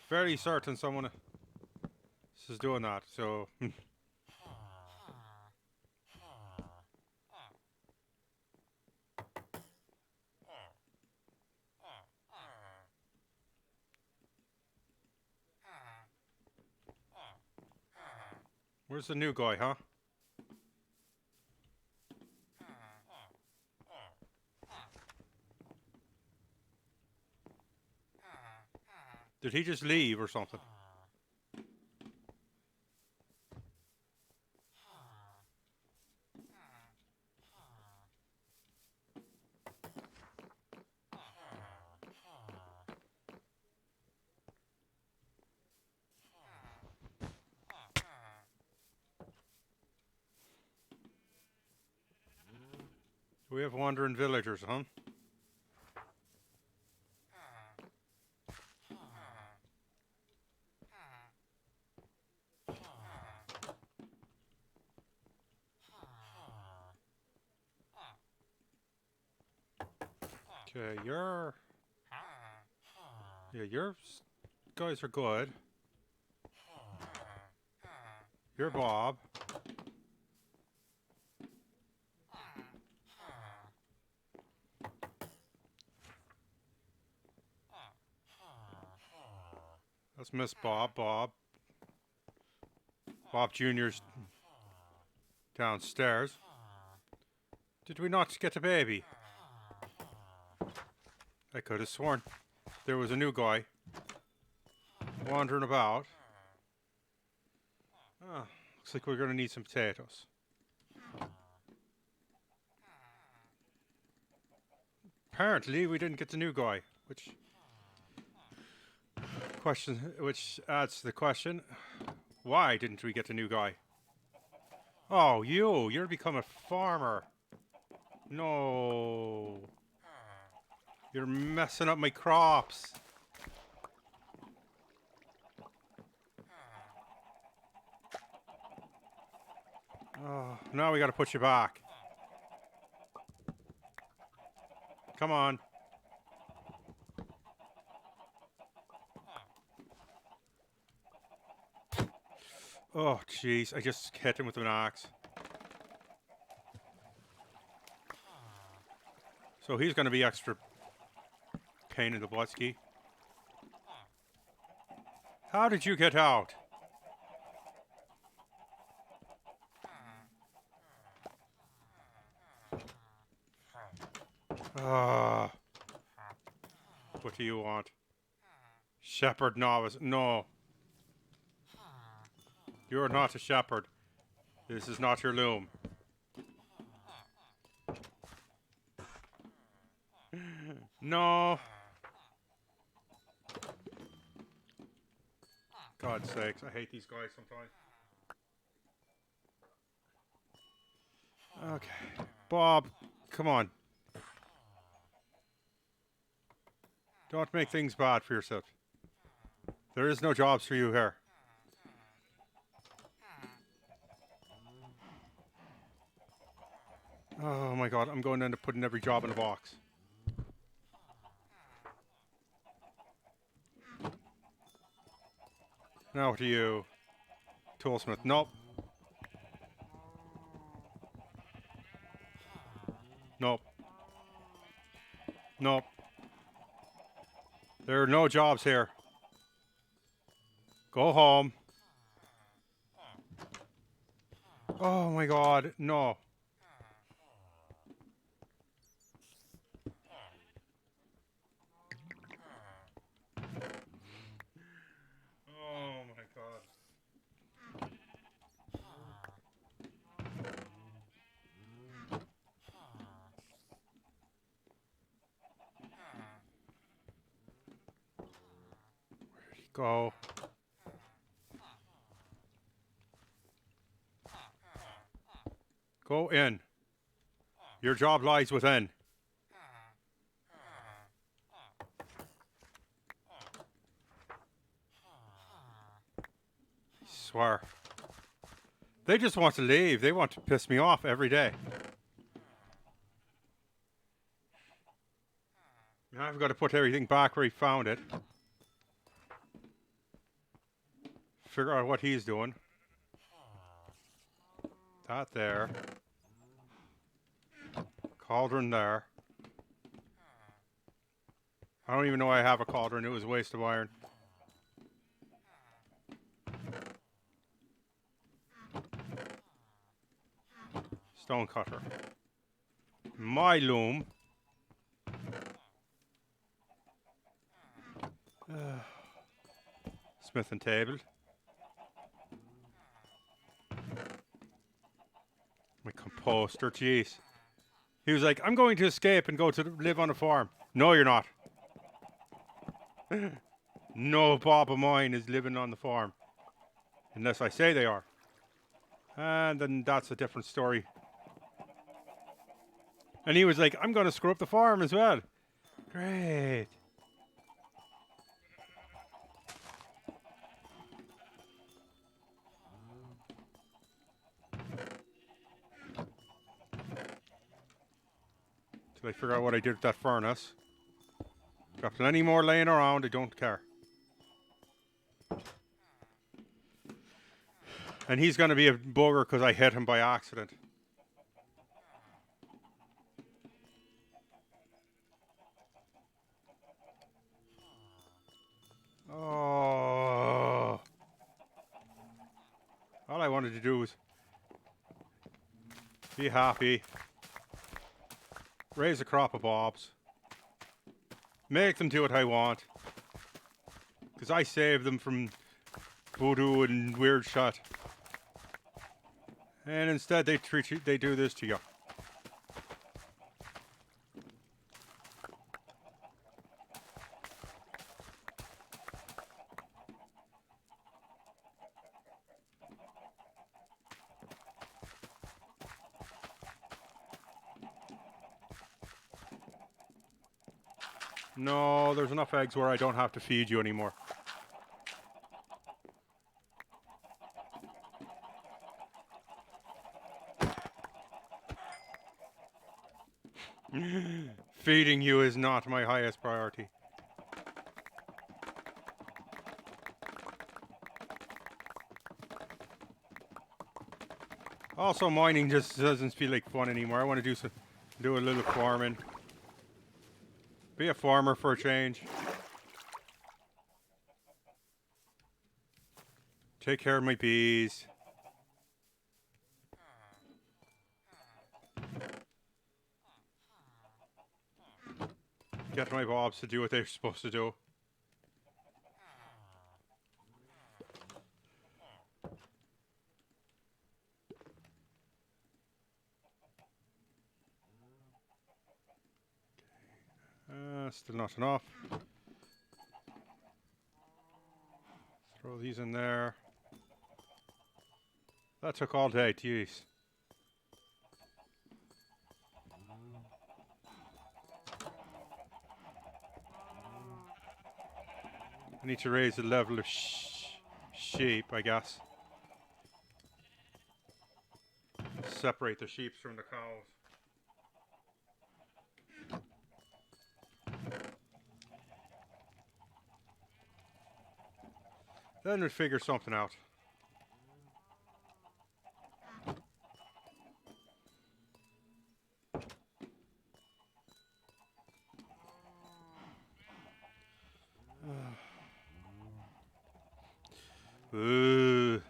fairly certain someone else is doing that, so... Where's the new guy, huh? Did he just leave or something? We have wandering villagers, huh? Okay, your guys are good. You're Bob. Let's miss Bob. Bob Jr.'s downstairs. Did we not get a baby? I could have sworn there was a new guy. wandering about. Ah, looks like we're going to need some potatoes. Apparently, we didn't get the new guy, which adds to the question: why didn't we get the new guy? Oh, you're become a farmer. No, you're messing up my crops. Oh, now we got to put you back. Come on. Oh, jeez. I just hit him with an axe. So he's going to be extra pain in the butt ski. How did you get out? Ah. What do you want? Shepherd novice. No. You're not a shepherd. This is not your loom. No. God's sakes, I hate these guys sometimes. Okay. Bob, come on. Don't make things bad for yourself. There is no jobs for you here. Oh my god, I'm going to end up putting every job in a box. Now to you. Toolsmith. Nope. Nope. Nope. There are no jobs here. Go home. Oh my god, no. Oh my god. Where'd he go? Go in. Your job lies within. Swear. They just want to leave. They want to piss me off every day. Now I've got to put everything back where he found it. Figure out what he's doing. That there. Cauldron there. I don't even know I have a cauldron. It was a waste of iron. Stone cutter. My loom. Smith and table. My composter, jeez. He was like, I'm going to escape and go to live on a farm. No, you're not. No Bob of mine is living on the farm. Unless I say they are. And then that's a different story. And he was like, I'm going to screw up the farm as well. Great. Till I figure out what I did with that furnace. Got plenty more laying around, I don't care. And he's going to be a bugger because I hit him by accident. Oh. All I wanted to do was be happy. Raise a crop of bobs. Make them do what I want. Because I saved them from voodoo and weird shit. And instead they do this to you. No, there's enough eggs where I don't have to feed you anymore. Feeding you is not my highest priority. Also, mining just doesn't feel like fun anymore. I want to do a little farming. Be a farmer for a change. Take care of my bees. Get my bobs to do what they're supposed to do. Still not enough. Throw these in there. That took all day, jeez. I need to raise the level of sheep, I guess. Separate the sheep from the cows. Then we'll figure something out. Ooh.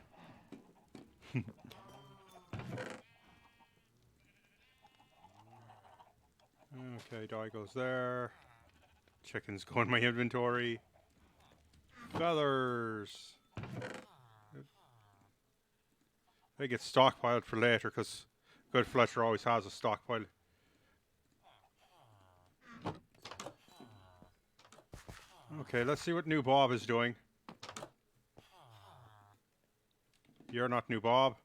Okay, dye goes there. Chickens go in my inventory. Feathers. They get stockpiled for later because good Fletcher always has a stockpile. Okay, let's see what new Bob is doing. You're not new Bob.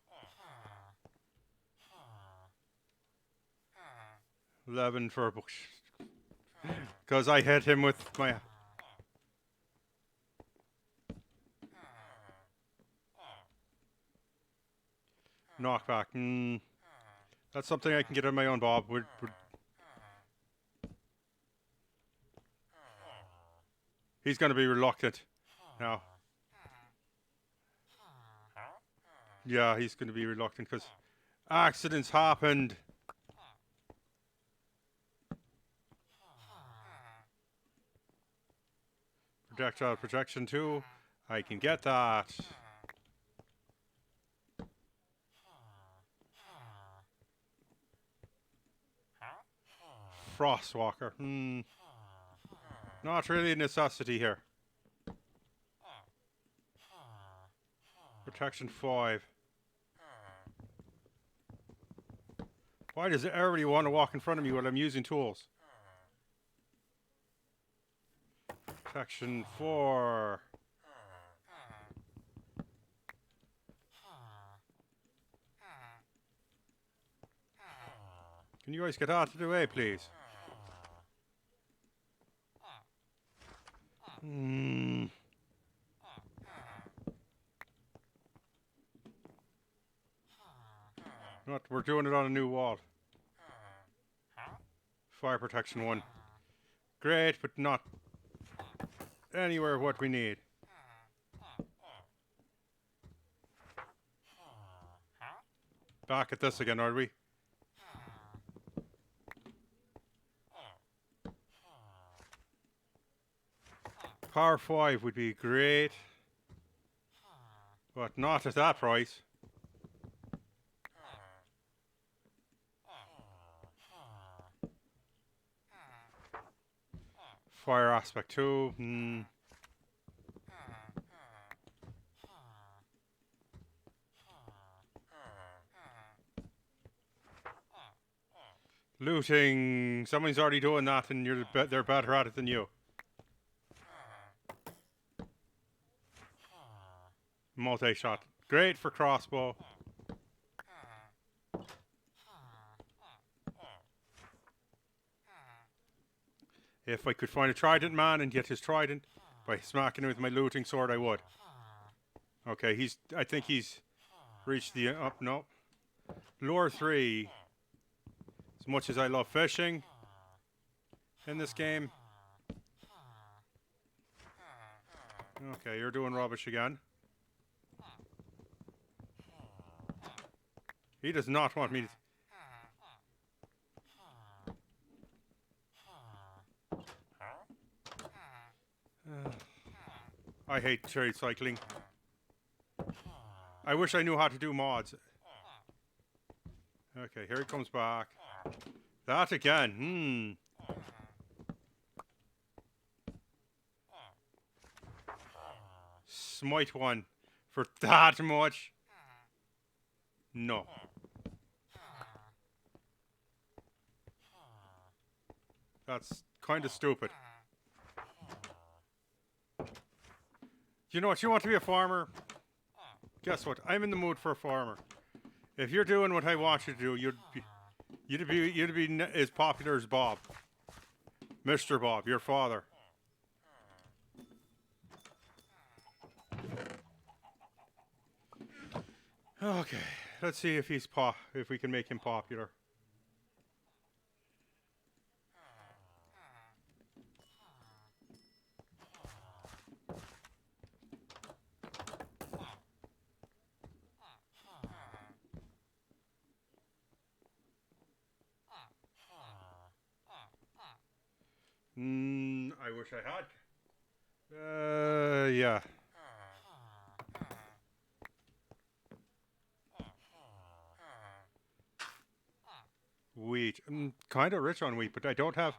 11 for a bush. Because I hit him with my... knockback. That's something I can get on my own, Bob. He's going to be reluctant now. Yeah, he's going to be reluctant because accidents happened. Projectile projection 2. I can get that. Frostwalker. Not really a necessity here. Protection 5. Why does everybody want to walk in front of me while I'm using tools? Protection 4. Can you guys get out of the way, please? What? We're doing it on a new wall. Fire protection 1. Great, but not anywhere what we need. Back at this again, are we? Power 5 would be great, but not at that price. Fire aspect 2. Looting. Someone's already doing that, and they're better at it than you. Multi-shot. Great for crossbow. If I could find a trident man and get his trident by smacking him with my looting sword, I would. Okay, I think he's reached the up. No. Lure 3. As much as I love fishing in this game. Okay, you're doing rubbish again. He does not want me to... I hate trade cycling. I wish I knew how to do mods. Okay, here he comes back. That again. Smite one for that much. No. That's kind of stupid. You know what? You want to be a farmer? Guess what? I'm in the mood for a farmer. If you're doing what I want you to do, you'd be as popular as Bob, Mr. Bob, your father. Okay, let's see if if we can make him popular. I wish I had. Yeah. Wheat. I'm kind of rich on wheat, but I don't have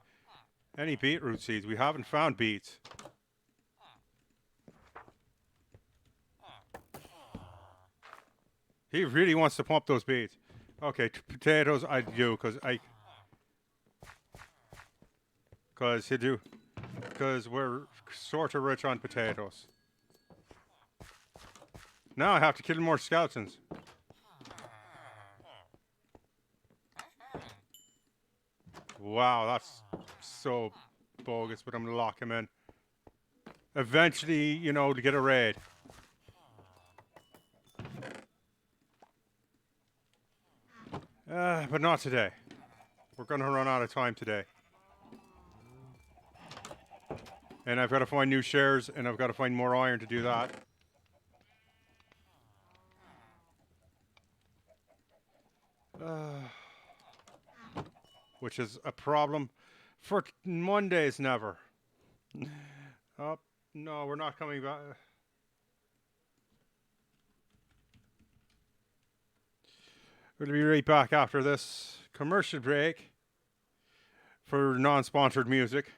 any beetroot seeds. We haven't found beets. He really wants to pump those beets. Okay, potatoes I do, because we're sort of rich on potatoes. Now I have to kill more skeletons. Wow, that's so bogus, but I'm gonna lock him in. Eventually, you know, to get a raid. But not today. We're gonna run out of time today. And I've got to find new shares, and I've got to find more iron to do that. Which is a problem for Mondays never. Oh, no, we're not coming back. We'll be right back after this commercial break for non-sponsored music.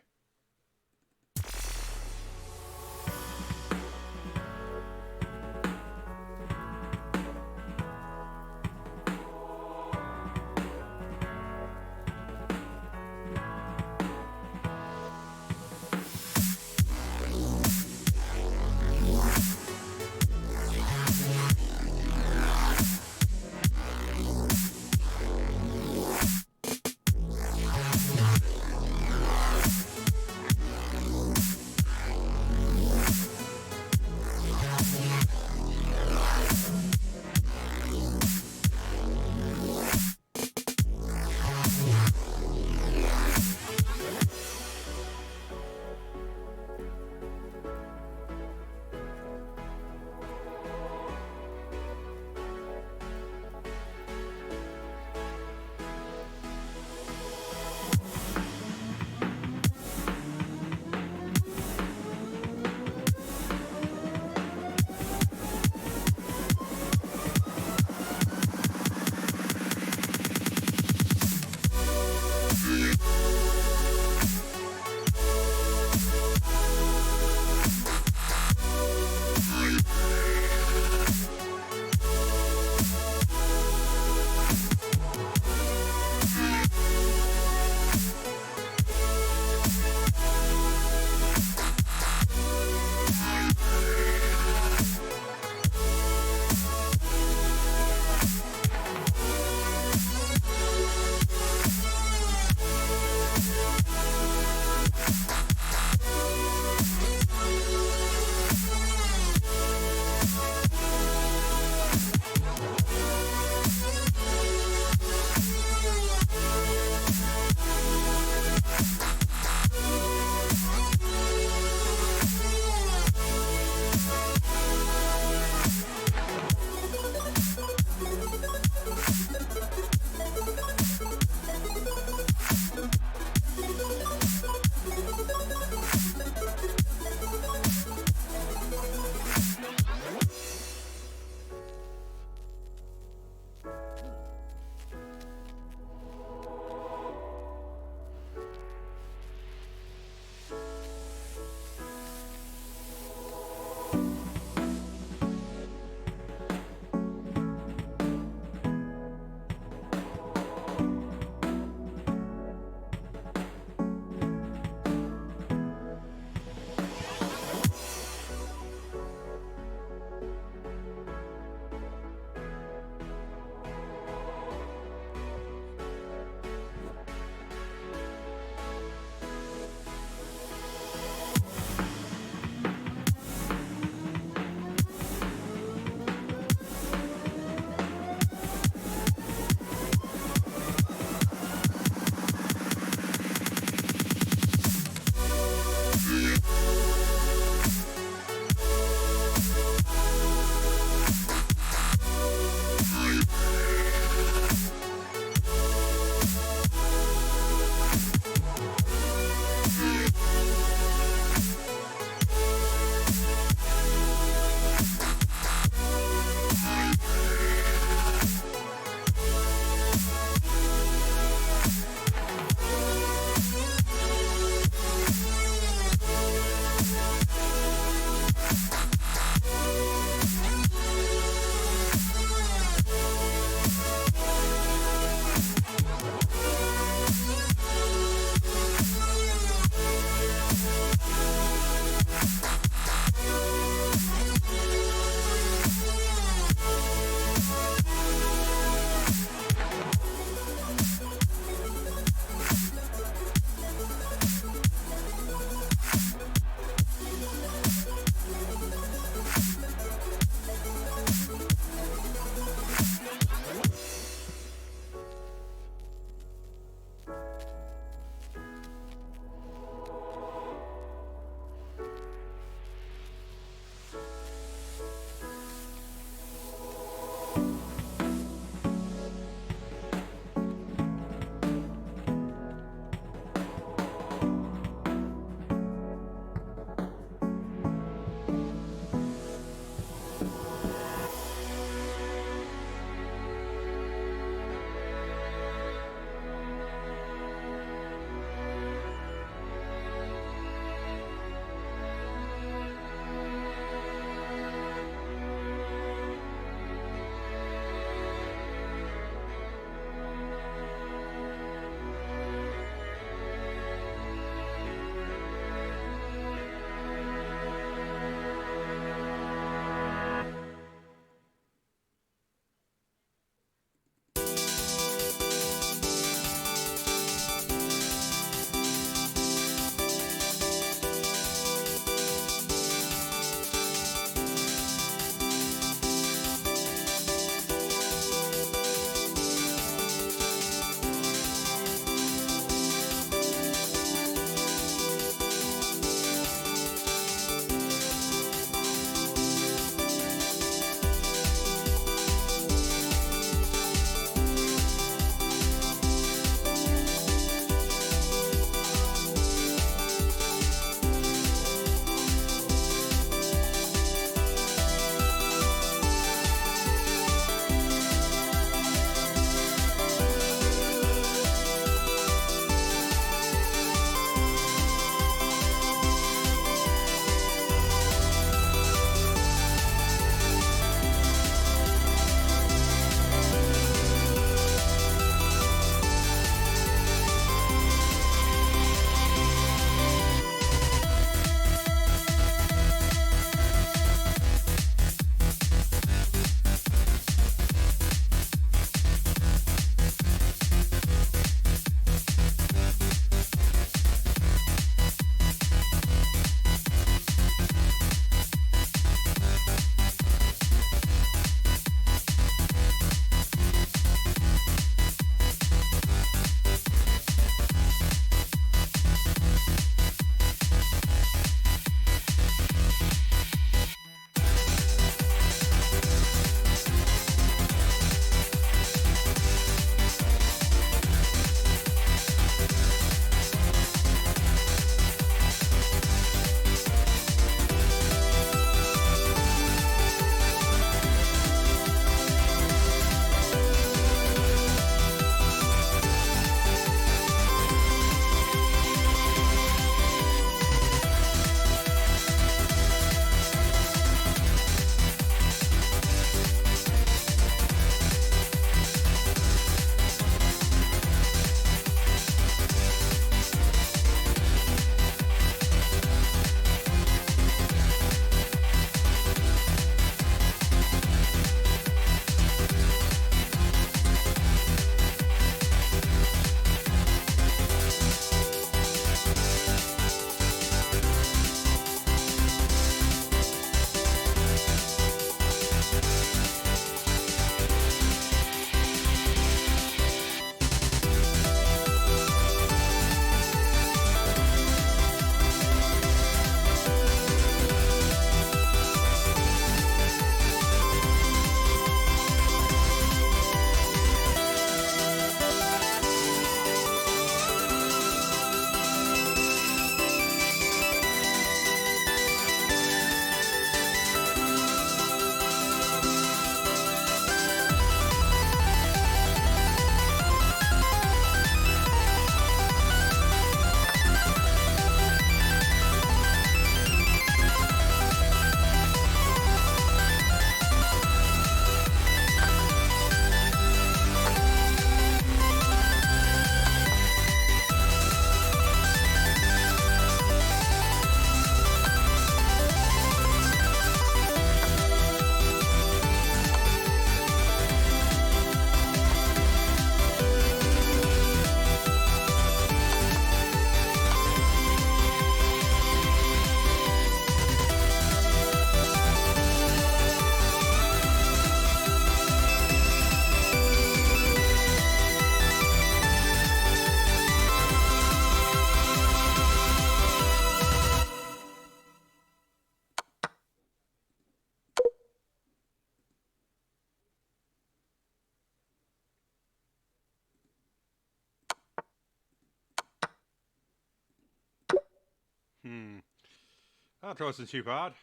That wasn't too bad.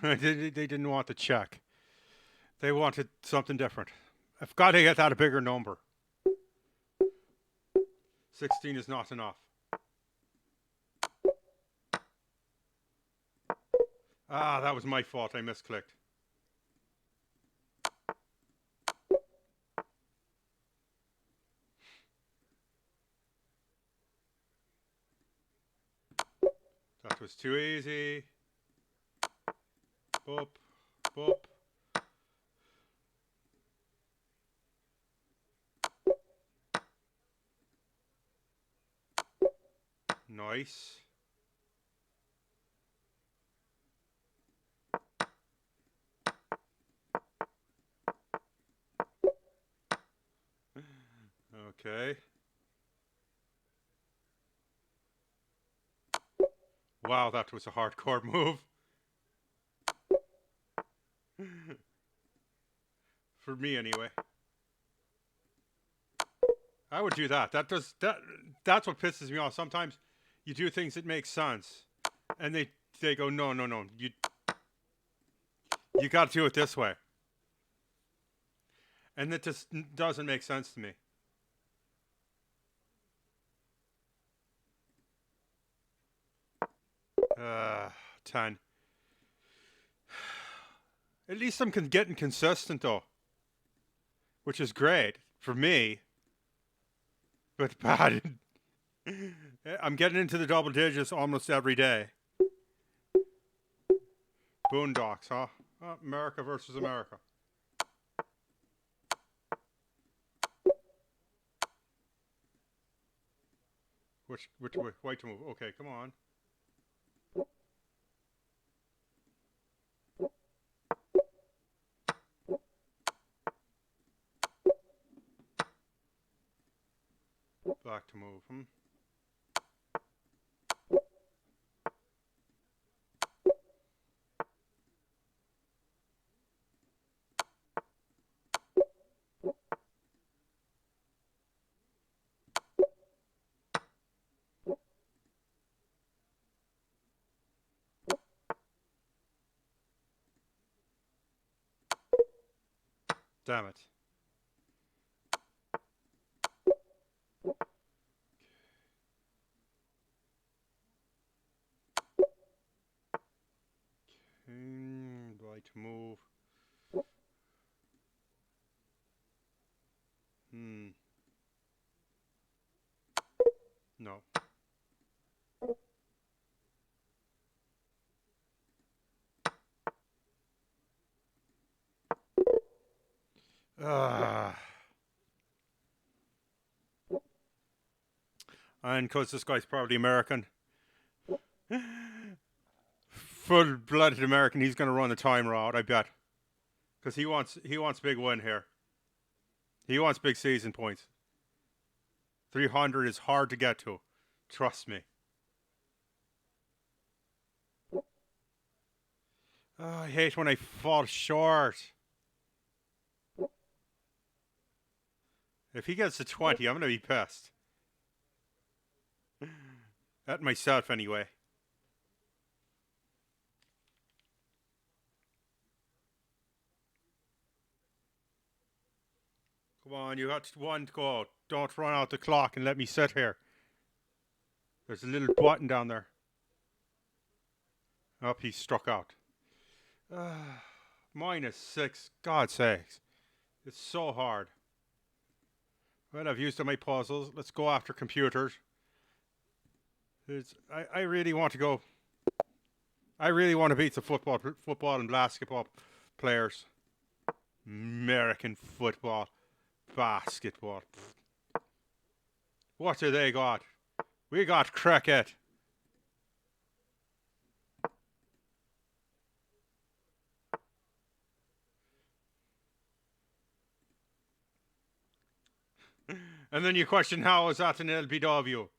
They didn't want the check. They wanted something different. I've got to get that a bigger number. 16 is not enough. Ah, that was my fault. I misclicked. That was too easy. Boop, boop. Nice. Okay. Wow, that was a hardcore move. For me, anyway. I would do that. That's what pisses me off. Sometimes you do things that make sense, and they go, no, no, no. You got to do it this way, and it just doesn't make sense to me. Uh, 10. At least I'm getting consistent though, which is great for me. But bad. I'm getting into the double digits almost every day. Boondocks, huh? Oh, America versus America. Which way to move? Okay, come on. Back to move. Damn it. Right to move. No. And because this guy's probably American, full-blooded American, he's going to run the timer out, I bet. Because he wants big win here. He wants big season points. 300 is hard to get to. Trust me. Oh, I hate when I fall short. If he gets to 20, I'm going to be pissed. At myself, anyway. Come on, you got one to go. Don't run out the clock and let me sit here. There's a little button down there. Oh, he struck out. -6. God's sakes. It's so hard. Well, I've used up my puzzles. Let's go after computers. I really want to go. I really want to beat the football and basketball players. American football, basketball. What do they got? We got cricket. And then you question how is that an LBW?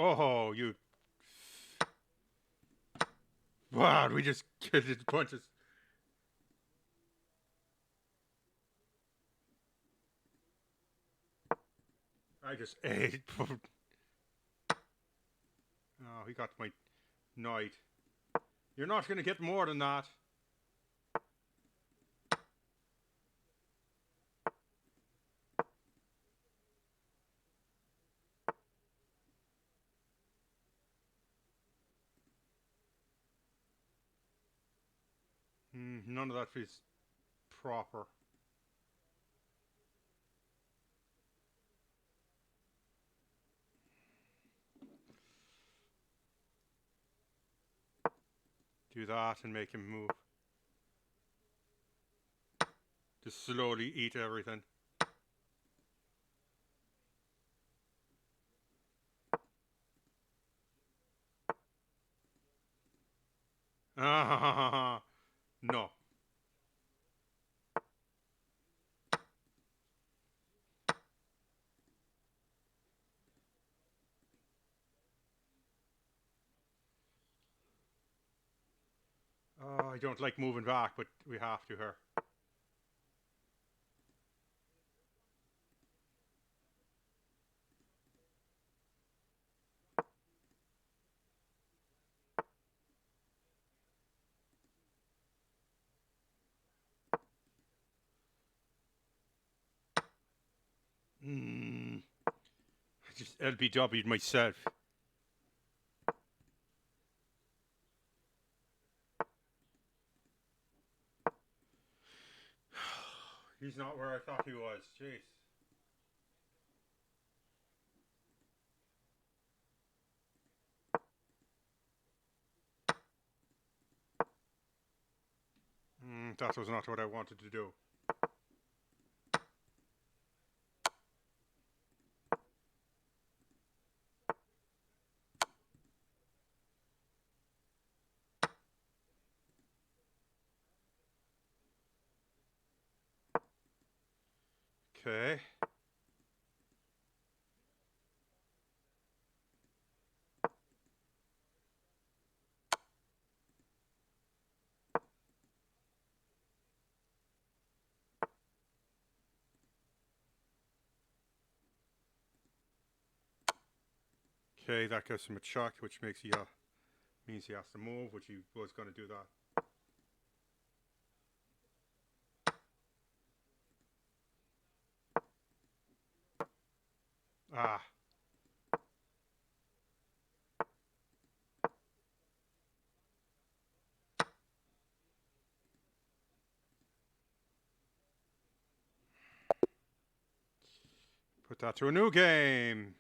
Oh, you. Wow, we just killed his punches. I just ate. Oh, he got my knight. You're not going to get more than that. None of that feels proper. Do that and make him move. Just slowly eat everything. Ah, no. Oh, I don't like moving back, but we have to here. I just LBW'd myself. He's not where I thought he was. Jeez. That was not what I wanted to do. Okay. Okay, that gives him a chuck, which makes he means he has to move, which he was going to do that. Ah. Put that to a new game.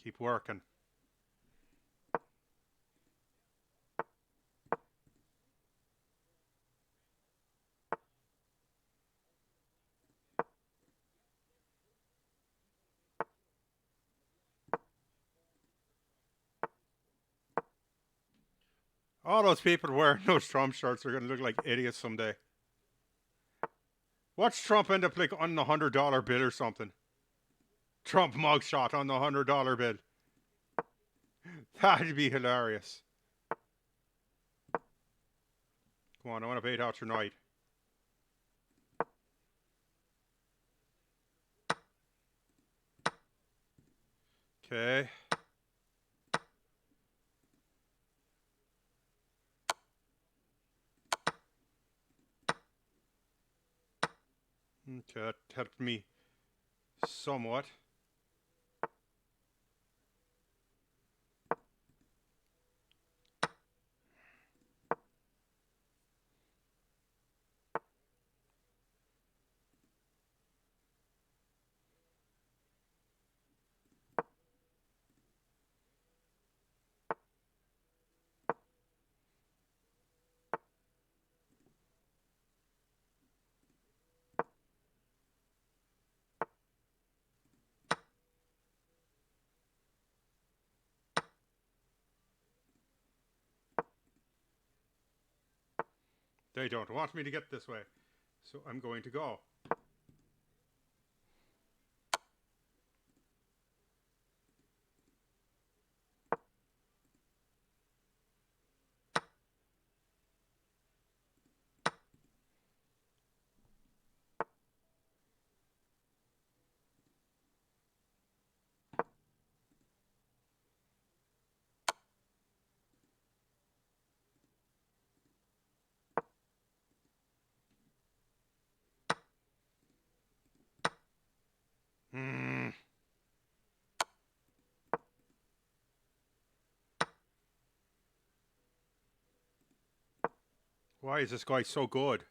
Keep working. All those people wearing those Trump shirts are going to look like idiots someday. Watch Trump end up like on the $100 bill or something. Trump mugshot on the $100 bill. That'd be hilarious. Come on, I want to bait out your night. Okay. Okay, that helped me somewhat. They don't want me to get this way, so I'm going to go. Hmm. Why is this guy so good?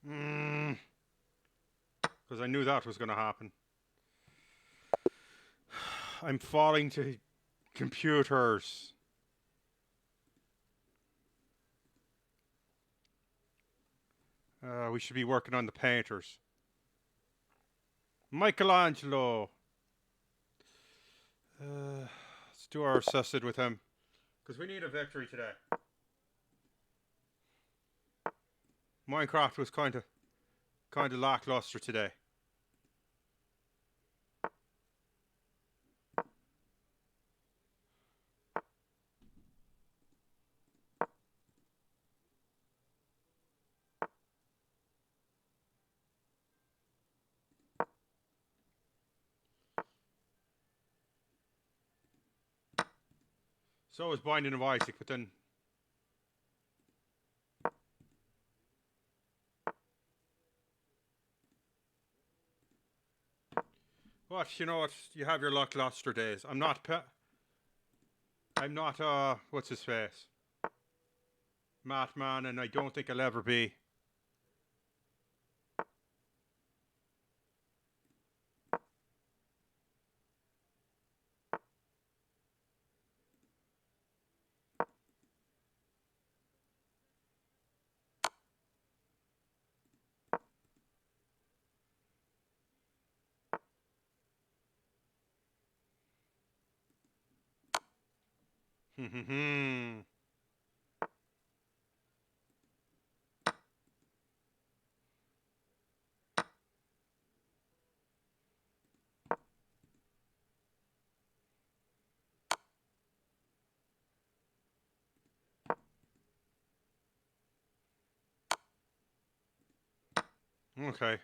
Hmm. Because I knew that was going to happen. I'm falling to computers. We should be working on the painters. Michelangelo. Let's do our assessed with him. Because we need a victory today. Minecraft was kind of lackluster today. So was Binding of Isaac, but then... What? You know what? You have your lackluster days. I'm not... what's his face? Matt Man, and I don't think I'll ever be. Okay.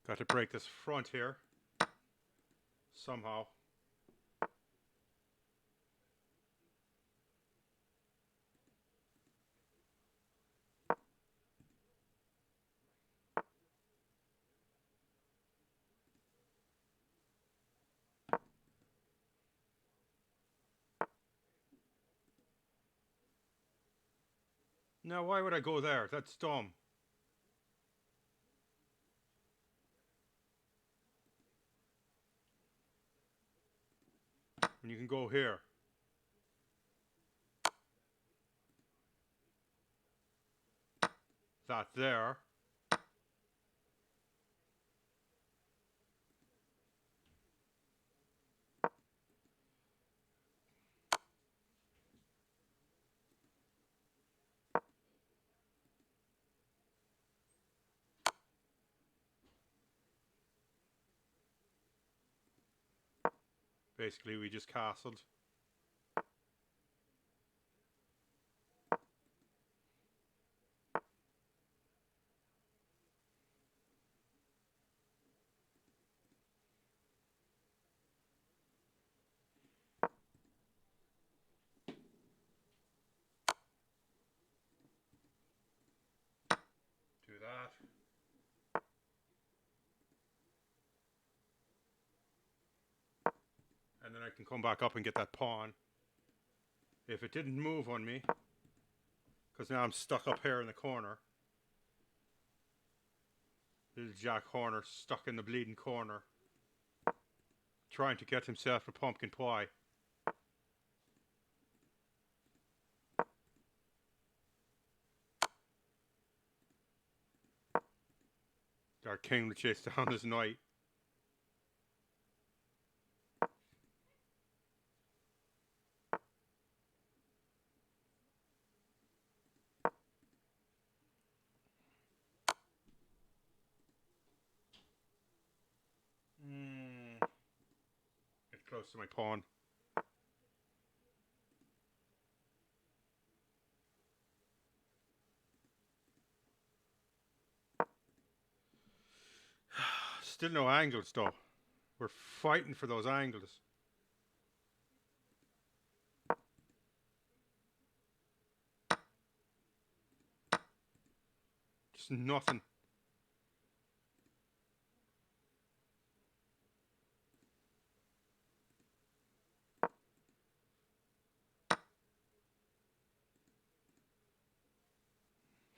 Got to break this front here. Somehow. Now, why would I go there? That's dumb. When you can go here. That there. Basically, we just castled. Do that. And then I can come back up and get that pawn. If it didn't move on me. Because now I'm stuck up here in the corner. Little Jack Horner stuck in the bleeding corner. Trying to get himself a pumpkin pie. Our king to chase down this knight. Get close to my pawn. Still no angles though. We're fighting for those angles. Just nothing.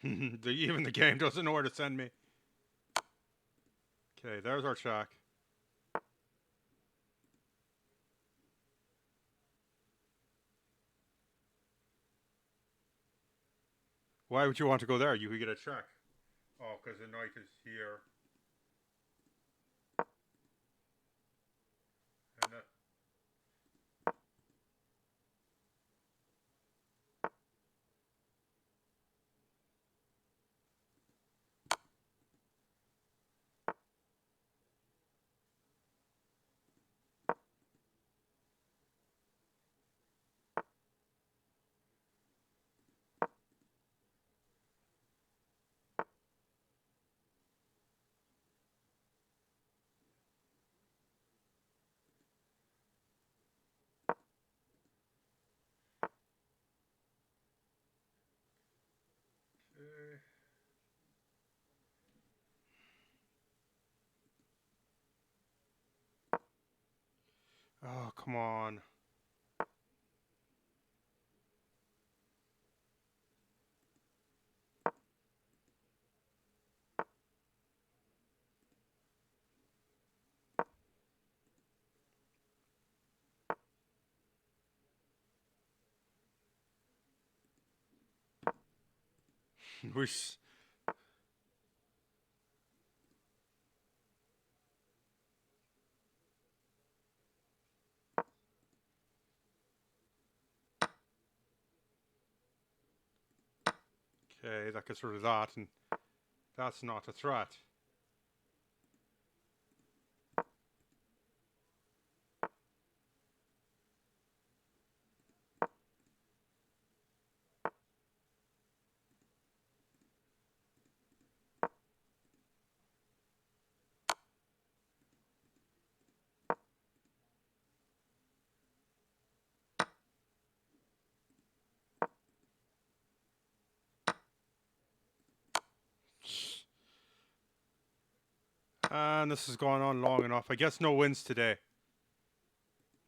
Even the game doesn't know where to send me. Okay, there's our check. Why would you want to go there? You could get a check. Oh, because the knight is here. And that. Oh, come on. Wish. Okay, that gets rid of that, and that's not a threat. And this has gone on long enough. I guess no wins today.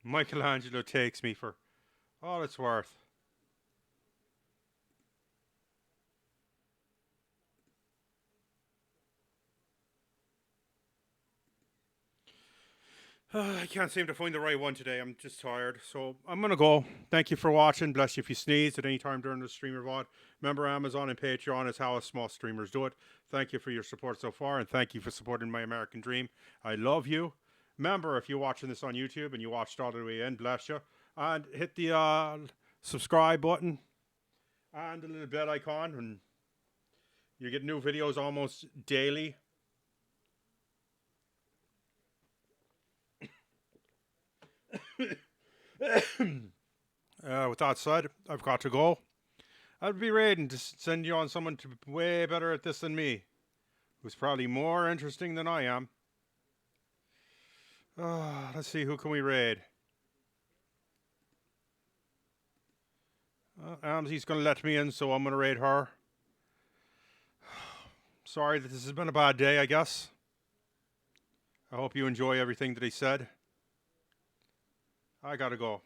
Michelangelo takes me for all it's worth. I can't seem to find the right one today. I'm just tired. So I'm going to go. Thank you for watching. Bless you if you sneeze at any time during the stream or VOD. Remember, Amazon and Patreon is how us small streamers do it. Thank you for your support so far, and thank you for supporting my American dream. I love you. Remember, if you're watching this on YouTube and you watched all the way in, bless you. And hit the subscribe button and the little bell icon, and you get new videos almost daily. With that said, I've got to go. I'd be ready to send you on someone to be way better at this than me, who's probably more interesting than I am. Let's see, who can we raid? Amsy's going to let me in, so I'm going to raid her. Sorry that this has been a bad day, I guess. I hope you enjoy everything that he said. I gotta go.